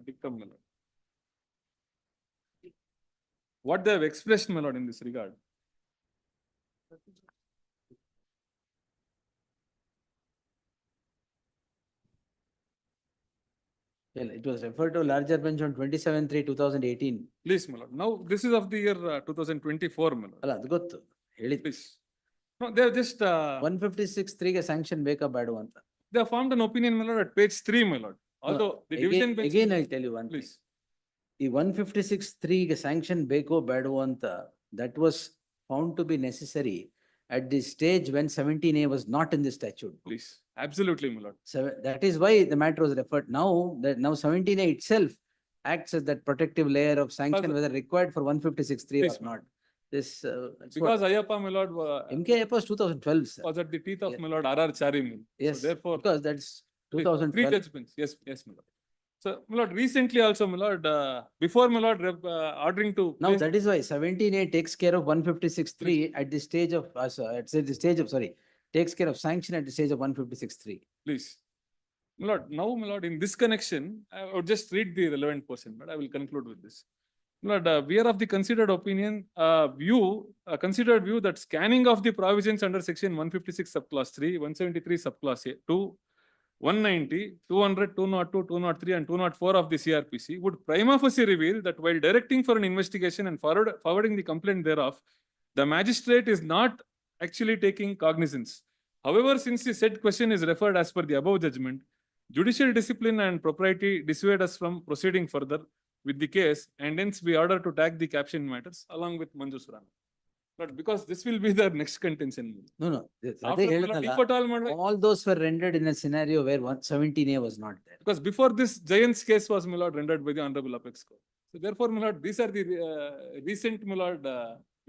Speaker 3: dictum, my lord. What they have expressed, my lord, in this regard.
Speaker 2: It was referred to a larger bench on 27/3/2018.
Speaker 3: Please, my lord. Now, this is of the year 2024, my lord.
Speaker 2: ಅಲ್ಲ ಅದು ಗೊತ್ತು ಹೇಳಿದ್ದು.
Speaker 3: Please. No, they have just,
Speaker 2: 156(3) ಗೆ sanction ಬೇಕಾ ಬೇಡವಾ ಅಂತ.
Speaker 3: they have formed an opinion, my lord, at page 3, my lord. Although the division bench.
Speaker 2: Again, I'll tell you one thing.
Speaker 3: Please.
Speaker 2: ಈ 156(3) ಗೆ ಸ್ಯಾಂಕ್ಷನ್ ಬೇಕೋ ಬೇಡವೋ ಅಂತ, that was found to be necessary at the stage when 17A was not in the statute.
Speaker 3: Please. Absolutely, my lord.
Speaker 2: So that is why the matter was referred. Now 17A itself acts as that protective layer of sanction,
Speaker 3: Because-
Speaker 2: whether required for 156(3)
Speaker 3: Please,
Speaker 2: or not. This, that's what-
Speaker 3: Because Ayappa, my lord,
Speaker 2: MK Ayappa was 2012, sir.
Speaker 3: was at the teeth of
Speaker 2: Yeah.
Speaker 3: my lord R.R. Chari. my lord.
Speaker 2: Yes,
Speaker 3: So therefore.
Speaker 2: because that's
Speaker 3: Please,
Speaker 2: 2012.
Speaker 3: Three judgments. Yes, yes, my lord. So, my lord, recently also, my lord, before my lord, ordering to.
Speaker 2: Now
Speaker 3: place-
Speaker 2: that is why 17A takes care of 156(3) at the stage of, takes care of sanction at the stage of 156(3).
Speaker 3: Please. My lord, now, my lord, in this connection, I would just read the relevant portion, but I will conclude with this. My lord, we are of the considered opinion, considered view that scanning of the provisions under section 156 subclass 3, 173 subclass 2, 190, 200, 202, 203 and 204 of the CRPC would prima facie reveal that while directing for an investigation and forwarding the complaint thereof, the magistrate is not actually taking cognizance. However, since the said question is referred as per the above judgment, judicial discipline and propriety dissuade us from proceeding further with the case, and hence we order to tag the caption matters along with Manju Surana. But because this will be the next contention.
Speaker 2: No, no.
Speaker 3: After,
Speaker 2: ಅದೇ
Speaker 3: my lord,
Speaker 2: ಹೇಳಿದ್ನಲ್ಲ,
Speaker 3: if at all, my lord,
Speaker 2: all those were rendered in a scenario where 17A was not there.
Speaker 3: because before this Giants case was, my lord, rendered by the Honorable Apex Court. So therefore, my lord, these are the recent, my lord,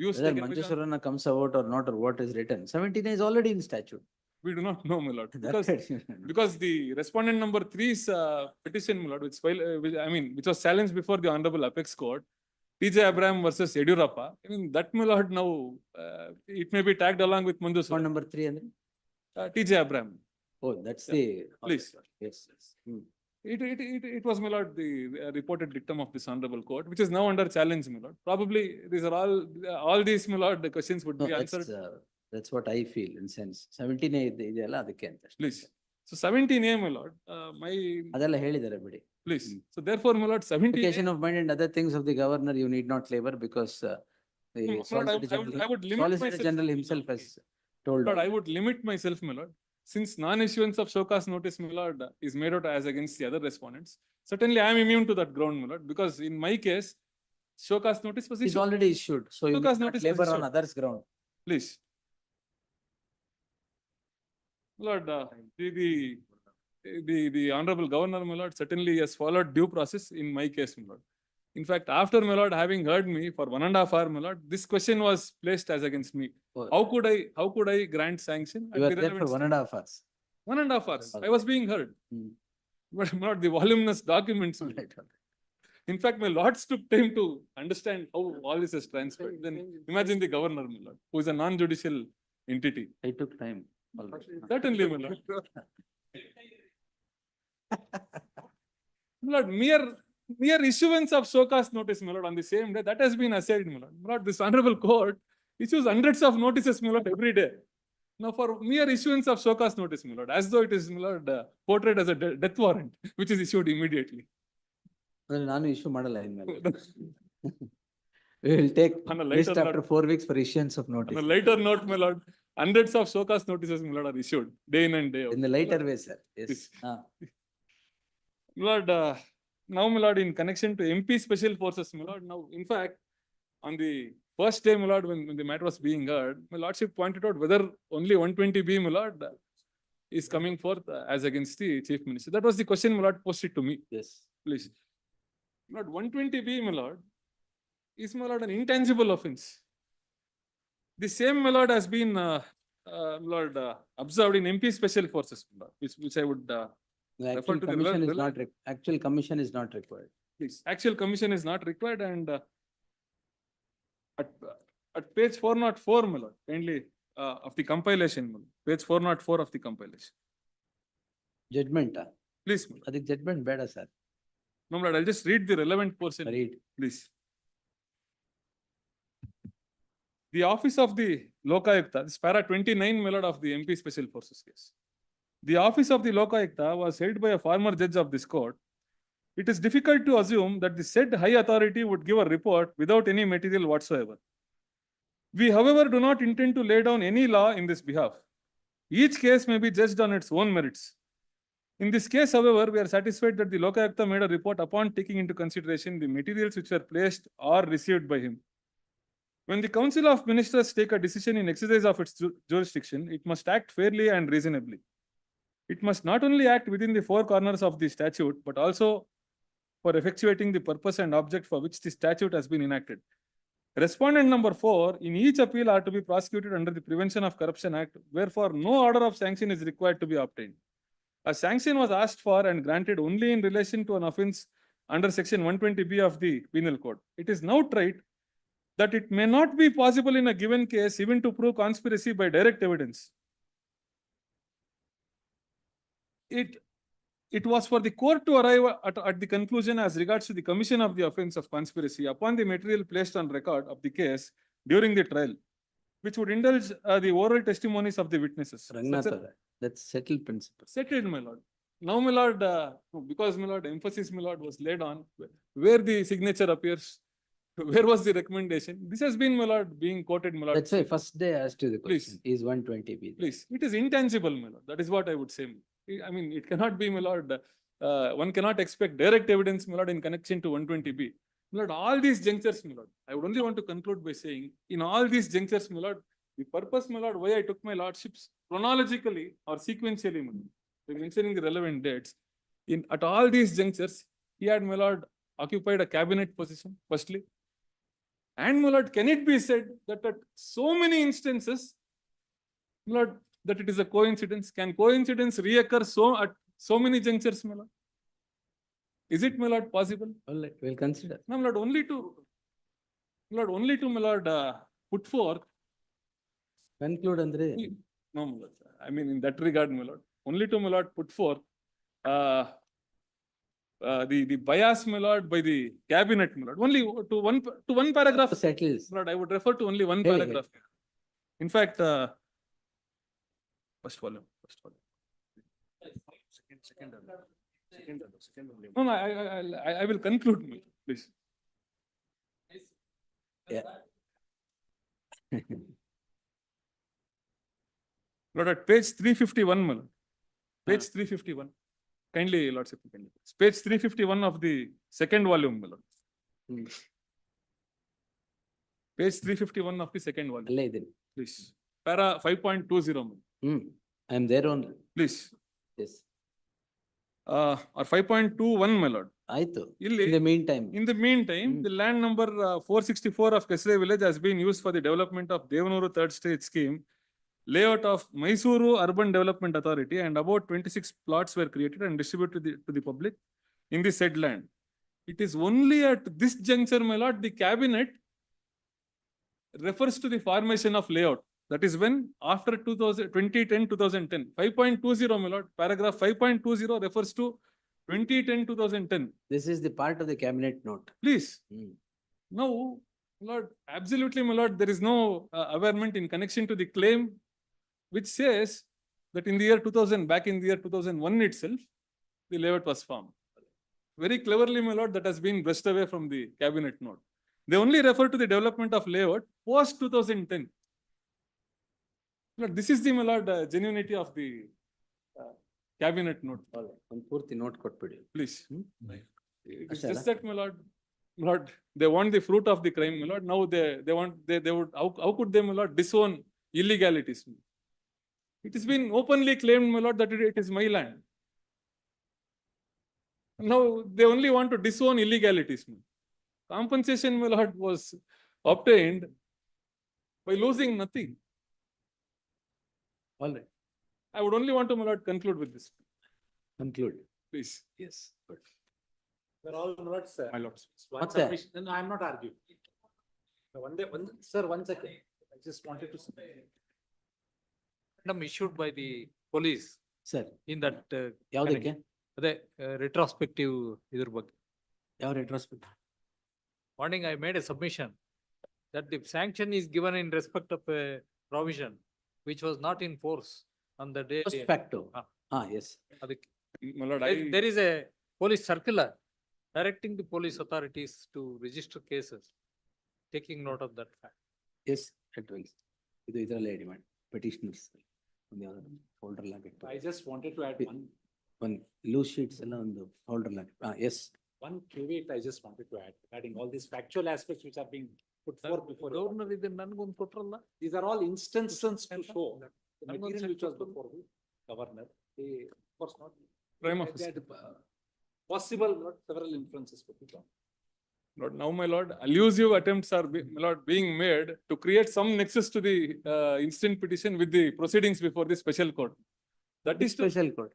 Speaker 3: views
Speaker 2: Whether
Speaker 3: taken. by
Speaker 2: Manju
Speaker 3: the-
Speaker 2: Surana comes out or not, or what is written, 17A is already in statute.
Speaker 3: We do not know, my lord,
Speaker 2: That's
Speaker 3: because,
Speaker 2: it.
Speaker 3: because the respondent number 3's petition, my lord, which was challenged before the Honorable Apex Court, T.J. Abraham versus Yediyurappa. I mean, that, my lord, now it may be tagged along with Manju
Speaker 2: Point
Speaker 3: Surana.
Speaker 2: number 3 ಅಂದ್ರೆ?
Speaker 3: T.J. Abraham.
Speaker 2: Oh, that's the.
Speaker 3: Please.
Speaker 2: Yes, yes.
Speaker 3: It was, my lord, the reported dictum of this Honorable Court, which is now under challenge, my lord. Probably these are all these, my lord, the questions would
Speaker 2: No,
Speaker 3: be answered.
Speaker 2: that's what I feel in sense. 17A ಇದೆಯಲ್ಲ ಅದಕ್ಕೆ ಅಂತ.
Speaker 3: Please. So 17A, my lord,
Speaker 2: ಅದೆಲ್ಲ ಹೇಳಿದ್ದಾರೆ ಬಿಡಿ.
Speaker 3: please. So therefore, my lord, 17A.
Speaker 2: Application of mind and other things of the governor, you need not labor because the
Speaker 3: No, my lord,
Speaker 2: Solicitor
Speaker 3: I would limit
Speaker 2: Solicitor
Speaker 3: myself.
Speaker 2: General himself has told.
Speaker 3: Lord, I would limit myself, my lord. Since non-issuance of show cause notice, my lord, is made out as against the other respondents. Certainly, I am immune to that ground, my lord, because in my case, show cause notice was
Speaker 2: It's
Speaker 3: issued.
Speaker 2: already issued, so you
Speaker 3: Because
Speaker 2: need not
Speaker 3: notice was
Speaker 2: labor on
Speaker 3: issued.
Speaker 2: others ground.
Speaker 3: Please. Lord, the Honorable Governor, my lord, certainly has followed due process in my case, my lord. In fact, after, my lord, having heard me for 1.5 hours, my lord, this question was placed as against me.
Speaker 2: Oh.
Speaker 3: How could I grant sanction? at
Speaker 2: You were
Speaker 3: the
Speaker 2: there
Speaker 3: relevant
Speaker 2: for
Speaker 3: stage?
Speaker 2: 1.5 hours.
Speaker 3: 1.5 hours. I was being heard.
Speaker 2: Hmm.
Speaker 3: But, my lord, the voluminous documents. my lord.
Speaker 2: Right, okay.
Speaker 3: In fact, my lords took time to understand how all this is transpired. Then imagine the governor, my lord, who is a non-judicial entity.
Speaker 2: I took time. already.
Speaker 3: Certainly, my lord. My lord, mere issuance of show cause notice, my lord, on the same day, that has been assailed, my lord. My lord, this Honorable Court issues hundreds of notices, my lord, every day. Now, for mere issuance of show cause notice, my lord, as though it is, my lord, portrayed as a death warrant, which is issued immediately.
Speaker 2: ಅಂದ್ರೆ ನಾನು issue ಮಾಡಲ್ಲ ಇನ್ಮೇಲೆ. We will take
Speaker 3: On a
Speaker 2: list
Speaker 3: lighter
Speaker 2: after 4 weeks for issuance of
Speaker 3: On
Speaker 2: notice.
Speaker 3: a lighter note, my lord, hundreds of show cause notices, my lord, are issued day in and day out.
Speaker 2: In the lighter way, sir. Yes.
Speaker 3: Yes.
Speaker 2: Ah.
Speaker 3: My lord, now, my lord, in connection to MP Special Forces, my lord, now, in fact, on the first day, my lord, when the matter was being heard, my lordship pointed out whether only 120B, my lord, is coming forth as against the chief minister. That was the question, my lord, posted to me.
Speaker 2: Yes.
Speaker 3: Please. My lord, 120B, my lord, is, my lord, an intangible offense. The same, my lord, has been, my lord, observed in MP Special Forces, my lord, which I would,
Speaker 2: The
Speaker 3: refer
Speaker 2: actual
Speaker 3: to the
Speaker 2: commission is
Speaker 3: rel-
Speaker 2: not, actual commission is not required.
Speaker 3: please. Actual commission is not required, and at page 404, my lord, kindly, of the compilation, my lord, page 404 of the compilation.
Speaker 2: Judgment.
Speaker 3: Please, my lord.
Speaker 2: ಅದಕ್ಕೆ judgment ಬೇಡ sir.
Speaker 3: No, my lord, I'll just read the relevant portion.
Speaker 2: Read.
Speaker 3: Please. The office of the Lokayukta, this para 29, my lord, of the MP Special Forces case. The office of the Lokayukta was held by a former judge of this court. It is difficult to assume that the said high authority would give a report without any material whatsoever. We, however, do not intend to lay down any law in this behalf. Each case may be judged on its own merits. In this case, however, we are satisfied that the Lokayukta made a report upon taking into consideration the materials which were placed or received by him. When the Council of Ministers take a decision in exercise of its jurisdiction, it must act fairly and reasonably. It must not only act within the four corners of the statute, but also for effectuating the purpose and object for which the statute has been enacted. Respondent number 4, in each appeal are to be prosecuted under the Prevention of Corruption Act, wherefore no order of sanction is required to be obtained. A sanction was asked for and granted only in relation to an offence under section 120B of the Penal Code. It is now tried that it may not be possible in a given case even to prove conspiracy by direct evidence. It was for the court to arrive at the conclusion as regards to the commission of the offence of conspiracy upon the material placed on record of the case during the trial, which would indulge the oral testimonies of the witnesses.
Speaker 2: Rangnath,
Speaker 3: Such a-
Speaker 2: that's settled principle.
Speaker 3: Settled, my lord. Now, my lord, because, my lord, emphasis, my lord, was laid on where the signature appears, where was the recommendation. This has been, my lord, being quoted, my lord.
Speaker 2: That's why first day I asked you the
Speaker 3: Please.
Speaker 2: question, is 120B?
Speaker 3: Please, it is intangible, my lord. That is what I would say. I mean, it cannot be, my lord, one cannot expect direct evidence, my lord, in connection to 120B. My lord, all these junctures, my lord, I would only want to conclude by saying, in all these junctures, my lord, the purpose, my lord, why I took my lordships chronologically or sequentially, my lord, by mentioning the relevant dates, at all these junctures, he had, my lord, occupied a cabinet position, firstly. And, my lord, can it be said that at so many instances, my lord, that it is a coincidence? Can coincidence reoccur at so many junctures, my lord? Is it, my lord, possible?
Speaker 2: All right, we'll consider.
Speaker 3: No, my lord, only to, my lord, put forth.
Speaker 2: Conclude andre.
Speaker 3: No, my lord. I mean, in that regard, my lord, only to, my lord, put forth the bias, my lord, by the cabinet, my lord. Only to one paragraph.
Speaker 2: Settles.
Speaker 3: My lord, I would refer to only one
Speaker 2: Hey,
Speaker 3: paragraph. In fact, first volume. No, I will conclude, my lord, please.
Speaker 2: Yeah.
Speaker 3: Lord, at page 351, my lord. Page 351. Kindly, lordship, kindly. It's page 351 of the second volume, my lord.
Speaker 2: Hmm.
Speaker 3: Page 351 of the second volume,
Speaker 2: ಅಲ್ಲೇ ಇದೀನಿ.
Speaker 3: please. Para 5.20, my lord.
Speaker 2: I am there only.
Speaker 3: Please.
Speaker 2: Yes.
Speaker 3: Or 5.21, my lord.
Speaker 2: ಆಯ್ತು.
Speaker 3: Illi,
Speaker 2: In the meantime.
Speaker 3: in the meantime, the land number 464 of Kesare village has been used for the development of Devanuru third stage scheme, layout of Mysuru Urban Development Authority, and about 26 plots were created and distributed to the public in the said land. It is only at this juncture, my lord, the cabinet refers to the formation of layout. That is when after 2010-2010, 5.20, my lord, paragraph 5.20 refers to 2010-2010.
Speaker 2: This is the part of the cabinet note.
Speaker 3: Please.
Speaker 2: Hmm.
Speaker 3: Now, my lord, absolutely, my lord, there is no averment in connection to the claim which says that in the year 2000, back in the year 2001 itself, the layout was formed. Very cleverly, my lord, that has been brushed away from the cabinet note. They only refer to the development of layout post 2010. Lord, this is the, my lord, genuinity of the cabinet note.
Speaker 2: ಒಂದು ಪೂರ್ತಿ note ಕೊಟ್ಬಿಡಿ.
Speaker 3: Please.
Speaker 2: Hmm?
Speaker 3: It's
Speaker 2: ಅಷ್ಟೇ
Speaker 3: just that, my lord, my lord, they want the fruit of the crime, my lord. Now they want, they would, how could they, my lord, disown illegalities? It has been openly claimed, my lord, that it is my land. Now they only want to disown illegalities. Compensation, my lord, was obtained by losing nothing.
Speaker 2: All right,
Speaker 3: I would only want to, my lord, conclude with this,
Speaker 2: conclude.
Speaker 3: please.
Speaker 2: Yes. Good.
Speaker 1: They're all notes, sir.
Speaker 3: My lords.
Speaker 1: One
Speaker 2: What the-
Speaker 1: submission, no, I'm not arguing. Sir, 1 second. I just wanted to say.
Speaker 5: Issued by the police
Speaker 2: Sir,
Speaker 5: in that
Speaker 2: ಯಾವ್ದಕ್ಕೆ?
Speaker 5: ಅದೇ retrospective ಇದ್ರ ಬಗ್ಗೆ.
Speaker 2: ಯಾವ retrospect?
Speaker 5: Morning I made a submission that the sanction is given in respect of a provision which was not in force on the day.
Speaker 2: Post facto.
Speaker 5: Ah.
Speaker 2: Yes.
Speaker 5: ಅದಕ್ಕೆ
Speaker 3: My lord,
Speaker 5: there is a police circular directing the police authorities to register cases, taking note of that fact.
Speaker 2: Yes, advise. ಇದು ಇದರಲ್ಲೇ ಹೇಳಿ ಮಾಡಿ, petitioners. ಒಂದು ಯಾವ್ದಾದ್ರು folder log ಇಟ್ಟು.
Speaker 1: I just wanted to add
Speaker 2: ಒಂದು loose sheets ಎಲ್ಲ ಒಂದು folder log. Yes.
Speaker 1: one caveat I just wanted to add regarding all these factual aspects which are being put forth before. you.
Speaker 5: Governor ಇದನ್ನ ನನ್ಗೊಂದು ಕೊಟ್ರಲ್ಲ.
Speaker 1: These are all instances to show the
Speaker 5: None
Speaker 1: material which was
Speaker 5: concept
Speaker 1: before the governor. They, of course, not.
Speaker 3: Prima
Speaker 1: they
Speaker 3: facie.
Speaker 1: had, possible, not several inferences could be drawn.
Speaker 3: Lord, now, my lord, allusive attempts are, my lord, being made to create some nexus to the instant petition with the proceedings before the special court. That is to,
Speaker 2: Special court.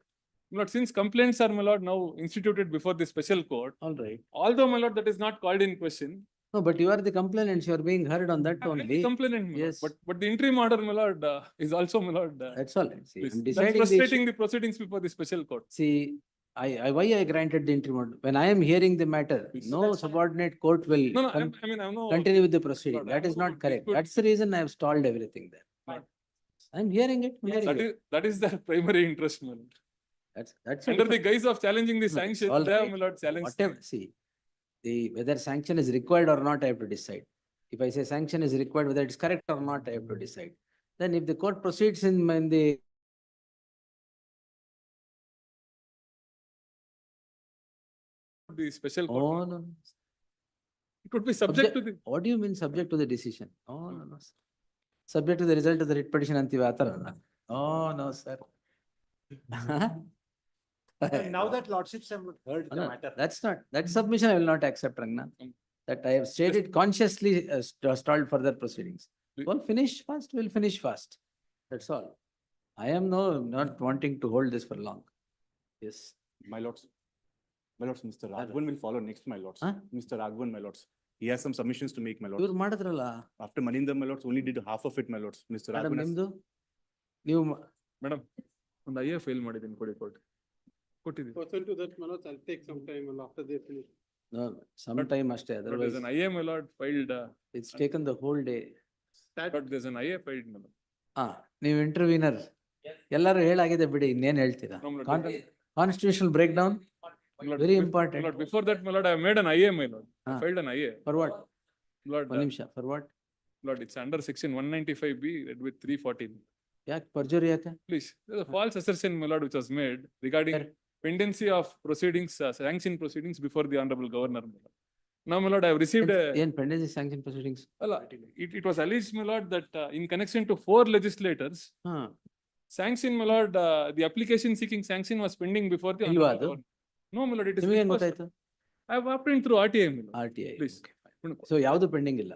Speaker 3: my lord, since complaints are, my lord, now instituted before the special court,
Speaker 2: All right.
Speaker 3: although, my lord, that is not called in question.
Speaker 2: No, but you are the complainants, you are being heard on that
Speaker 3: I am the
Speaker 2: only.
Speaker 3: complainant, my lord,
Speaker 2: Yes.
Speaker 3: but the interim order, my lord, is also, my lord,
Speaker 2: That's all. See,
Speaker 3: please.
Speaker 2: I'm
Speaker 3: That's
Speaker 2: deciding the
Speaker 3: frustrating
Speaker 2: issue.
Speaker 3: the proceedings before the special court.
Speaker 2: See, why I granted the interim order? When I am hearing the matter, no subordinate court will
Speaker 3: No, no, I mean, I'm no.
Speaker 2: continue with the proceeding.
Speaker 3: Lord,
Speaker 2: That
Speaker 3: I'm
Speaker 2: is
Speaker 3: no
Speaker 2: not correct.
Speaker 3: dispute-
Speaker 2: That's the reason I have stalled everything there.
Speaker 3: Lord.
Speaker 2: I'm hearing it. I'm hearing
Speaker 3: That
Speaker 2: it.
Speaker 3: is, that is the primary interest, my lord.
Speaker 2: That's a
Speaker 3: Under the
Speaker 2: different-
Speaker 3: guise of challenging the
Speaker 2: No, it's
Speaker 3: sanctions,
Speaker 2: all
Speaker 3: they have,
Speaker 2: right.
Speaker 3: my lord, challenged.
Speaker 2: whatever, see, whether sanction is required or not, I have to decide. If I say sanction is required, whether it's correct or not, I have to decide. Then if the court proceeds in the
Speaker 3: The special
Speaker 2: oh,
Speaker 3: court,
Speaker 2: no.
Speaker 3: it would be subject to the.
Speaker 2: What do you mean subject to the decision? Oh, no, no. Subject to the result of the writ petition antivi atarana. Oh, no, sir.
Speaker 1: And now that lordships have heard the
Speaker 2: No,
Speaker 1: matter.
Speaker 2: that's not, that submission I will not accept, Rangna. That I have stated consciously stalled further proceedings.
Speaker 3: We-
Speaker 2: Well, finish fast, we'll finish fast. That's all. I am not wanting to hold this for long. Yes.
Speaker 6: My lords, Mr. Raghavan will follow next, my lords.
Speaker 2: Huh?
Speaker 6: Mr. Raghavan, my lords. He has some submissions to make, my lords.
Speaker 2: ಇವ್ರು ಮಾಡಿದ್ರಲ್ಲ,
Speaker 6: After Maninder, my lords, only did half of it, my lords. Mr.
Speaker 2: madam
Speaker 6: Raghavan has.
Speaker 2: ನಿಮ್ದು? ನೀವು
Speaker 3: Madam, ಒಂದು IA file ಮಾಡಿದ್ದೀನಿ ಕೊಡಿ court. ಕೊಟ್ಟಿದ್ದೀನಿ.
Speaker 4: Pursuant to that, Manoj, I'll take some time after they finish.
Speaker 2: no, sometime ಅಷ್ಟೇ,
Speaker 3: But
Speaker 2: otherwise
Speaker 3: there's an IA, my lord, filed,
Speaker 2: it's taken the whole day.
Speaker 3: but there's an IA filed, my lord.
Speaker 2: ನೀವು ಇಂಟರ್ವ್ಯೂನರ್ ಎಲ್ಲರೂ ಹೇಳಾಗಿದೆ ಬಿಡಿ, ಇನ್ನೇನ್ ಹೇಳ್ತೀರಾ?
Speaker 3: No, my lord.
Speaker 2: Constitutional breakdown,
Speaker 3: My lord,
Speaker 2: very
Speaker 3: my
Speaker 2: important.
Speaker 3: lord, before that, my lord, I have made an IA, my lord. I
Speaker 2: Ah.
Speaker 3: filed an IA.
Speaker 2: For what?
Speaker 3: My lord,
Speaker 2: ಒಂದ್ ನಿಮಿಷ, for what?
Speaker 3: Lord, it's under section 195B, read with 314.
Speaker 2: ಯಾಕೆ ಪರ್ಜುರಿ ಯಾಕೆ?
Speaker 3: Please, there's a false assertion, my lord, which was made regarding
Speaker 2: Sir.
Speaker 3: pendency of proceedings, sanction proceedings before the honorable governor, my lord. Now, my lord, I have received a.
Speaker 2: ಏನ್ pendency sanction proceedings?
Speaker 3: It was alleged, my lord, that in connection to 4 legislators,
Speaker 2: ಹಾ,
Speaker 3: sanction, my lord, the application seeking sanction was pending before the.
Speaker 2: ಇಲ್ವಾ
Speaker 3: honorable
Speaker 2: ಅದು?
Speaker 3: governor. No, my lord, it is.
Speaker 2: ನಿಮ್ಗೆ ಹೆಂಗ್
Speaker 3: dispersed.
Speaker 2: ಗೊತ್ತಾಯ್ತು?
Speaker 3: I have obtained through RTI, my lord.
Speaker 2: RTI.
Speaker 3: Please.
Speaker 2: So ಯಾವ್ದು pending ಇಲ್ಲ?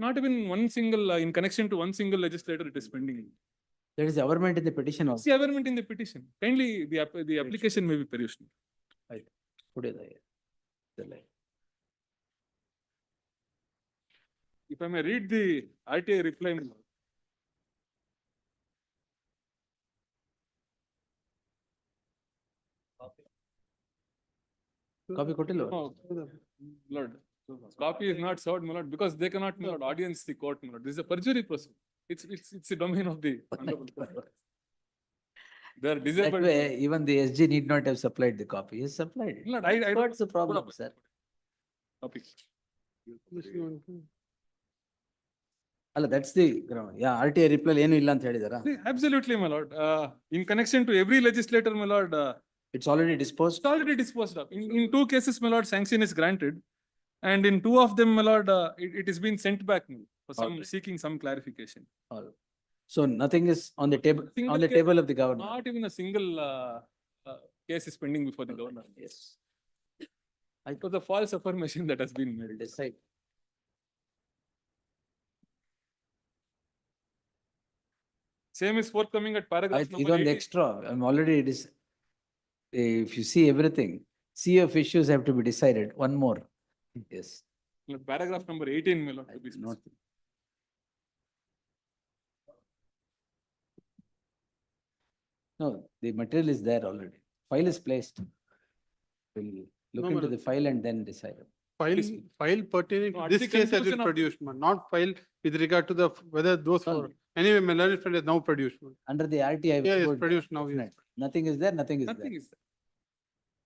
Speaker 3: Not even one single, in connection to one single legislator, it is pending.
Speaker 2: There is averment in the petition
Speaker 3: It's
Speaker 2: also.
Speaker 3: the averment in the petition. Kindly, the application may be perused.
Speaker 2: ಕುಡಿಯೋದ?
Speaker 3: If I may read the RTI reply, my lord.
Speaker 2: Copy ಕೊಟ್ಟಿಲ್ವ?
Speaker 3: No, Lord, copy is not served, my lord, because they cannot, my lord, audience the court, my lord. This is a perjury process. It's a domain of the honorable court. They are
Speaker 2: That
Speaker 3: disabled.
Speaker 2: way, even the SG need not have supplied the copy. He has supplied it.
Speaker 3: Lord, I don't.
Speaker 2: What's the problem, sir?
Speaker 3: Copy.
Speaker 2: ಅಲ್ಲ, that's the ground. Yeah, RTI reply ಏನು ಇಲ್ಲ ಅಂತ ಹೇಳಿದಾರಾ?
Speaker 3: Absolutely, my lord. In connection to every legislator, my lord,
Speaker 2: It's already disposed.
Speaker 3: it's already disposed of. In 2 cases, my lord, sanction is granted. And in two of them, my lord, it has been sent back for some
Speaker 2: Alright.
Speaker 3: seeking some clarification.
Speaker 2: All. So nothing is on the table,
Speaker 3: Single
Speaker 2: on the
Speaker 3: case-
Speaker 2: table of the governor.
Speaker 3: Not even a single case is pending before the governor.
Speaker 2: Yes.
Speaker 3: It was a false affirmation that has been made.
Speaker 2: Decide.
Speaker 3: Same is forthcoming at paragraph number
Speaker 2: ಇದೊಂದು
Speaker 3: 18.
Speaker 2: extra, I'm already, if you see everything, sea of issues have to be decided, one more. Yes.
Speaker 3: Paragraph number 18, my lord, to be
Speaker 2: Not.
Speaker 3: specific.
Speaker 2: No, the material is there already. File is placed. We'll look
Speaker 4: No,
Speaker 2: into
Speaker 4: madam.
Speaker 2: the file and then decide.
Speaker 4: File pertaining
Speaker 3: No,
Speaker 4: to
Speaker 3: at
Speaker 4: this
Speaker 3: the
Speaker 4: case has
Speaker 3: conclusion
Speaker 4: been
Speaker 3: of-
Speaker 4: produced, man, not file with regard to the, whether those
Speaker 2: No.
Speaker 4: for, anyway, my learned friend is now produced. Man.
Speaker 2: Under the RTI.
Speaker 4: Yeah, it's
Speaker 2: code,
Speaker 4: produced now, yes.
Speaker 2: definite. Nothing is there, nothing is there.
Speaker 3: Nothing is there.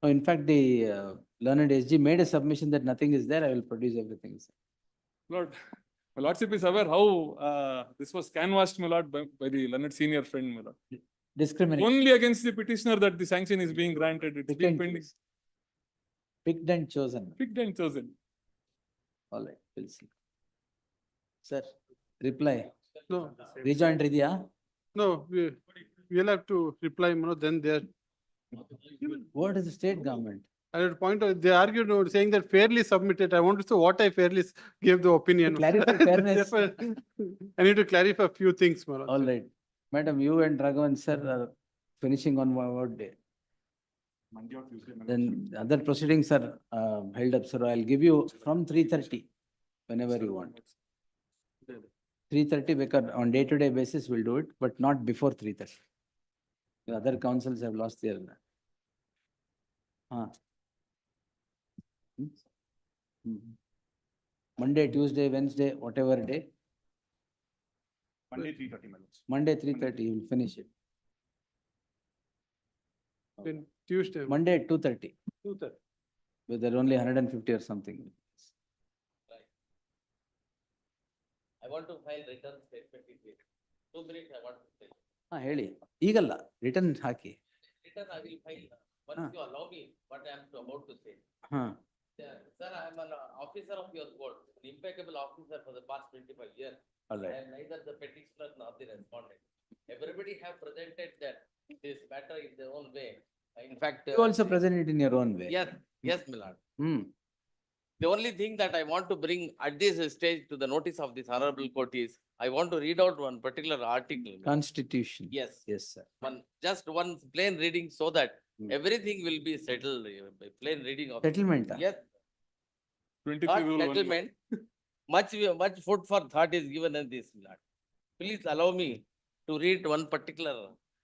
Speaker 2: No, in fact, the learned SG made a submission that nothing is there, I will produce everything.
Speaker 3: Lord, my lordship is aware how this was canvassed, my lord, by the learned senior friend, my lord.
Speaker 2: Discrimination,
Speaker 3: Only against the petitioner that the sanction is being granted. It's
Speaker 2: pick
Speaker 3: been
Speaker 2: and
Speaker 3: pending,
Speaker 2: choose. Picked and chosen.
Speaker 3: picked and chosen.
Speaker 2: All right, we'll see. Sir, reply.
Speaker 4: No,
Speaker 2: Rejoinder idea?
Speaker 4: no, we'll have to reply, you know, then they're,
Speaker 2: What is the state government?
Speaker 4: I would point out, they argued, saying that fairly submitted. I want to say what I fairly gave the opinion.
Speaker 2: clarify fairness.
Speaker 4: Therefore, I need to clarify a few things, my lord.
Speaker 2: All right. Madam, you and Raghavan sir are finishing on what day?
Speaker 6: Monday or Tuesday, my lord.
Speaker 2: Then other proceedings are held up, sir. I'll give you from 3:30 whenever you want. 3:30 because on day-to-day basis we'll do it, but not before 3:30. The other councils have lost their. Monday, Tuesday, Wednesday, whatever day,
Speaker 6: Monday, 3:30, my lord.
Speaker 2: Monday 3:30, you will finish it.
Speaker 4: Then Tuesday.
Speaker 2: Monday at 2:30,
Speaker 4: 2:30.
Speaker 2: but there are only 150 or something.
Speaker 7: I want to file return statement in this. 2 minutes I want to say.
Speaker 2: ಹೇಳಿ ಈಗಲ್ಲ return hockey.
Speaker 7: Return I will file, once
Speaker 2: Ah.
Speaker 7: you allow me, what I am about to say.
Speaker 2: ಹಾ.
Speaker 7: Sir, I am an officer of your court, an impeccable officer for the past 25 years.
Speaker 2: All
Speaker 7: I
Speaker 2: right.
Speaker 7: am neither the petitioner nor the respondent. Everybody have presented that this matter in their own way. In fact.
Speaker 2: You also present it in your own way.
Speaker 7: Yes, yes, my lord.
Speaker 2: Hmm.
Speaker 7: The only thing that I want to bring at this stage to the notice of this honorable court is, I want to read out one particular article.
Speaker 2: Constitution.
Speaker 7: Yes,
Speaker 2: Yes, sir.
Speaker 7: just one plain reading so that
Speaker 2: Hmm.
Speaker 7: everything will be settled by plain reading of.
Speaker 2: Settlement.
Speaker 7: Yes,
Speaker 3: 23
Speaker 7: not
Speaker 3: rule one.
Speaker 7: settlement. Much food for thought is given in this, my lord. Please allow me to read one particular.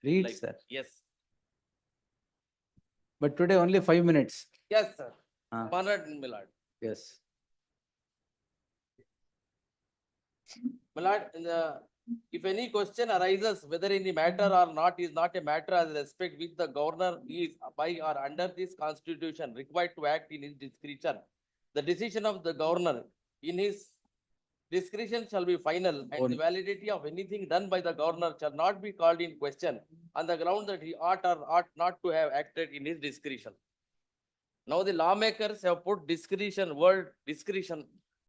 Speaker 2: Read,
Speaker 7: like-
Speaker 2: sir.
Speaker 7: Yes,
Speaker 2: But today only 5 minutes.
Speaker 7: yes, sir.
Speaker 2: Ah.
Speaker 7: Honored, my lord.
Speaker 2: Yes.
Speaker 7: My lord, if any question arises, whether any matter or not is not a matter as respect which the governor is by or under this constitution required to act in his discretion. The decision of the governor in his discretion shall be final and the validity of anything done by the governor shall not be called in question on the ground that he ought or ought not to have acted in his discretion. Now the lawmakers have put discretion, word discretion